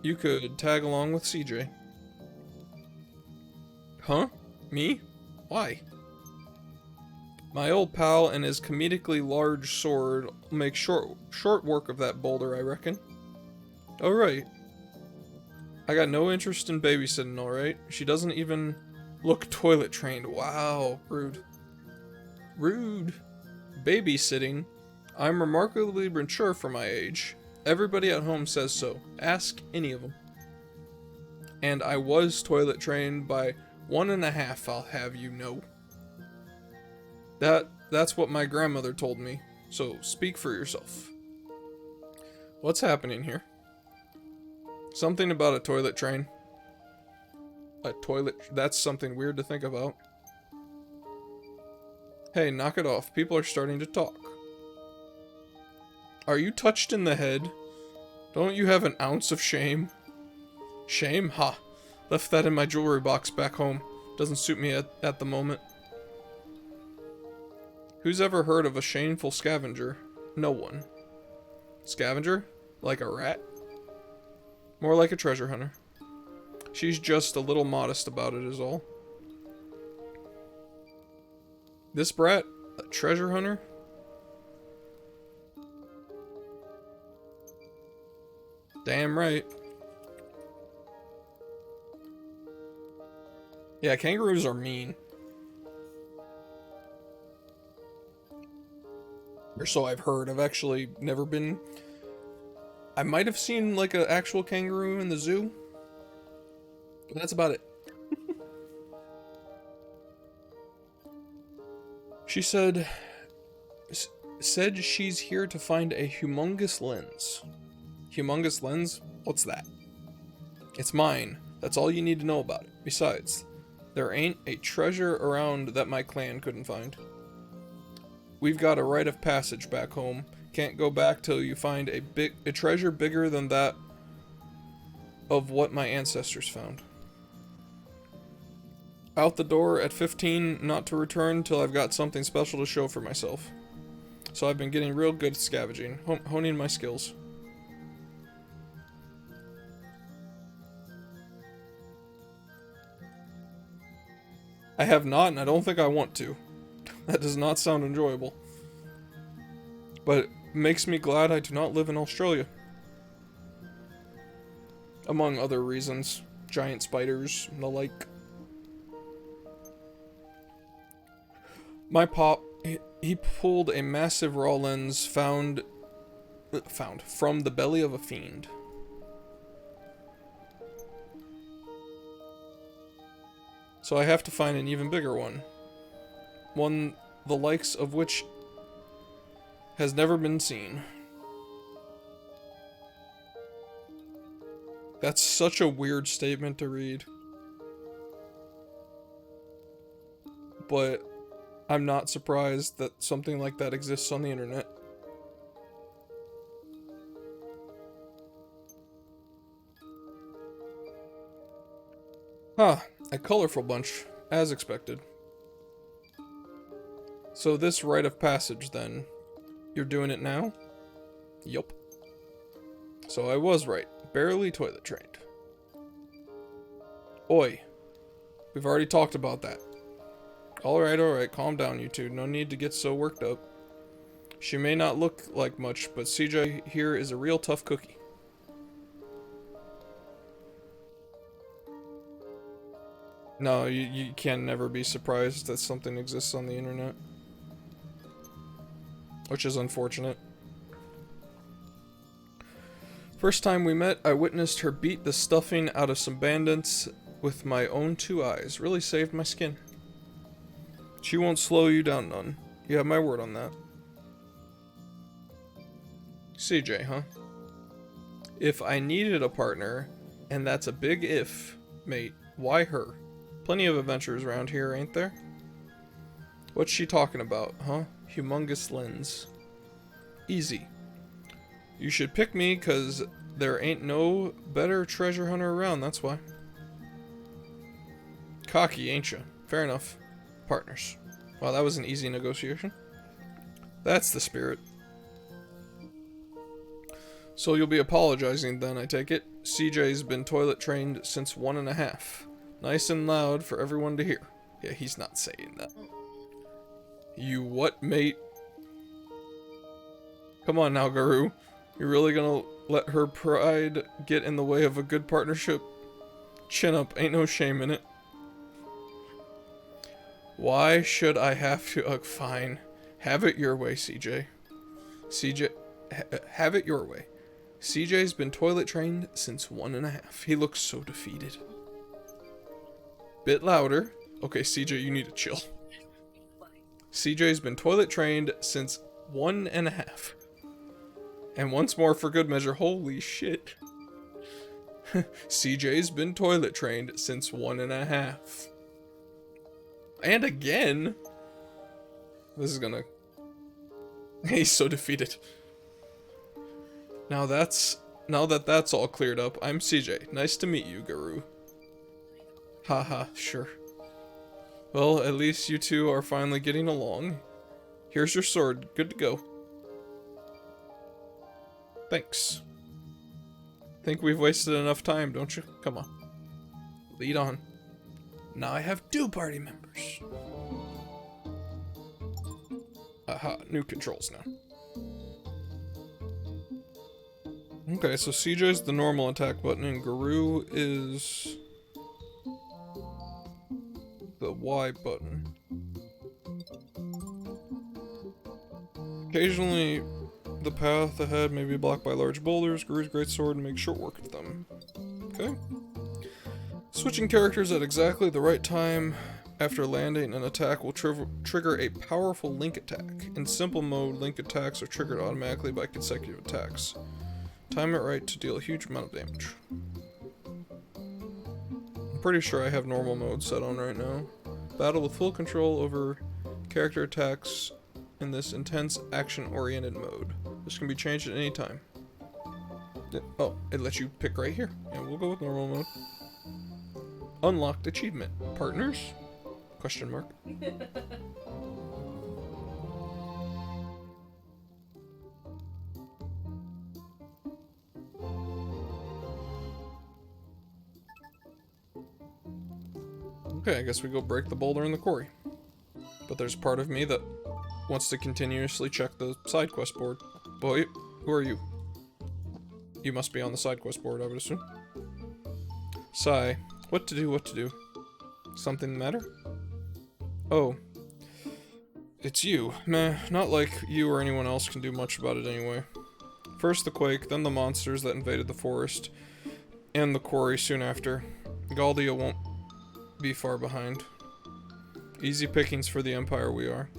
you could tag along with CJ. Huh? Me? Why? My old pal and his comedically large sword make short work of that boulder, I reckon. Alright. I got no interest in babysitting, alright? She doesn't even look toilet trained. Wow, rude. Rude. Babysitting? I'm remarkably mature for my age. Everybody at home says so. Ask any of them. And I was toilet trained by 1.5, I'll have you know. That's what my grandmother told me, so speak for yourself. What's happening here? Something about a toilet train. That's something weird to think about. Hey, knock it off. People are starting to talk. Are you touched in the head? Don't you have an ounce of shame? Shame? Ha. Left that in my jewelry box back home. Doesn't suit me at the moment. Who's ever heard of a shameful scavenger? No one. Scavenger? Like a rat? More like a treasure hunter. She's just a little modest about it is all. This brat? A treasure hunter? Damn right. Yeah, kangaroos are mean. Or so I've heard. I've actually never been... I might have seen like an actual kangaroo in the zoo. But that's about it. She said she's here to find a humongous lens. Humongous lens? What's that? It's mine. That's all you need to know about it. Besides, there ain't a treasure around that my clan couldn't find. We've got a rite of passage back home. Can't go back till you find a treasure bigger than that of what my ancestors found. Out the door at 15, not to return till I've got something special to show for myself. So I've been getting real good at scavenging, honing my skills. I have not, and I don't think I want to. That does not sound enjoyable. But it makes me glad I do not live in Australia. Among other reasons. Giant spiders and the like. My pop, he pulled a massive raw lens found from the belly of a fiend. So I have to find an even bigger one. One the likes of which has never been seen. That's such a weird statement to read. But I'm not surprised that something like that exists on the internet. Huh, a colorful bunch, as expected. So this rite of passage, then, you're doing it now? Yup. So I was right, barely toilet trained. Oi, we've already talked about that. Alright, calm down you two, no need to get so worked up. She may not look like much, but CJ here is a real tough cookie. No, you can never be surprised that something exists on the internet. Which is unfortunate. First time we met, I witnessed her beat the stuffing out of some bandits with my own 2 eyes. Really saved my skin. She won't slow you down none. You have my word on that. CJ, huh? If I needed a partner, and that's a big if, mate, why her? Plenty of adventures around here, ain't there? What's she talking about, huh? humongous lens. Easy. You should pick me because there ain't no better treasure hunter around, that's why. Cocky, ain't ya? Fair enough. Partners. Wow, that was an easy negotiation. That's the spirit. So you'll be apologizing then, I take it? CJ's been toilet trained since 1.5. Nice and loud for everyone to hear. Yeah, he's not saying that. You what, mate? Come on now, Guru. You really gonna let her pride get in the way of a good partnership? Chin up, ain't no shame in it. Why should I have to? Fine. Have it your way, CJ. Have it your way. CJ's been toilet trained since 1.5. He looks so defeated. Bit louder. Okay, CJ, you need to chill. CJ's been toilet trained since 1.5. And once more for good measure, holy shit. CJ's been toilet trained since 1.5. And again. This is gonna... He's so defeated. Now that that's all cleared up, I'm CJ. Nice to meet you, Guru. Haha, sure. Well, at least you two are finally getting along. Here's your sword. Good to go. Thanks. Think we've wasted enough time, don't you? Come on. Lead on. Now I have 2 party members. Aha, new controls now. Okay, so CJ's the normal attack button and Guru is the Y button. Occasionally, the path ahead may be blocked by large boulders. Guru's greatsword makes short work of them. Okay. Switching characters at exactly the right time after landing an attack will trigger a powerful link attack. In simple mode, link attacks are triggered automatically by consecutive attacks. Time it right to deal a huge amount of damage. I'm pretty sure I have normal mode set on right now. Battle with full control over character attacks in this intense action-oriented mode. This can be changed at any time. Oh, it lets you pick right here. Yeah, we'll go with normal mode. Unlocked achievement. Partners? Question mark. Okay, I guess we go break the boulder in the quarry. But there's part of me that wants to continuously check the side quest board. Boy, who are you? You must be on the side quest board, I would assume. Sigh. What to do, what to do? Something the matter? Oh. It's you. Meh, not like you or anyone else can do much about it anyway. First the quake, then the monsters that invaded the forest, and the quarry soon after. Galdia won't be far behind. Easy pickings for the Empire we are.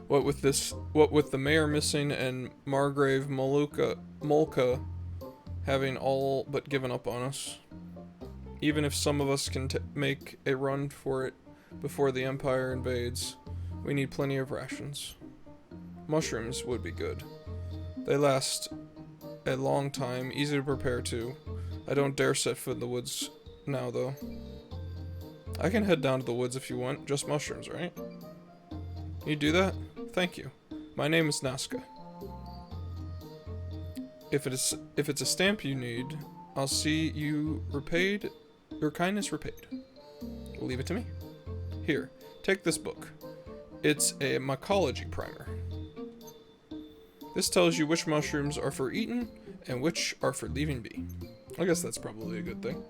What with the mayor missing and Margrave Molka having all but given up on us. Even if some of us can make a run for it before the Empire invades, we need plenty of rations. Mushrooms would be good. They last a long time, easy to prepare too. I don't dare set foot in the woods now though. I can head down to the woods if you want, just mushrooms, right? You do that? Thank you. My name is Nazca. If it's a stamp you need, I'll see you repaid, your kindness repaid. Leave it to me. Here, take this book. It's a mycology primer. This tells you which mushrooms are for eating and which are for leaving be. I guess that's probably a good thing.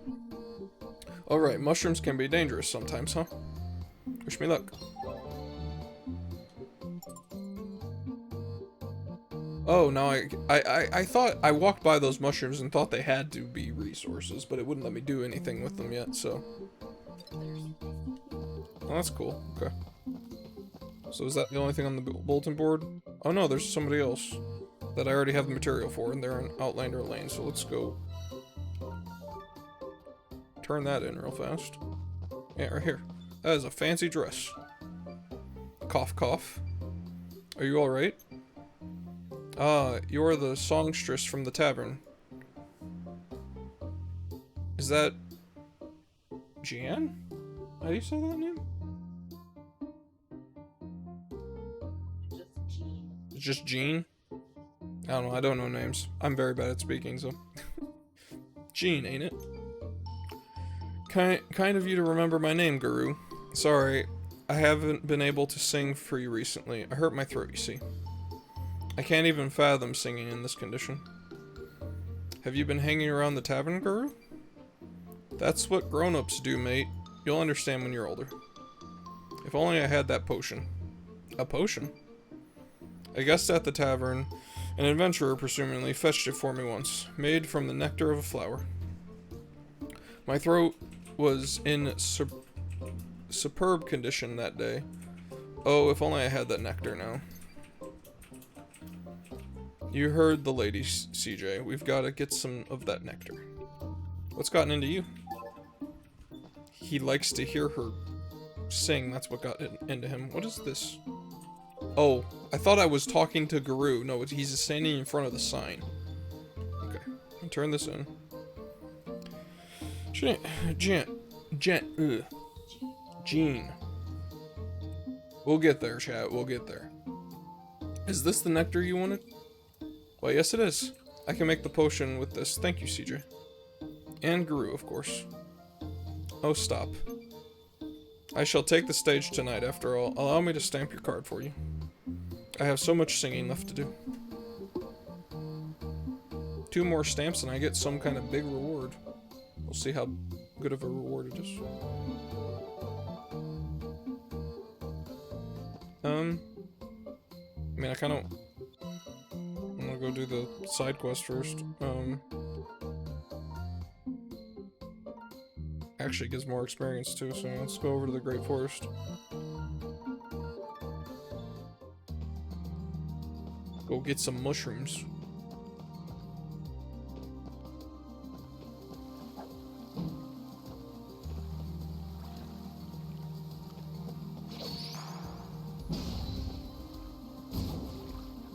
Alright, mushrooms can be dangerous sometimes, huh? Wish me luck. Oh, no, I thought, I walked by those mushrooms and thought they had to be resources, but it wouldn't let me do anything with them yet, so. Oh, that's cool, okay. So is that the only thing on the bulletin board? Oh no, there's somebody else that I already have the material for, and they're in Outlander Lane, so let's go turn that in real fast. Yeah, right here. That is a fancy dress. Cough, cough. Are you alright? Ah, you're the songstress from the tavern. Is that... Jan? How do you say that name? Just Jean. It's just Jean? I don't know, I don't know names. I'm very bad at speaking, so... Jean, ain't it? Kind of you to remember my name, Guru. Sorry, I haven't been able to sing for you recently. I hurt my throat, you see. I can't even fathom singing in this condition. Have you been hanging around the tavern, Guru? That's what grown-ups do, mate. You'll understand when you're older. If only I had that potion. A potion? A guest at the tavern, an adventurer presumably, fetched it for me once. Made from the nectar of a flower. My throat was in superb condition that day. Oh, if only I had that nectar now. You heard the lady, CJ. We've got to get some of that nectar. What's gotten into you? He likes to hear her sing. That's what got into him. What is this? Oh, I thought I was talking to Guru. No, he's standing in front of the sign. Okay, I'll turn this in. Jean. We'll get there, chat. We'll get there. Is this the nectar you wanted? Well, yes it is. I can make the potion with this. Thank you, CJ. And Guru, of course. Oh, stop. I shall take the stage tonight, after all. Allow me to stamp your card for you. I have so much singing left to do. 2 more stamps and I get some kind of big reward. We'll see how good of a reward it is. I mean, I kind of... I'm gonna go do the side quest first. Actually gives more experience too, so let's go over to the Great Forest. Go get some mushrooms.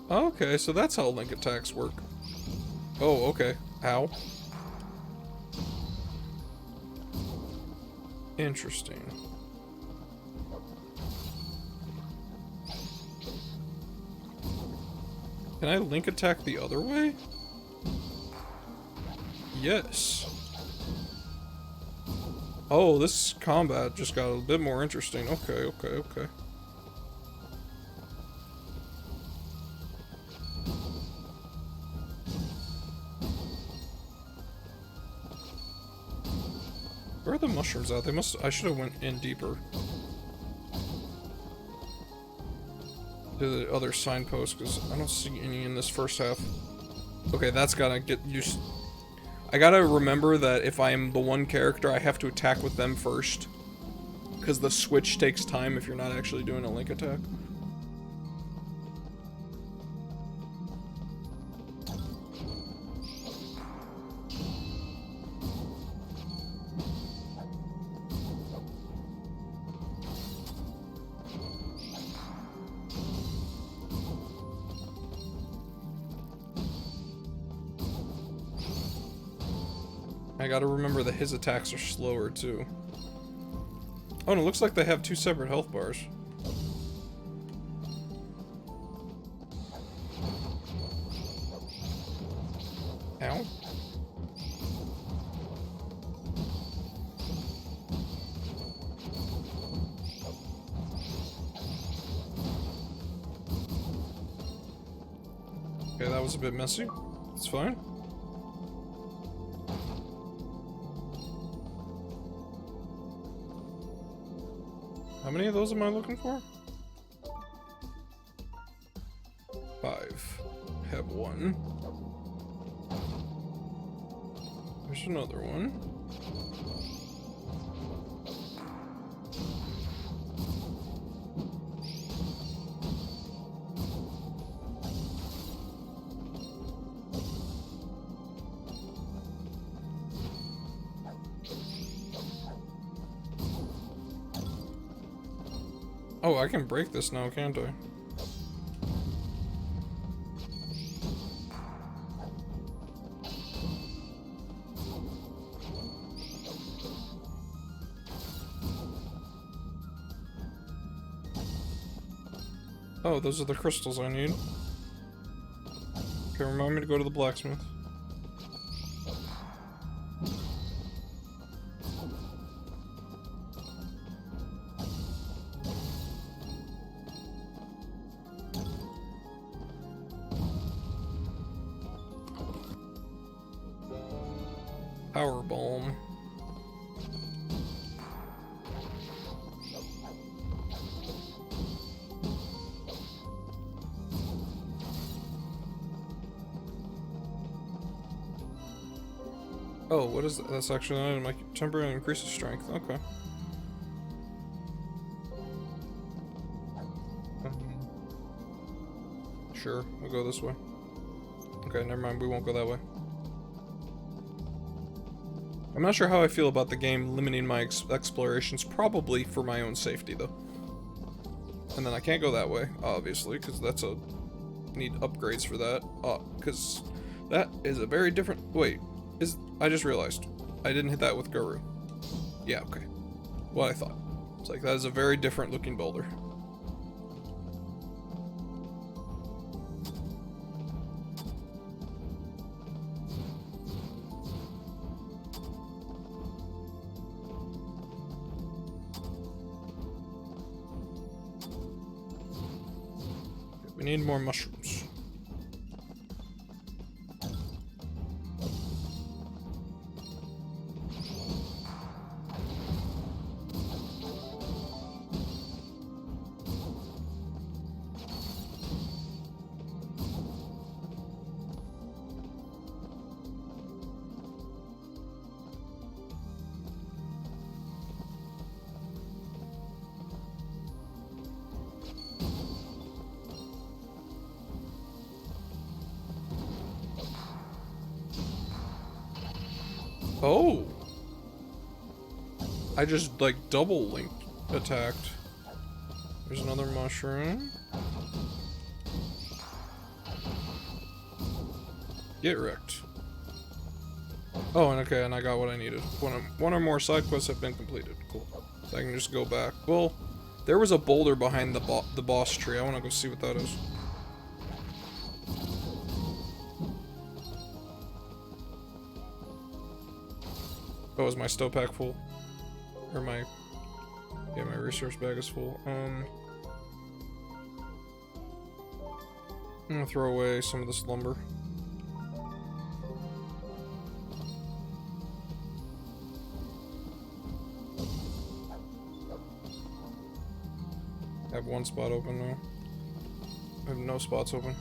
Okay, so that's how link attacks work. Oh, okay. Ow. Interesting. Can I link attack the other way? Yes. Oh, this combat just got a bit more interesting. Okay. Where are the mushrooms at? They must... I should have went in deeper. To the other signpost, because I don't see any in this first half. Okay, that's gotta get used... I gotta remember that if I am the one character, I have to attack with them first. Because the switch takes time if you're not actually doing a link attack. I gotta remember that his attacks are slower, too. Oh, and it looks like they have 2 separate health bars. Ow. Okay, that was a bit messy. It's fine. How many of those am I looking for? 5. Have 1. There's another one. Oh, I can break this now, can't I? Oh, those are the crystals I need. Okay, remind me to go to the blacksmith. Power bomb. Oh, what is that? That's actually an item. Like temporarily increases strength. Okay. Sure, we'll go this way. Okay, never mind. We won't go that way. I'm not sure how I feel about the game limiting my explorations, probably for my own safety, though. And then I can't go that way, obviously, because that's a... need upgrades for that. Because that is a very different... Wait, I just realized. I didn't hit that with Guru. Yeah, okay. What I thought. It's like, that is a very different looking boulder. We need more mushrooms. Oh! I just, like, double linked attacked. There's another mushroom. Get wrecked. Oh, and okay, and I got what I needed. One or more side quests have been completed. Cool. So I can just go back. Well, there was a boulder behind the boss tree. I want to go see what that is. Oh, is my stow pack full? Or my... Yeah, my resource bag is full. I'm gonna throw away some of this lumber. I have one spot open now. I have no spots open.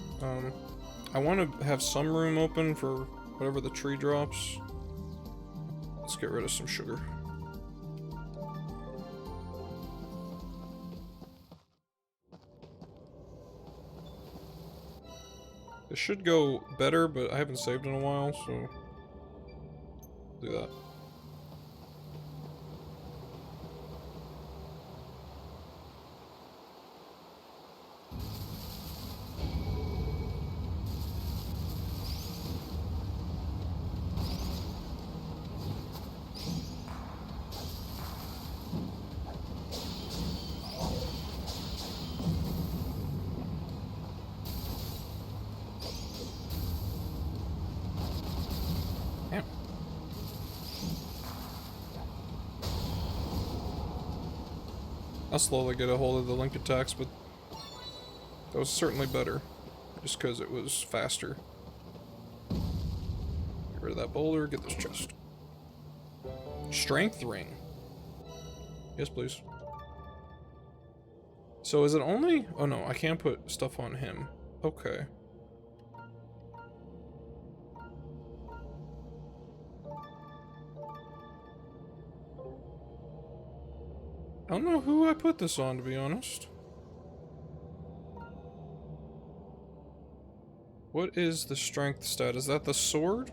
I want to have some room open for whatever the tree drops. Let's get rid of some sugar. This should go better, but I haven't saved in a while, so do that. I'll slowly get a hold of the link attacks, but that was certainly better, just because it was faster. Get rid of that boulder, get this chest. Strength ring. Yes, please. So is it only... Oh no, I can't put stuff on him. Okay. I don't know who I put this on, to be honest. What is the strength stat? Is that the sword?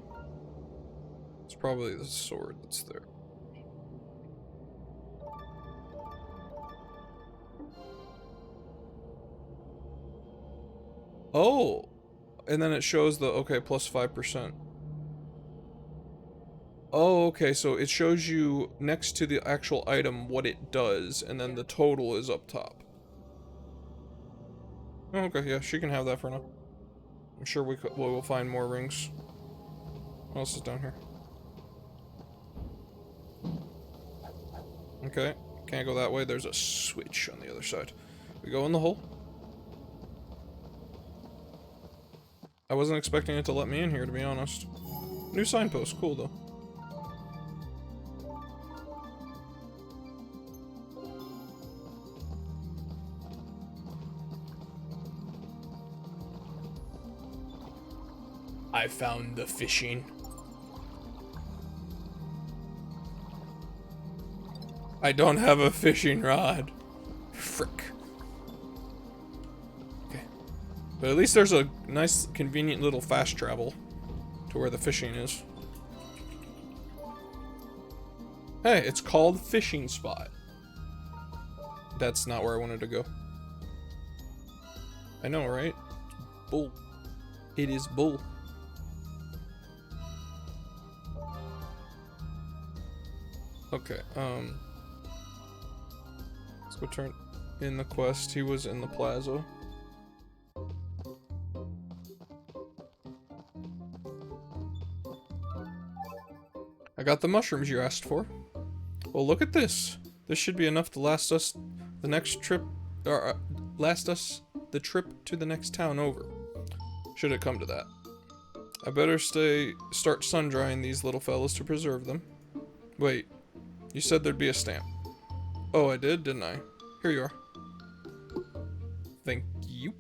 It's probably the sword that's there. Oh, and then it shows the, okay, plus 5%. Oh, okay, so it shows you next to the actual item what it does, and then the total is up top. Oh, okay, yeah, she can have that for now. I'm sure we'll find more rings. What else is down here? Okay, can't go that way. There's a switch on the other side. We go in the hole. I wasn't expecting it to let me in here, to be honest. New signpost, cool though. I found the fishing. I don't have a fishing rod. Frick. Okay. But at least there's a nice, convenient little fast travel to where the fishing is. Hey, it's called Fishing Spot. That's not where I wanted to go. I know, right? Bull. It is bull. Okay, let's go turn in the quest. He was in the plaza. I got the mushrooms you asked for. Well, look at this. This should be enough to last us the next trip, or last us the trip to the next town over. Should it come to that. I better start sun drying these little fellas to preserve them. Wait, you said there'd be a stamp. Oh, I did, didn't I? Here you are. Thank you.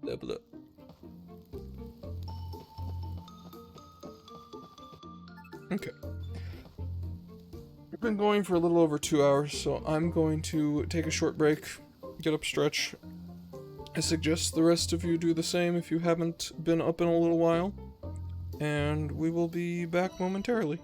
Level up. Okay. We've been going for a little over 2 hours, so I'm going to take a short break, get up, stretch. I suggest the rest of you do the same if you haven't been up in a little while, and we will be back momentarily.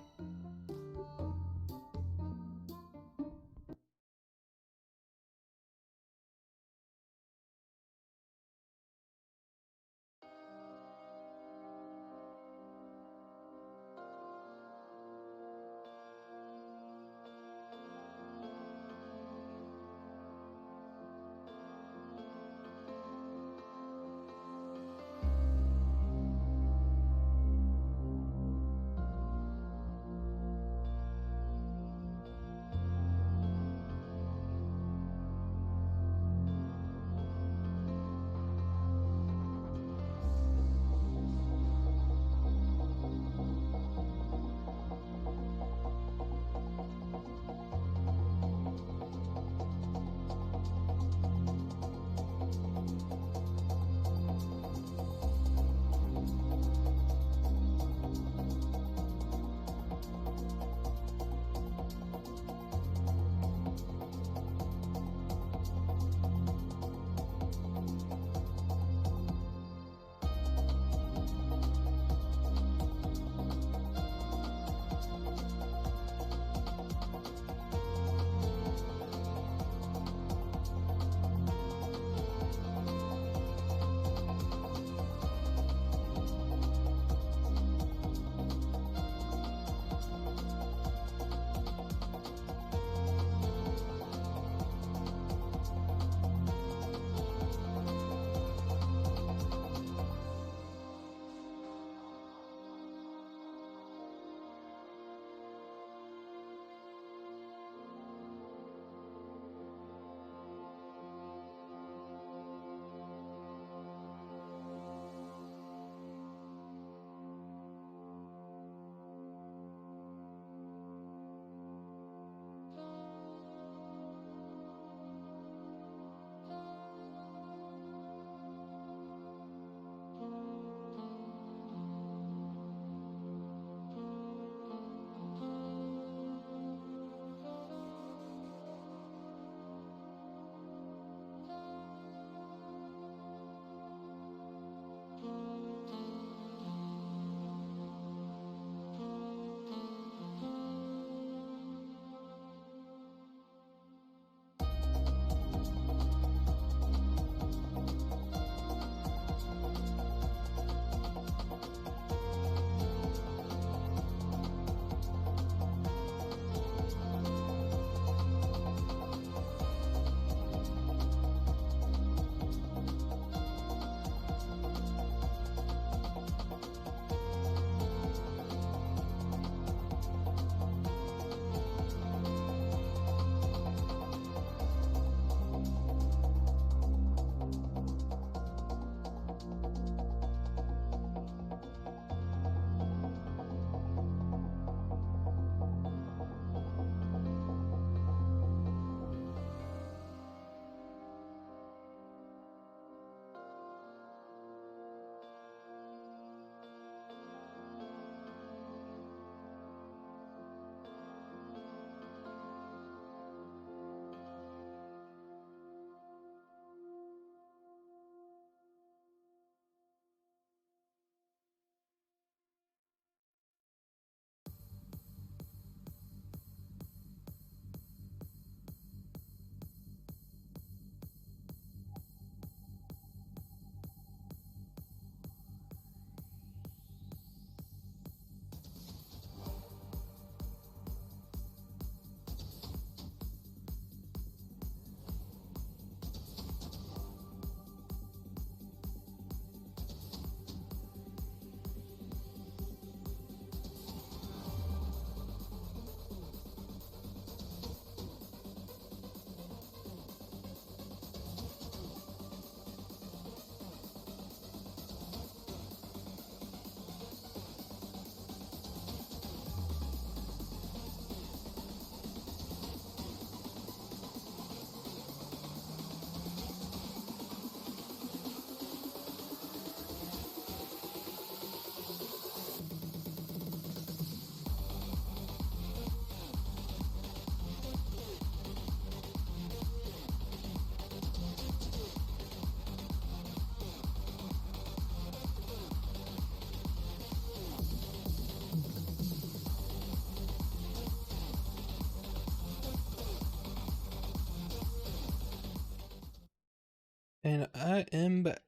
And I am back.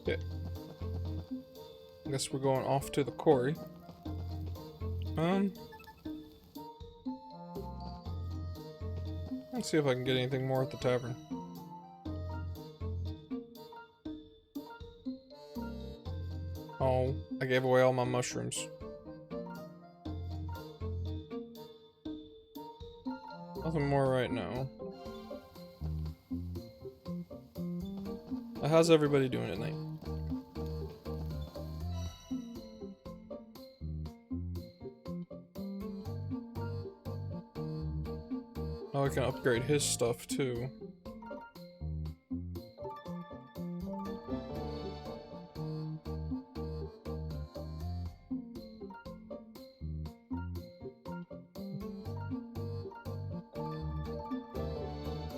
Okay. I guess we're going off to the quarry. Let's see if I can get anything more at the tavern. Oh, I gave away all my mushrooms. Nothing more right now. How's everybody doing tonight? Oh, I can upgrade his stuff too.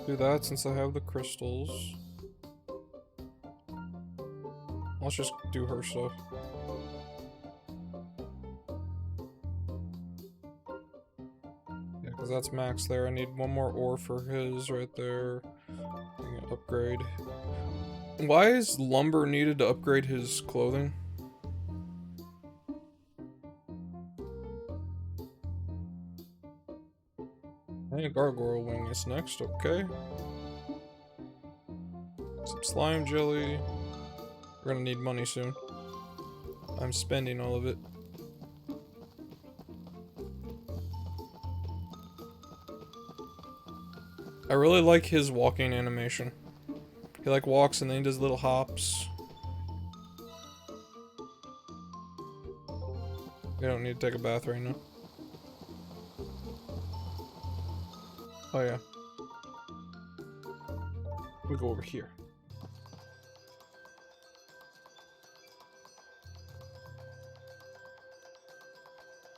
Do that since I have the crystals. Let's just do her stuff. Yeah, because that's max there. I need one more ore for his right there. I can upgrade. Why is lumber needed to upgrade his clothing? Hey, gargoyle wing is next, okay. Some slime jelly. We're gonna need money soon. I'm spending all of it. I really like his walking animation. He like walks and then he does little hops. We don't need to take a bath right now. Oh yeah. We go over here.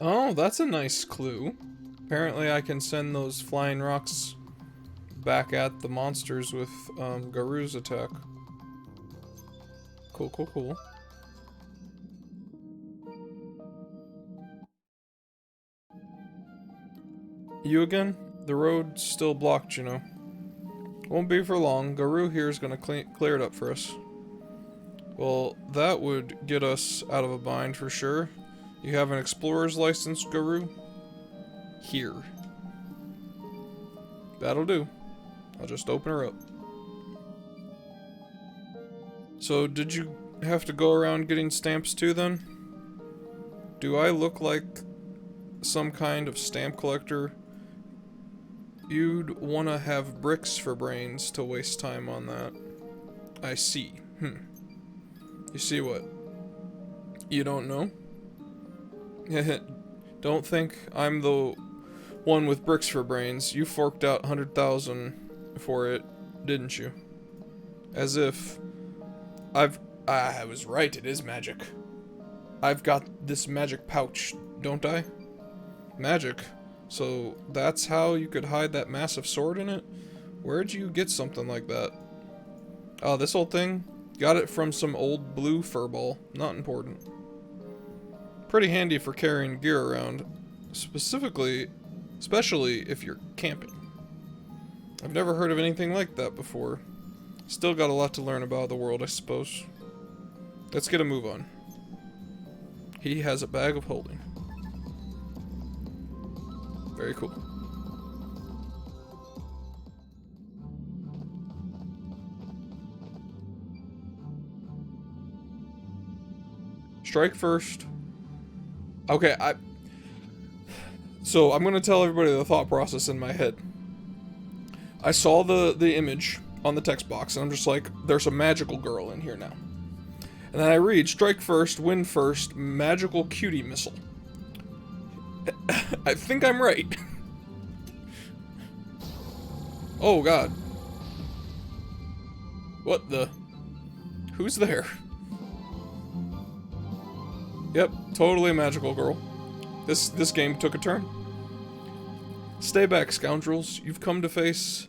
Oh, that's a nice clue. Apparently I can send those flying rocks back at the monsters with Garu's attack. Cool, cool, cool. You again? The road's still blocked, you know. Won't be for long. Garu here is gonna clear it up for us. Well, that would get us out of a bind for sure. You have an explorer's license, Garu? Here. That'll do. I'll just open her up. So, did you have to go around getting stamps too then? Do I look like some kind of stamp collector? You'd want to have bricks for brains to waste time on that. I see. You see what? You don't know? Don't think I'm the one with bricks for brains. You forked out 100,000 for it, didn't you? As if I was right, it is magic. I've got this magic pouch, don't I? Magic? So that's how you could hide that massive sword in it? Where'd you get something like that? Oh, this old thing? Got it from some old blue furball. Not important. Pretty handy for carrying gear around. Especially if you're camping. I've never heard of anything like that before. Still got a lot to learn about the world, I suppose. Let's get a move on. He has a bag of holding. Very cool. Strike first. Okay, so I'm gonna tell everybody the thought process in my head. I saw the image on the text box and I'm just like, there's a magical girl in here now. And then I read, strike first, win first, magical cutie missile. I think I'm right. Oh god. What the? Who's there? Yep, totally a magical girl. This game took a turn. Stay back, scoundrels. You've come face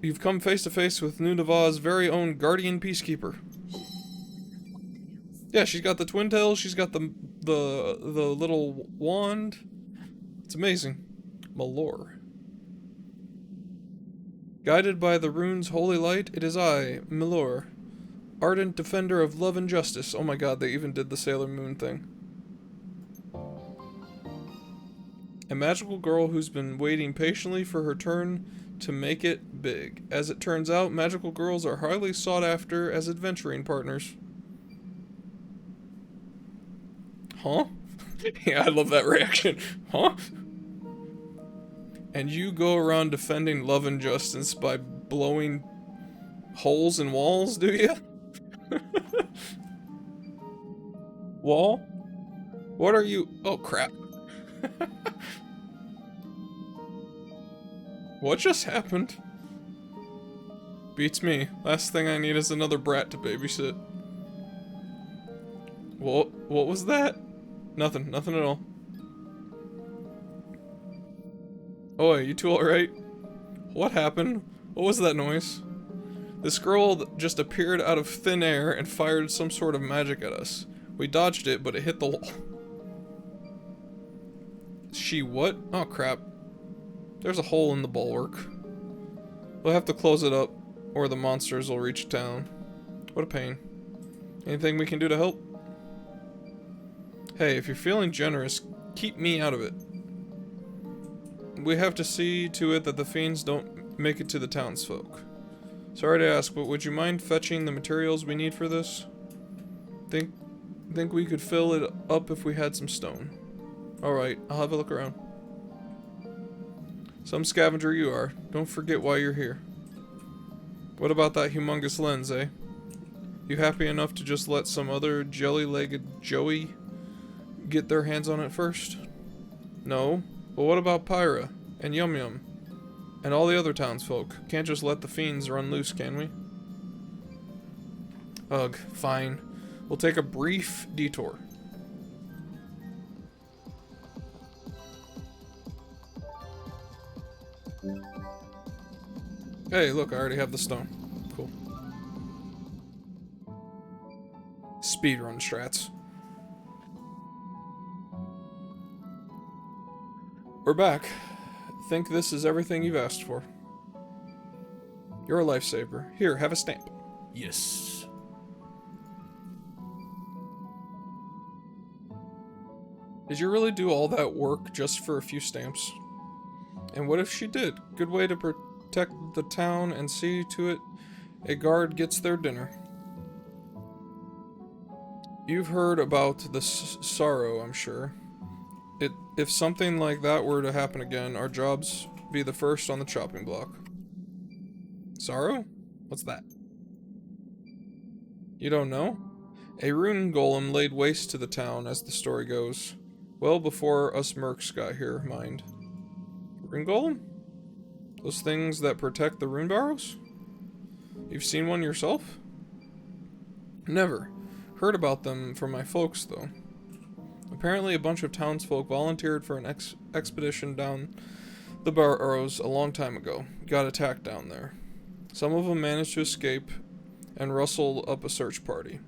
to face with Nunavah's very own guardian peacekeeper. Yeah, she's got the twin tails, she's got the little wand. It's amazing. Malor. Guided by the rune's holy light, it is I, Malor, ardent defender of love and justice. Oh my god, they even did the Sailor Moon thing. A magical girl who's been waiting patiently for her turn to make it big. As it turns out, magical girls are highly sought after as adventuring partners. Huh? Yeah, I love that reaction. Huh? And you go around defending love and justice by blowing holes in walls, do you? Wall? What are you? Oh, crap. What just happened? Beats me. Last thing I need is another brat to babysit. What was that? Nothing at all. Oi, you two alright? What happened? What was that noise? This girl just appeared out of thin air and fired some sort of magic at us. We dodged it, but it hit the wall. She what? Oh crap. There's a hole in the bulwark. We'll have to close it up, or the monsters will reach town. What a pain. Anything we can do to help? Hey, if you're feeling generous, keep me out of it. We have to see to it that the fiends don't make it to the townsfolk. Sorry to ask, but would you mind fetching the materials we need for this? Think we could fill it up if we had some stone. Alright, I'll have a look around. Some scavenger you are. Don't forget why you're here. What about that humongous lens, eh? You happy enough to just let some other jelly-legged Joey get their hands on it first? No. But what about Pyra and Yum Yum and all the other townsfolk? Can't just let the fiends run loose, can we? Ugh, fine. We'll take a brief detour. Hey, look, I already have the stone. Cool. Speedrun strats. We're back. Think this is everything you've asked for. You're a lifesaver. Here, have a stamp. Yes. Did you really do all that work just for a few stamps? And what if she did? Good way to protect the town and see to it a guard gets their dinner. You've heard about the sorrow, I'm sure. If something like that were to happen again, our jobs be the first on the chopping block. Sorrow? What's that? You don't know? A rune golem laid waste to the town, as the story goes. Well before us mercs got here, mind. Rune golem? Those things that protect the rune barrows? You've seen one yourself? Never. Heard about them from my folks, though. Apparently a bunch of townsfolk volunteered for an expedition down the barrows a long time ago. Got attacked down there. Some of them managed to escape and rustled up a search party.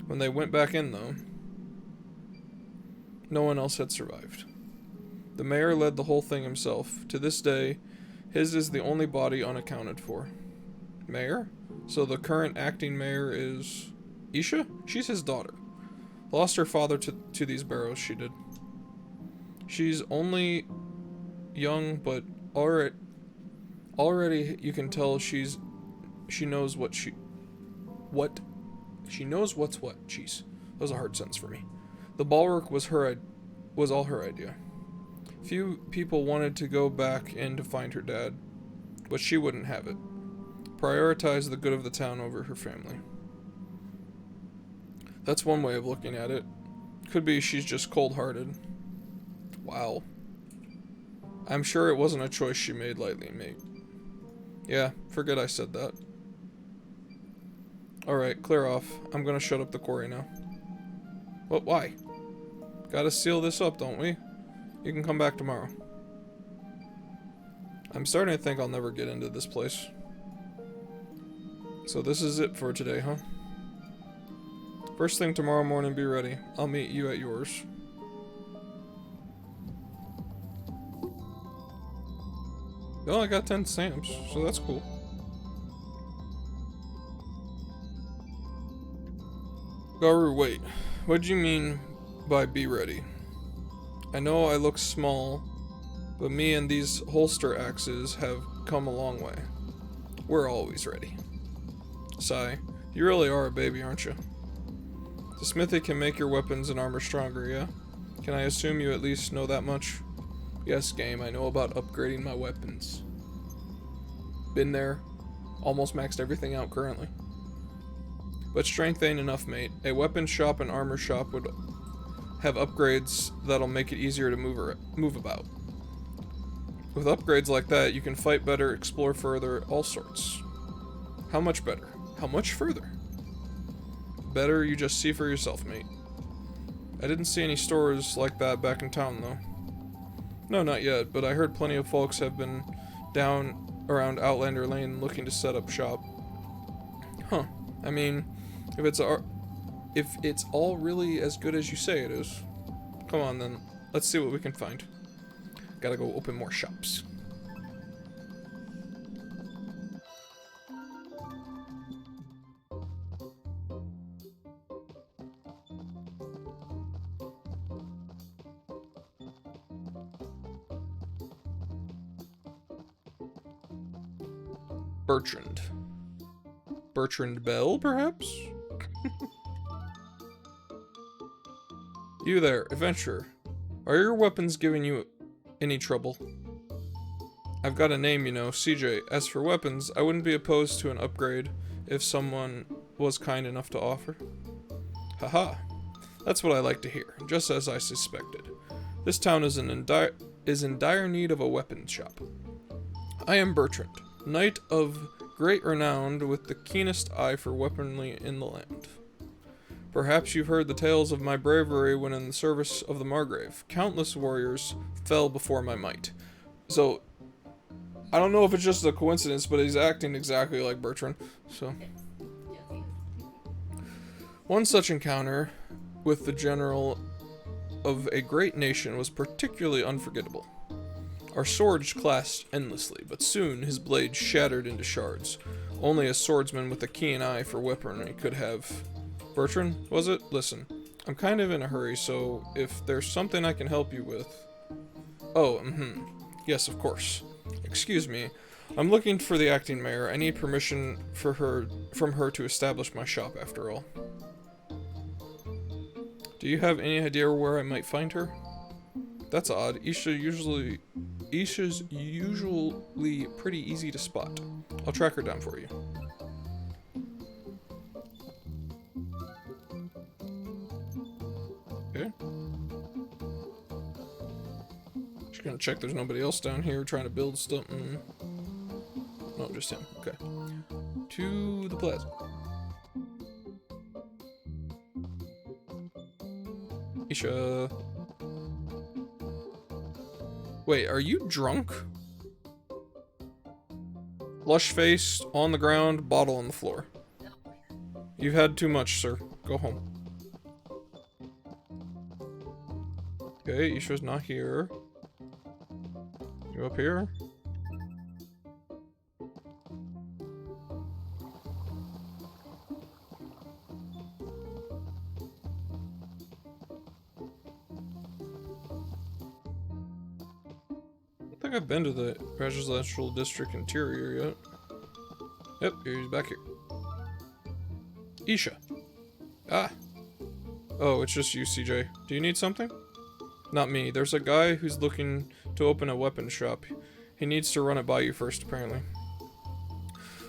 When they went back in, though, no one else had survived. The mayor led the whole thing himself. To this day, his is the only body unaccounted for. Mayor? So the current acting mayor is Isha? She's his daughter. Lost her father to these barrows, she did. She's only young, but already you can tell she knows what's what. Jeez, that was a hard sentence for me. The bulwark was all her idea. Few people wanted to go back in to find her dad, but she wouldn't have it. Prioritized the good of the town over her family. That's one way of looking at it. Could be she's just cold-hearted. Wow. I'm sure it wasn't a choice she made lightly, mate. Yeah, forget I said that. Alright, clear off. I'm gonna shut up the quarry now. What, why? Gotta seal this up, don't we? You can come back tomorrow. I'm starting to think I'll never get into this place. So this is it for today, huh? First thing tomorrow morning, be ready. I'll meet you at yours. Oh, I got 10 stamps, so that's cool. Garu, wait. What do you mean by be ready? I know I look small, but me and these holster axes have come a long way. We're always ready. Sigh. You really are a baby, aren't you? The smithy can make your weapons and armor stronger, yeah? Can I assume you at least know that much? Yes, game, I know about upgrading my weapons. Been there. Almost maxed everything out currently. But strength ain't enough, mate. A weapon shop and armor shop would have upgrades that'll make it easier to move about. With upgrades like that, you can fight better, explore further, all sorts. How much better? How much further? Better you just see for yourself, mate. I didn't see any stores like that back in town, though. No, not yet, but I heard plenty of folks have been down around Outlander Lane looking to set up shop. Huh. I mean, if it's all really as good as you say it is. Come on, then. Let's see what we can find. Gotta go open more shops. Bertrand. Bertrand Bell, perhaps? You there, adventurer. Are your weapons giving you any trouble? I've got a name, you know, CJ. As for weapons, I wouldn't be opposed to an upgrade if someone was kind enough to offer. Haha. That's what I like to hear, just as I suspected. This town is in dire need of a weapon shop. I am Bertrand, knight of great renown with the keenest eye for weaponry in the land. Perhaps you've heard the tales of my bravery when in the service of the Margrave. Countless warriors fell before my might. So, I don't know if it's just a coincidence, but he's acting exactly like Bertrand. So, one such encounter with the general of a great nation was particularly unforgettable. Our swords clashed endlessly, but soon his blade shattered into shards. Only a swordsman with a keen eye for weaponry could have... Bertrand, was it? Listen, I'm kind of in a hurry, so if there's something I can help you with... Oh, yes, of course. Excuse me, I'm looking for the acting mayor. I need permission from her to establish my shop, after all. Do you have any idea where I might find her? That's odd. Isha's usually pretty easy to spot. I'll track her down for you. Okay. Just gonna check there's nobody else down here trying to build something. No, just him. Okay. To the plaza. Isha. Wait, are you drunk? Lush-faced, on the ground, bottle on the floor. You've had too much, sir. Go home. Okay, Isha's not here. You up here? I don't think I've been to the residential district interior yet. Yep, he's back here. Isha. Ah. Oh, it's just you, CJ. Do you need something? Not me. There's a guy who's looking to open a weapon shop. He needs to run it by you first, apparently.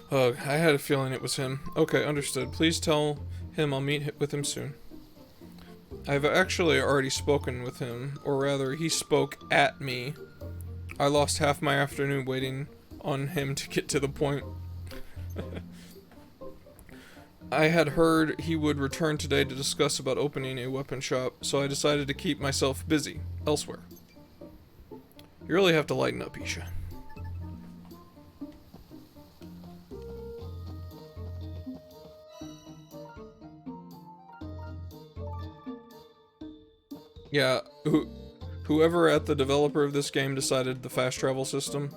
Ugh, I had a feeling it was him. Okay, understood. Please tell him I'll meet with him soon. I've actually already spoken with him, or rather, he spoke at me. I lost half my afternoon waiting on him to get to the point. I had heard he would return today to discuss about opening a weapon shop, so I decided to keep myself busy elsewhere. You really have to lighten up, Isha. Yeah, whoever at the developer of this game decided the fast travel system,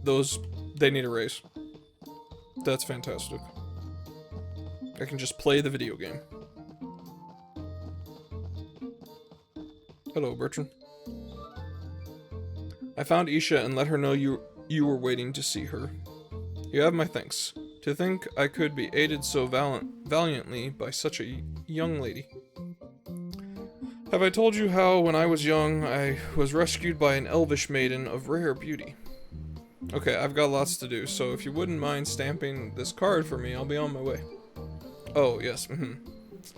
they need a raise. That's fantastic. I can just play the video game. Hello, Bertrand. I found Isha and let her know you were waiting to see her. You have my thanks. To think I could be aided so valiantly by such a young lady. Have I told you how, when I was young, I was rescued by an elvish maiden of rare beauty? Okay, I've got lots to do, so if you wouldn't mind stamping this card for me, I'll be on my way. Oh, yes,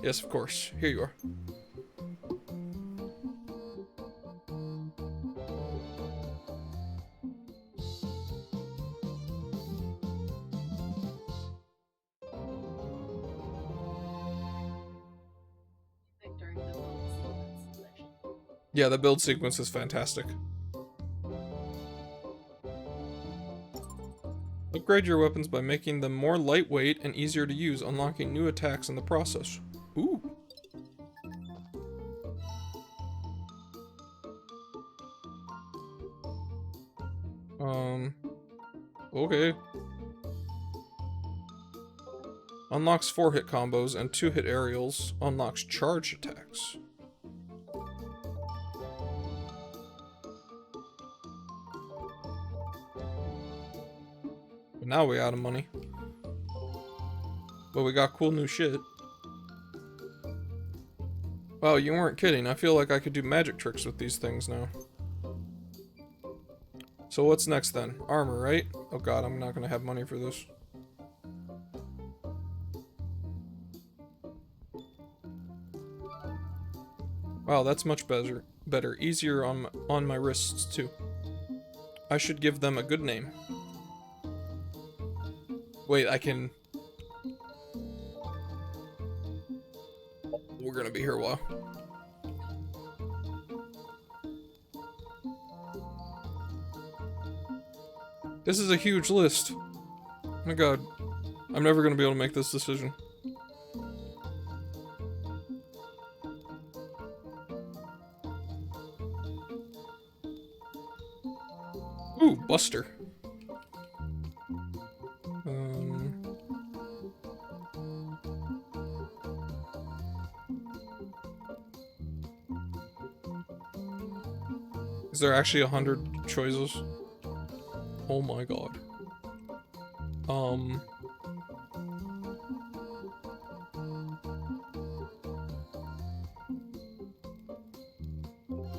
Yes, of course. Here you are. Victor, the sequence section. Yeah, the build sequence is fantastic. Upgrade your weapons by making them more lightweight and easier to use, unlocking new attacks in the process. Ooh. Okay. Unlocks 4-hit combos and 2-hit aerials. Unlocks charge attacks. But now we out of money. But we got cool new shit. Wow, you weren't kidding. I feel like I could do magic tricks with these things now. So what's next then? Armor, right? Oh god, I'm not gonna have money for this. Wow, that's much better. Easier on my wrists too. I should give them a good name. Wait, I can... We're gonna be here a while. This is a huge list. Oh my god. I'm never gonna be able to make this decision. Ooh, Buster. Is there actually 100 choices? Oh my god. Oh,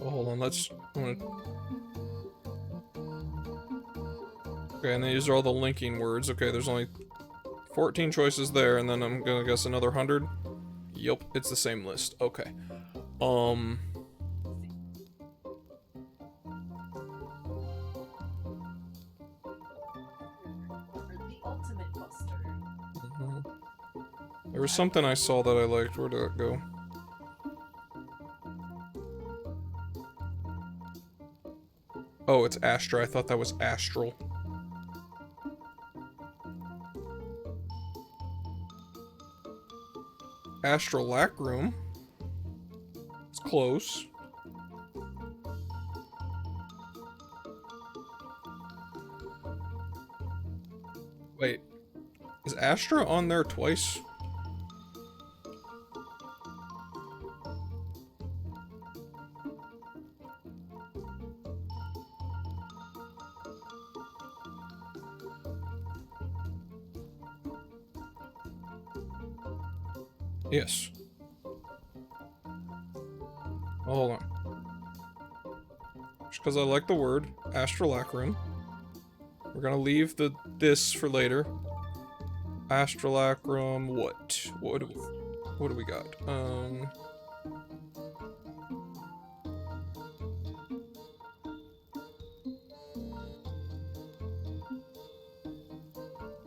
hold on, okay, and these are all the linking words. Okay, there's only 14 choices there, and then I'm gonna guess another 100. Yup, it's the same list. Okay. The ultimate buster. There was something I saw that I liked. Where did it go? Oh, it's Astra. I thought that was Astral. Astralac Room. It's close. Wait. Is Astra on there twice? Yes. Oh, hold on. Just because I like the word Astralacrum. We're gonna leave this for later. Astralacrum, what? What do we got?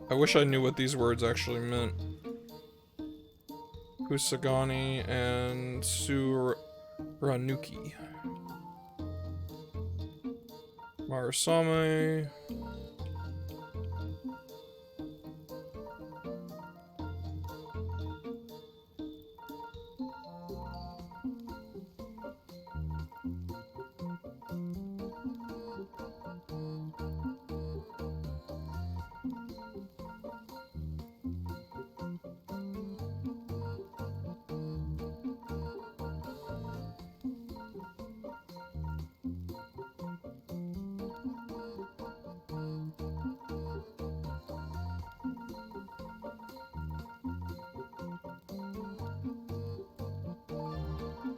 I wish I knew what these words actually meant. Kusagani and Suranuki. Marasame.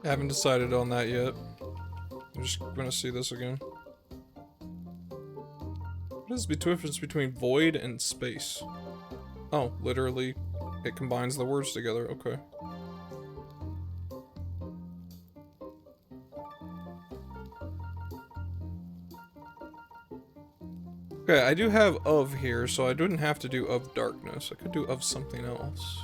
I haven't decided on that yet. I'm just gonna see this again. What is the difference between void and space? Oh, literally, it combines the words together. Okay. Okay, I do have of here, so I didn't have to do of darkness. I could do of something else.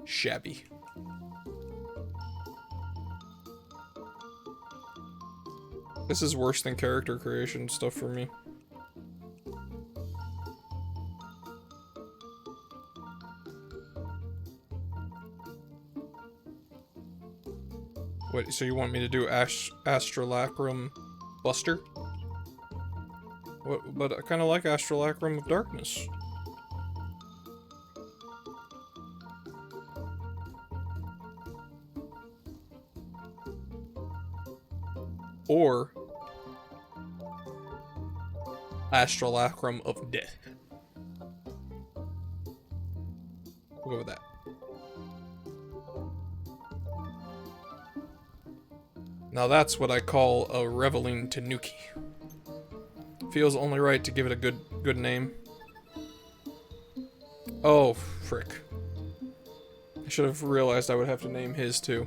Shabby. This is worse than character creation stuff for me. Wait, so you want me to do Astrolacrum Buster? What? But I kind of like Astrolacrum of Darkness. Or Astrolacrum of Death. We'll go with that. Now that's what I call a reveling tanuki. Feels only right to give it a good name. Oh, frick. I should have realized I would have to name his too.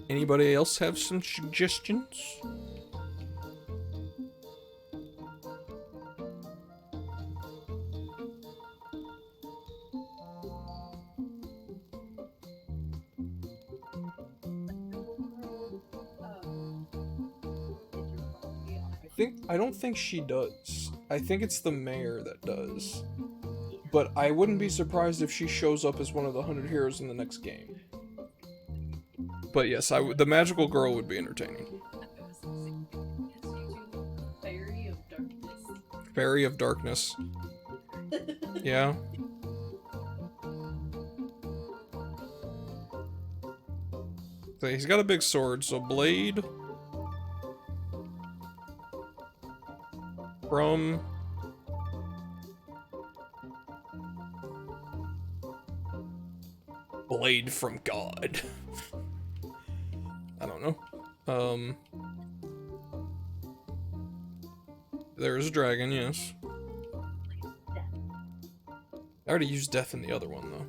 Anybody else have some suggestions? I don't think she does. I think it's the mayor that does. But I wouldn't be surprised if she shows up as one of the 100 heroes in the next game. But yes, the magical girl would be entertaining. Fairy of Darkness. Fairy of Darkness. Yeah. So he's got a big sword, so blade. From blade from God. I don't know. There's a dragon, yes. I already used death in the other one, though.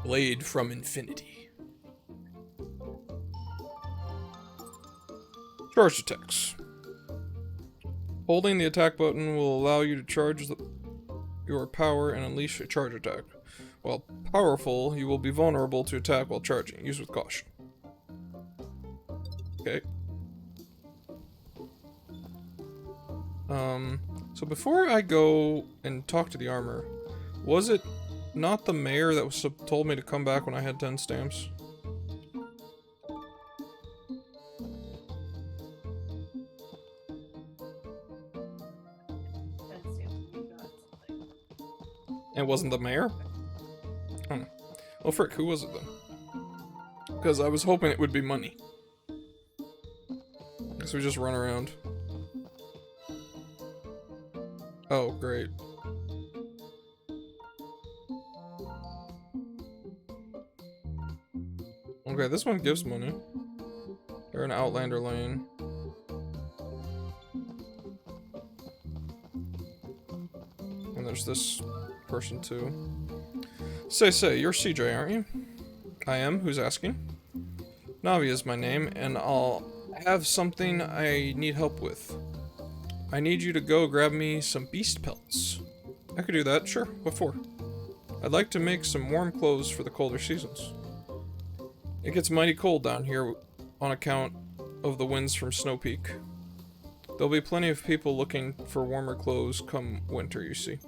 Blade from Infinity. Charge attacks. Holding the attack button will allow you to charge your power and unleash a charge attack. While powerful, you will be vulnerable to attack while charging. Use with caution. Okay. So before I go and talk to the armor, was it not the mayor that was told me to come back when I had 10 stamps? It wasn't the mayor? Hmm. Well, frick, who was it then? Because I was hoping it would be money. Guess we just run around. Oh, great. Okay, this one gives money. They're in Outlander Lane. And there's this person too. Say, you're CJ, aren't you? I am. Who's asking? Navi is my name, and I'll have something I need help with. I need you to go grab me some beast pelts. I could do that, sure. What for? I'd like to make some warm clothes for the colder seasons. It gets mighty cold down here on account of the winds from Snow Peak. There'll be plenty of people looking for warmer clothes come winter, you see.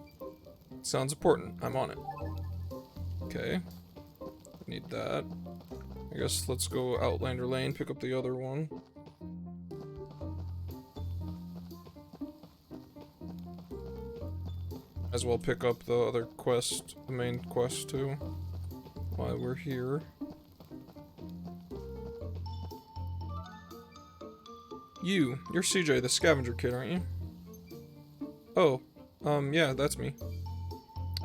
Sounds important. I'm on it. Okay. Need that. I guess let's go Outlander Lane, pick up the other one. As well pick up the other quest, the main quest too, while we're here. You're CJ, the scavenger kid, aren't you? Oh, yeah, that's me.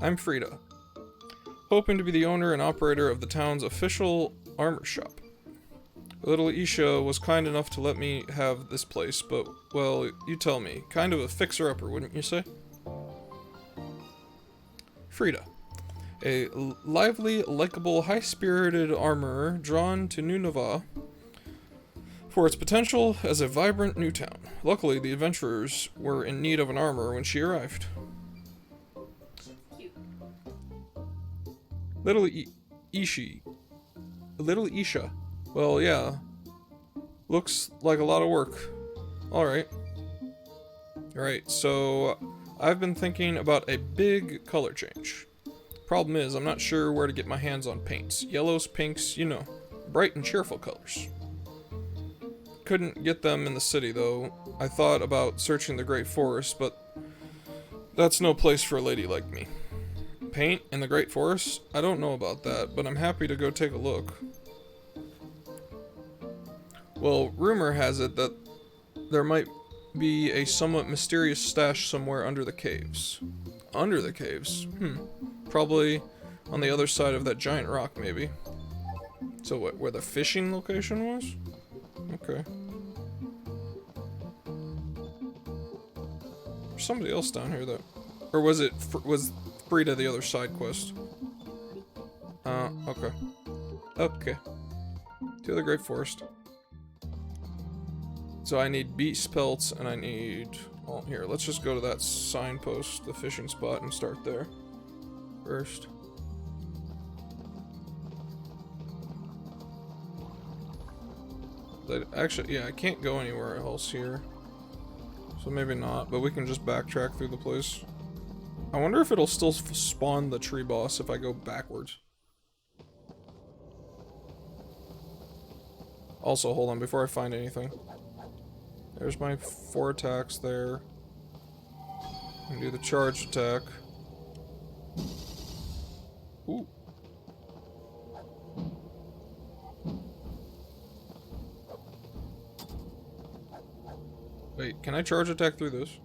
I'm Frida. Hoping to be the owner and operator of the town's official armor shop. Little Isha was kind enough to let me have this place, but, well, you tell me. Kind of a fixer-upper, wouldn't you say? Frida. A lively, likable, high-spirited armorer drawn to New Nova for its potential as a vibrant new town. Luckily, the adventurers were in need of an armor when she arrived. Cute. Little Isha. Well, yeah. Looks like a lot of work. Alright. Alright, so I've been thinking about a big color change. Problem is, I'm not sure where to get my hands on paints. Yellows, pinks, you know, bright and cheerful colors. Couldn't get them in the city, though. I thought about searching the Great Forest, but that's no place for a lady like me. Paint in the Great Forest? I don't know about that, but I'm happy to go take a look. Well, rumor has it that there might be a somewhat mysterious stash somewhere under the caves. Under the caves? Probably on the other side of that giant rock, maybe. So what, where the fishing location was? Okay. There's somebody else down here, though. Or was it, was Frida the other side quest? Okay. Okay. To the Great Forest. So I need beast pelts, and I need... Well, here, let's just go to that signpost, the fishing spot, and start there. First. Actually, yeah, I can't go anywhere else here. So maybe not, but we can just backtrack through the place. I wonder if it'll still spawn the tree boss if I go backwards. Also, hold on, before I find anything. There's my 4 attacks there. I can do the charge attack. Ooh. Wait, can I charge attack through this?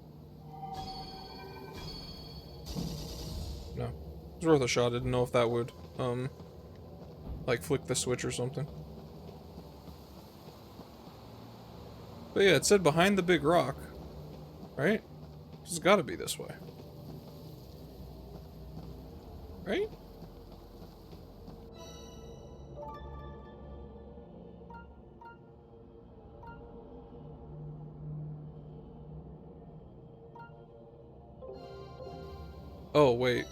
No. It's worth a shot. I didn't know if that would, like flick the switch or something. But yeah, it said behind the big rock. Right? It's gotta be this way. Right? Oh, wait.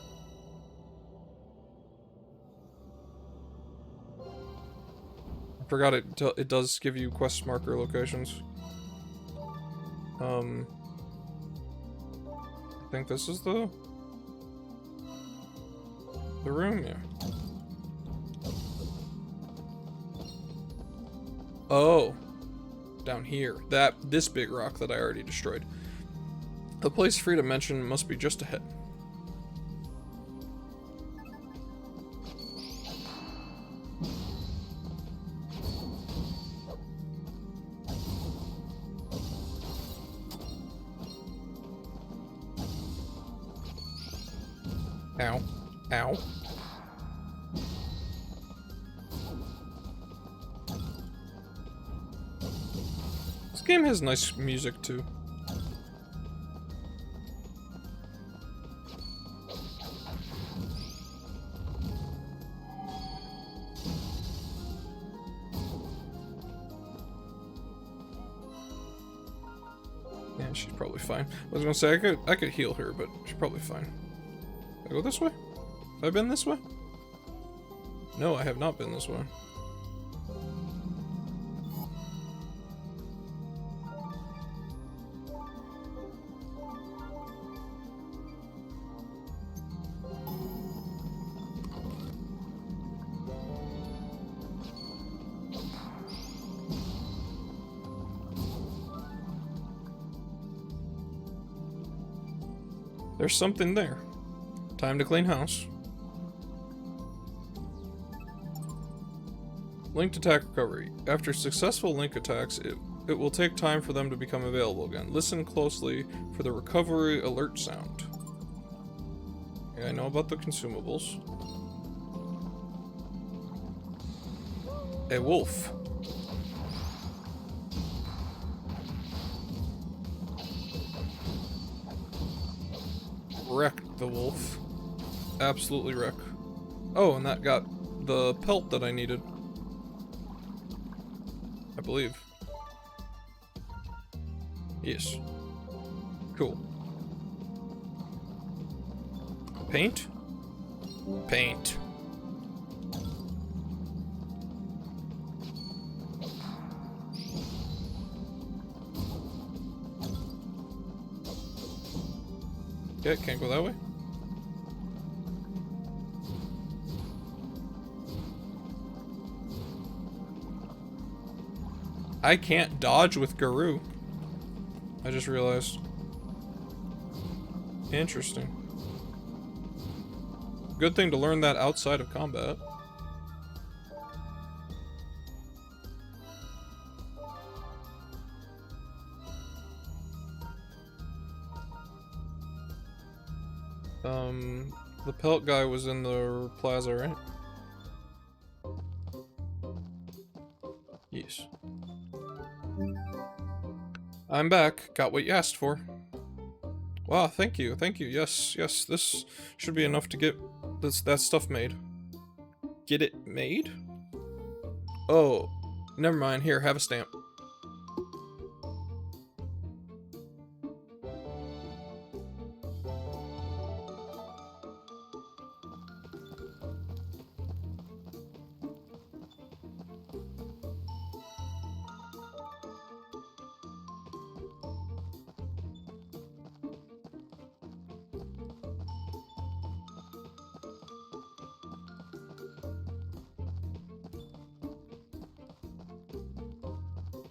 I forgot it does give you quest marker locations. I think this is the room, yeah. Oh, down here. This big rock that I already destroyed. The place Frida mentioned must be just ahead. Ow. Ow. This game has nice music too. Yeah, she's probably fine. I was gonna say I could heal her, but she's probably fine. I go this way? Have I been this way? No, I have not been this way. There's something there. Time to clean house. Linked attack recovery. After successful link attacks, it will take time for them to become available again. Listen closely for the recovery alert sound. Yeah, I know about the consumables. A wolf. Wrecked the wolf. Absolutely wreck. Oh, and that got the pelt that I needed. I believe. Yes. Cool. Paint? Paint. Yeah, can't go that way. I can't dodge with Garou. I just realized. Interesting. Good thing to learn that outside of combat. The pelt guy was in the plaza, right? Yes. I'm back. Got what you asked for. Wow, thank you, thank you. Yes, yes, this should be enough to get that stuff made. Get it made? Oh, never mind. Here, have a stamp.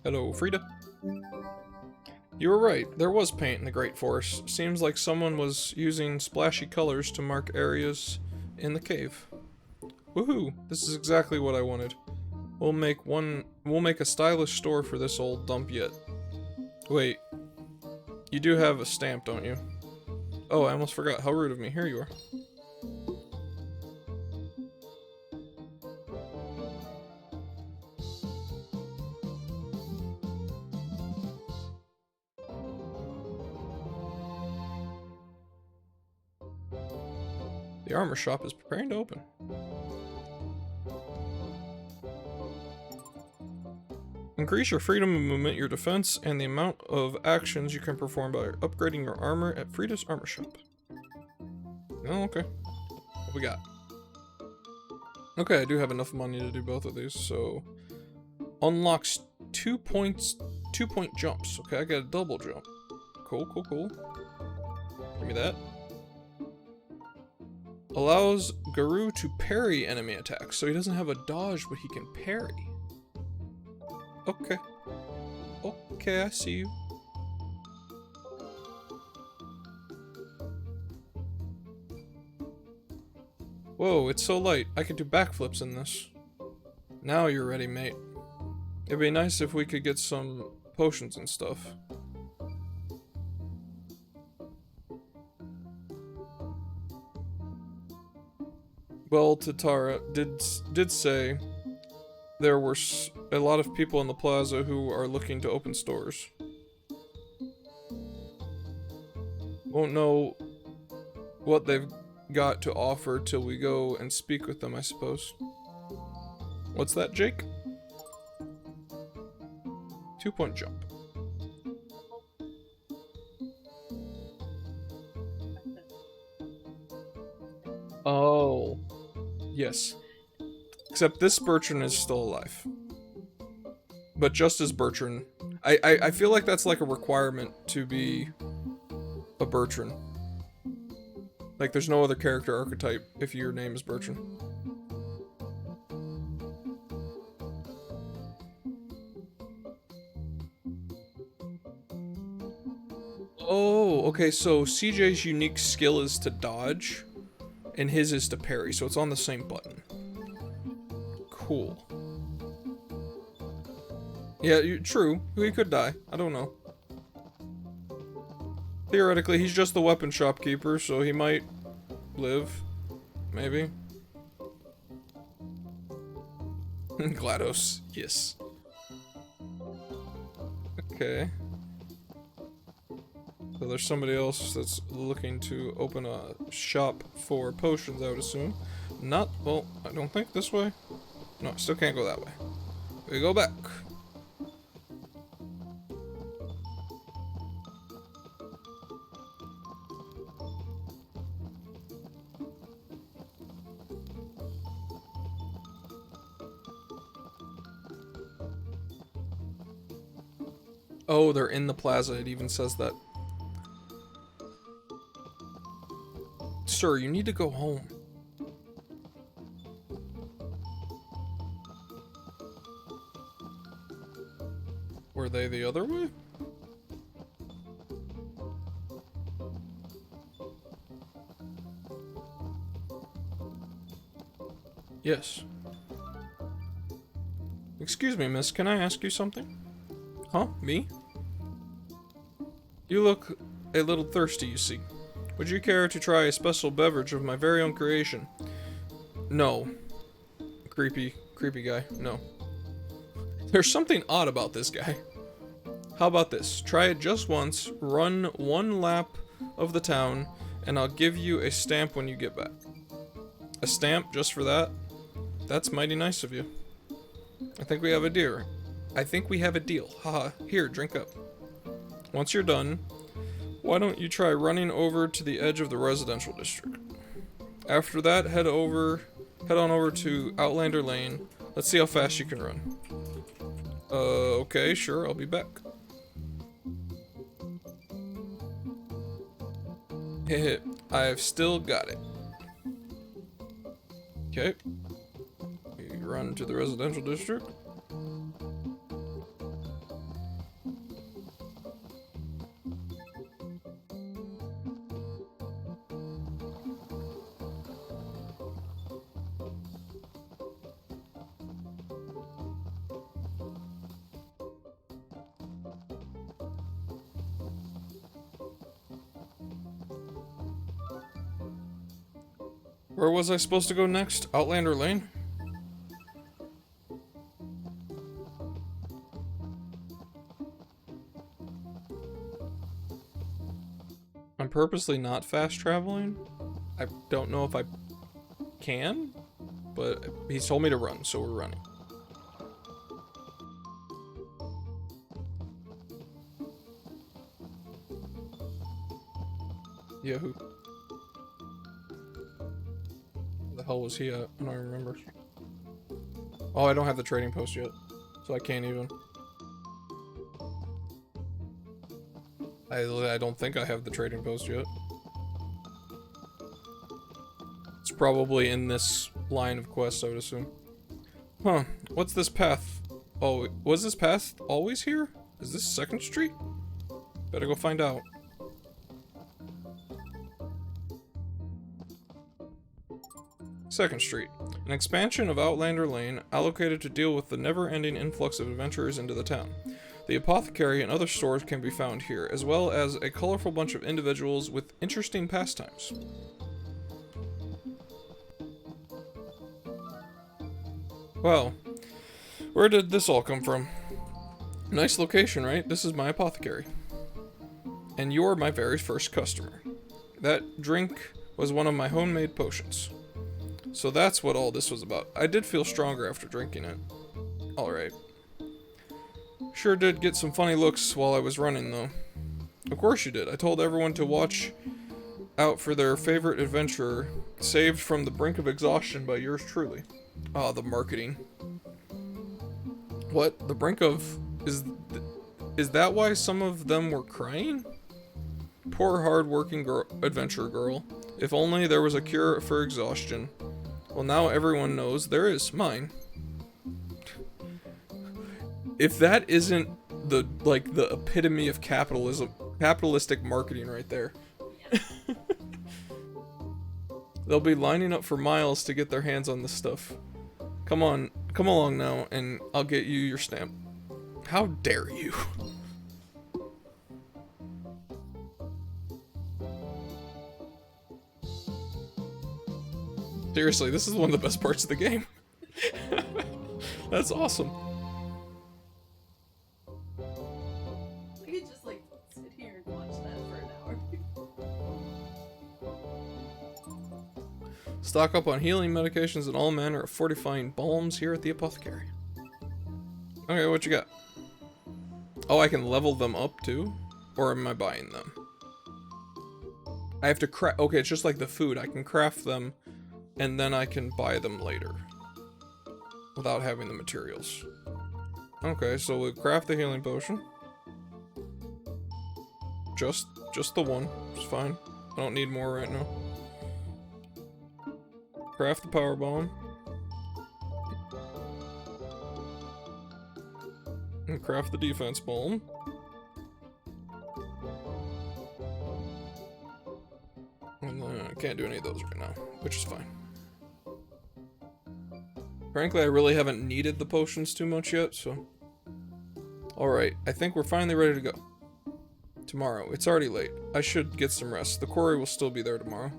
Hello, Frida. You were right, there was paint in the Great Forest. Seems like someone was using splashy colors to mark areas in the cave. Woohoo! This is exactly what I wanted. We'll make a stylish store for this old dump yet. Wait. You do have a stamp, don't you? Oh, I almost forgot. How rude of me. Here you are. The armor shop is preparing to open. Increase your freedom of movement, your defense, and the amount of actions you can perform by upgrading your armor at Frida's armor shop. Oh, okay. What we got? Okay, I do have enough money to do both of these, so... Unlocks 2 point jumps. Okay, I got a double jump. Cool, cool, cool. Give me that. Allows Garou to parry enemy attacks, so he doesn't have a dodge, but he can parry. Okay. Okay, I see you. Whoa, it's so light. I could do backflips in this. Now you're ready, mate. It'd be nice if we could get some potions and stuff. Well, Tatara did say there were a lot of people in the plaza who are looking to open stores. Won't know what they've got to offer till we go and speak with them, I suppose. What's that, Jake? 2-point jump. Oh. Yes. Except this Bertrand is still alive. But just as Bertrand. I feel like that's like a requirement to be a Bertrand. Like there's no other character archetype if your name is Bertrand. Oh, okay, so CJ's unique skill is to dodge, and his is to parry, so it's on the same button. Cool. Yeah, true. He could die. I don't know. Theoretically, he's just the weapon shopkeeper, so he might live. Maybe. GLaDOS. Yes. Okay. So there's somebody else that's looking to open a shop for potions, I would assume. Not, well, I don't think this way. No, I still can't go that way. We go back. Oh, they're in the plaza. It even says that. Sir, you need to go home. Were they the other way? Yes. Excuse me, miss. Can I ask you something? Huh? Me? You look a little thirsty, you see. Would you care to try a special beverage of my very own creation? No. Creepy guy. No. There's something odd about this guy. How about this? Try it just once, run 1 lap of the town, and I'll give you a stamp when you get back. A stamp just for that? That's mighty nice of you. I think we have a deal. Haha. Here, drink up. Once you're done, why don't you try running over to the edge of the residential district? After that, head on over to Outlander Lane. Let's see how fast you can run. Okay, sure, I'll be back. Heh, I've still got it. Okay. You run to the residential district. Where was I supposed to go next? Outlander Lane? I'm purposely not fast traveling. I don't know if I can, but he's told me to run, so we're running. Yahoo. Where the hell was he at? I don't remember. Oh, I don't have the trading post yet, so I can't even. I don't think I have the trading post yet. It's probably in this line of quests, I would assume. Huh, what's this path? Oh, was this path always here? Is this 2nd Street? Better go find out. Second Street, an expansion of Outlander Lane allocated to deal with the never-ending influx of adventurers into the town. The apothecary and other stores can be found here, as well as a colorful bunch of individuals with interesting pastimes. Well, where did this all come from? Nice location, right? This is my apothecary. And you're my very first customer. That drink was one of my homemade potions. So that's what all this was about. I did feel stronger after drinking it. Alright. Sure did get some funny looks while I was running, though. Of course you did. I told everyone to watch out for their favorite adventurer, saved from the brink of exhaustion by yours truly. Ah, the marketing. What? The brink of... Is that why some of them were crying? Poor hard-working adventurer girl. If only there was a cure for exhaustion. Well, now everyone knows there is. Mine. If that isn't the epitome of capitalism, Capitalistic marketing right there. Yeah. They'll be lining up for miles to get their hands on this stuff. Come on, come along now, and I'll get you your stamp. How dare you? Seriously, this is one of the best parts of the game. That's awesome. We could just like sit here and watch that for an hour. Stock up on healing medications and all manner of fortifying balms here at the apothecary. Okay, what you got? Oh, I can level them up too? Or am I buying them? I have to craft. Okay, it's just like the food. I can craft them and then I can buy them later without having the materials. Okay, so we'll craft the healing potion. Just the one. It's fine. I don't need more right now. Craft the power bomb. And craft the defense bomb. And then I can't do any of those right now, which is fine. Frankly, I really haven't needed the potions too much yet, so... Alright, I think we're finally ready to go. Tomorrow. It's already late. I should get some rest. The quarry will still be there tomorrow.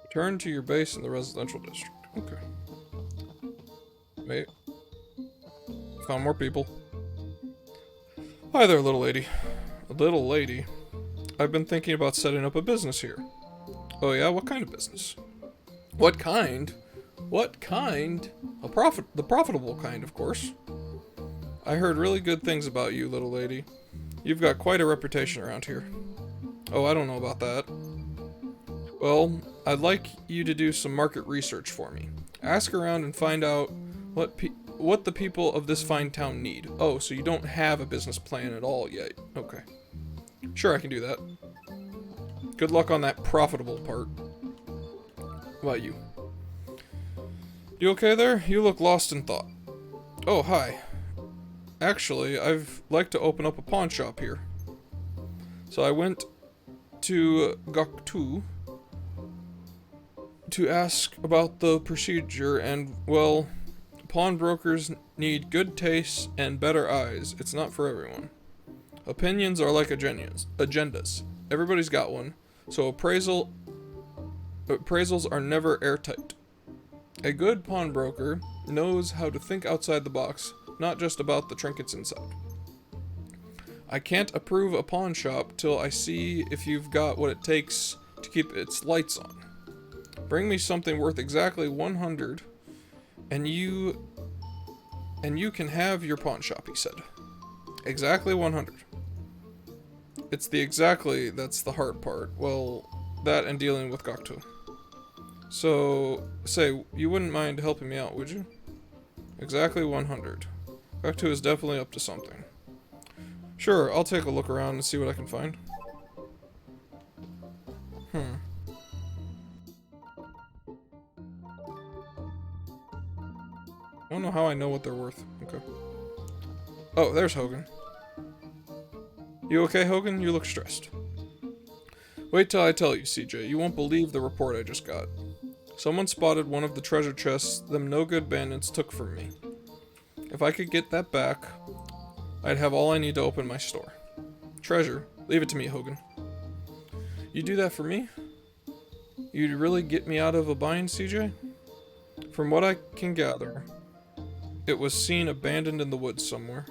Return to your base in the residential district. Okay. Wait. Found more people. Hi there, little lady. Little lady. I've been thinking about setting up a business here. Oh yeah? What kind of business? What kind? What kind? The profitable kind, of course. I heard really good things about you, little lady. You've got quite a reputation around here. Oh, I don't know about that. Well, I'd like you to do some market research for me. Ask around and find out what the people of this fine town need. Oh, so you don't have a business plan at all yet. Okay. Sure, I can do that. Good luck on that profitable part. What about you? You okay there? You look lost in thought. Oh, hi. Actually, I'd like to open up a pawn shop here. So I went to Goktu to ask about the procedure, and, well, pawnbrokers need good taste and better eyes. It's not for everyone. Opinions are like agendas. Everybody's got one, so appraisals are never airtight. A good pawnbroker knows how to think outside the box, not just about the trinkets inside. I can't approve a pawn shop till I see if you've got what it takes to keep its lights on. Bring me something worth exactly 100, and you can have your pawn shop, he said. Exactly 100. It's the exactly that's the hard part. Well, that and dealing with Goktu. So, say, you wouldn't mind helping me out, would you? Exactly 100. Goktu is definitely up to something. Sure, I'll take a look around and see what I can find. I don't know how I know what they're worth. Okay. Oh, there's Hogan. You okay, Hogan? You look stressed. Wait till I tell you, CJ. You won't believe the report I just got. Someone spotted one of the treasure chests them no-good bandits took from me. If I could get that back, I'd have all I need to open my store. Treasure? Leave it to me, Hogan. You do that for me? You'd really get me out of a bind, CJ? From what I can gather, it was seen abandoned in the woods somewhere.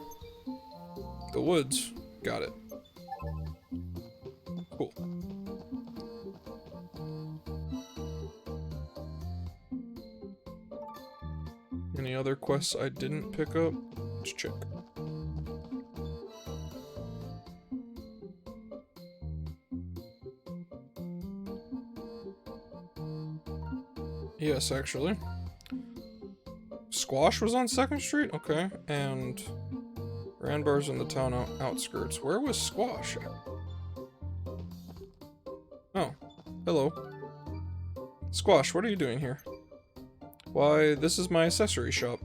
The woods? Got it. Cool. Any other quests I didn't pick up? Let's check. Yes, actually. Squash was on 2nd Street? Okay. And Randbar's in the town outskirts. Where was Squash at? Hello. Squash, what are you doing here? Why, this is my accessory shop.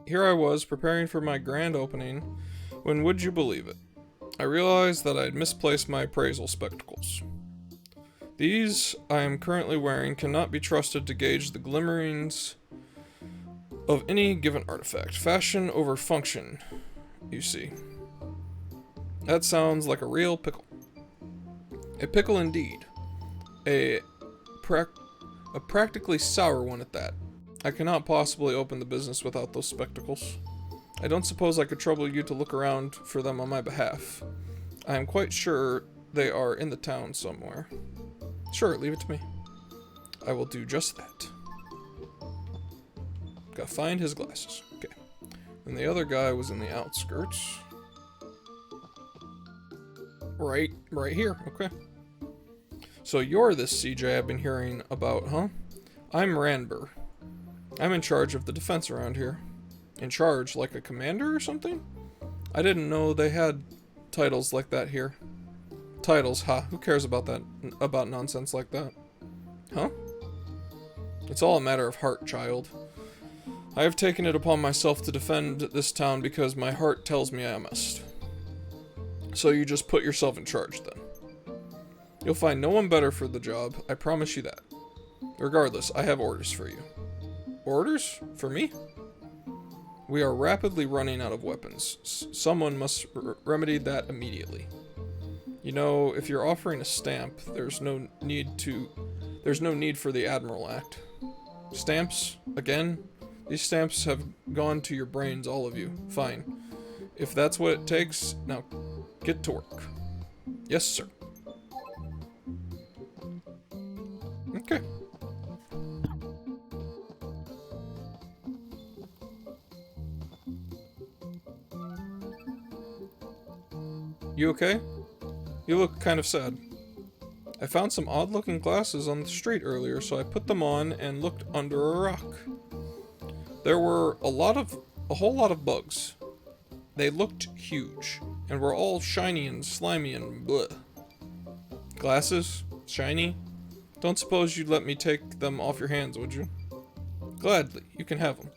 Here I was, preparing for my grand opening, when would you believe it? I realized that I had misplaced my appraisal spectacles. These I am currently wearing cannot be trusted to gauge the glimmerings of any given artifact. Fashion over function, you see. That sounds like a real pickle. A pickle indeed. A practically sour one at that. I cannot possibly open the business without those spectacles. I don't suppose I could trouble you to look around for them on my behalf. I am quite sure they are in the town somewhere. Sure, leave it to me. I will do just that. Gotta find his glasses. Okay. And the other guy was in the outskirts. Right here. Okay. So you're this CJ I've been hearing about, huh? I'm Ranbur. I'm in charge of the defense around here. In charge, like a commander or something? I didn't know they had titles like that here. Titles, huh? Who cares about that? About nonsense like that? Huh? It's all a matter of heart, child. I have taken it upon myself to defend this town because my heart tells me I must. So you just put yourself in charge, then. You'll find no one better for the job, I promise you that. Regardless, I have orders for you. Orders? For me? We are rapidly running out of weapons. Someone must remedy that immediately. You know, if you're offering a stamp, there's no need for the Admiral Act. Stamps? Again? These stamps have gone to your brains, all of you. Fine. If that's what it takes, now get to work. Yes, sir. Okay. You okay? You look kind of sad. I found some odd-looking glasses on the street earlier, so I put them on and looked under a rock. There were a whole lot of bugs. They looked huge, and were all shiny and slimy and bleh. Glasses? Shiny? Don't suppose you'd let me take them off your hands, would you? Gladly, you can have them.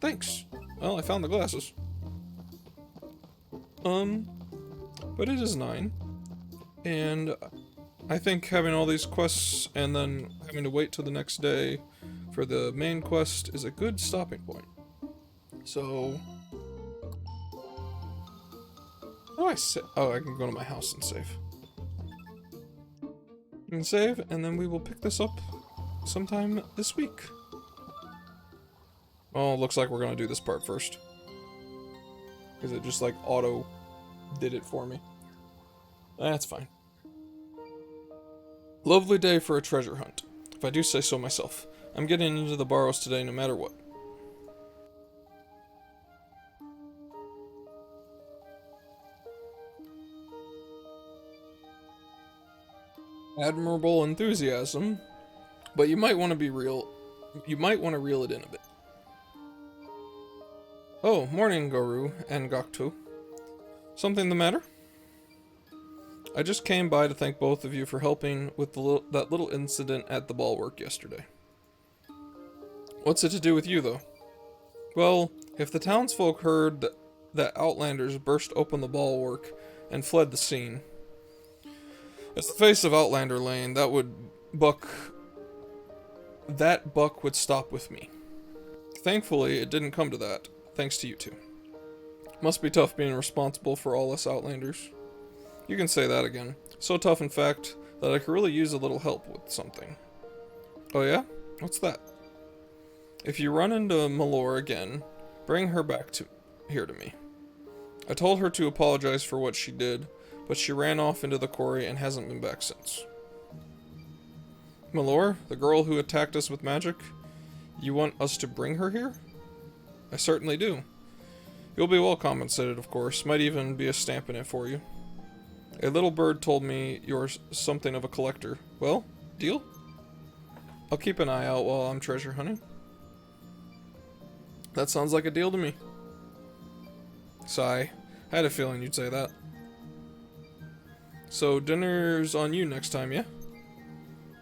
Thanks. Well, I found the glasses. But it is 9. And I think having all these quests and then having to wait till the next day for the main quest is a good stopping point. So... how do I say? Oh, I can go to my house and save. You can save, and then we will pick this up sometime this week. Oh, looks like we're gonna do this part first. Because it just like auto did it for me. That's fine. Lovely day for a treasure hunt, if I do say so myself. I'm getting into the Barrows today no matter what. Admirable enthusiasm, but you might want to be real. You might want to reel it in a bit. Oh, morning, Goru and Goktu. Something the matter? I just came by to thank both of you for helping with that little incident at the bulwark yesterday. What's it to do with you, though? Well, if the townsfolk heard that Outlanders burst open the bulwark and fled the scene, as the face of Outlander Lane, that buck would stop with me. Thankfully, it didn't come to that, thanks to you two. Must be tough being responsible for all us Outlanders. You can say that again. So tough, in fact, that I could really use a little help with something. Oh yeah? What's that? If you run into Malor again, bring her back here to me. I told her to apologize for what she did, but she ran off into the quarry and hasn't been back since. Malor, the girl who attacked us with magic, you want us to bring her here? I certainly do. You'll be well compensated, of course. Might even be a stamp in it for you. A little bird told me you're something of a collector. Well, deal? I'll keep an eye out while I'm treasure hunting. That sounds like a deal to me. Sigh. I had a feeling you'd say that. So dinner's on you next time, yeah?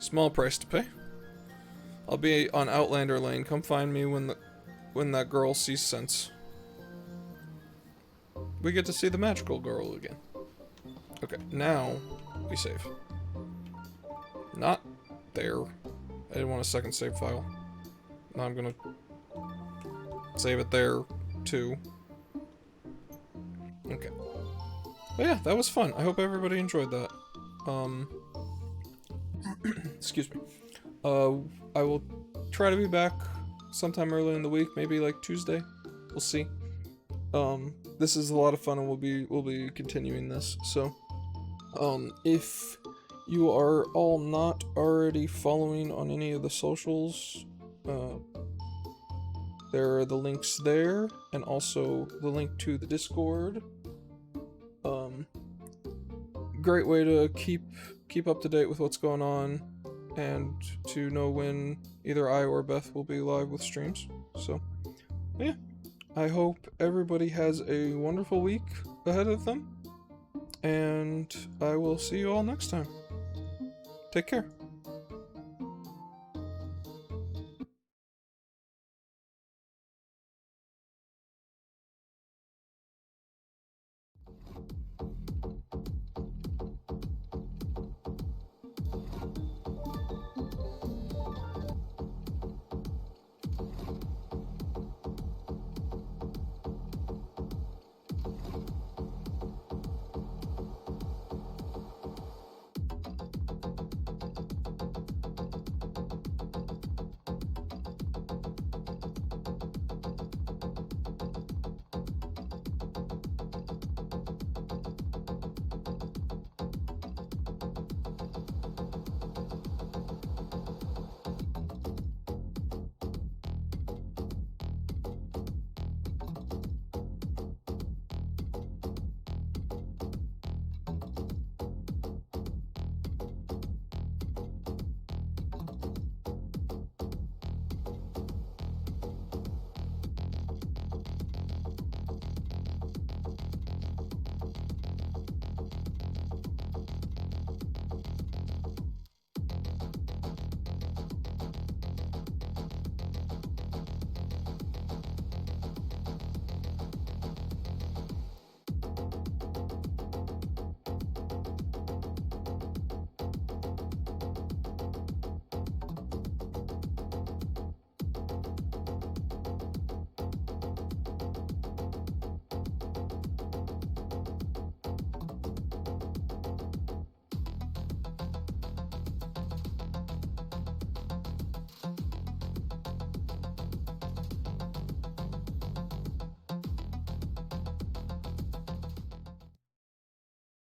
Small price to pay. I'll be on Outlander Lane. Come find me when that girl sees sense. We get to see the magical girl again. Okay, now we save. Not there. I didn't want a second save file. Now I'm gonna save it there too. Okay. But yeah, that was fun. I hope everybody enjoyed that. Excuse me. I will try to be back sometime early in the week, maybe like Tuesday. We'll see. This is a lot of fun, and we'll be continuing this. So, if you are all not already following on any of the socials, there are the links there, and also the link to the Discord. Great way to keep up to date with what's going on, and to know when either I or Beth will be live with streams. So, yeah. I hope everybody has a wonderful week ahead of them, and I will see you all next time. Take care.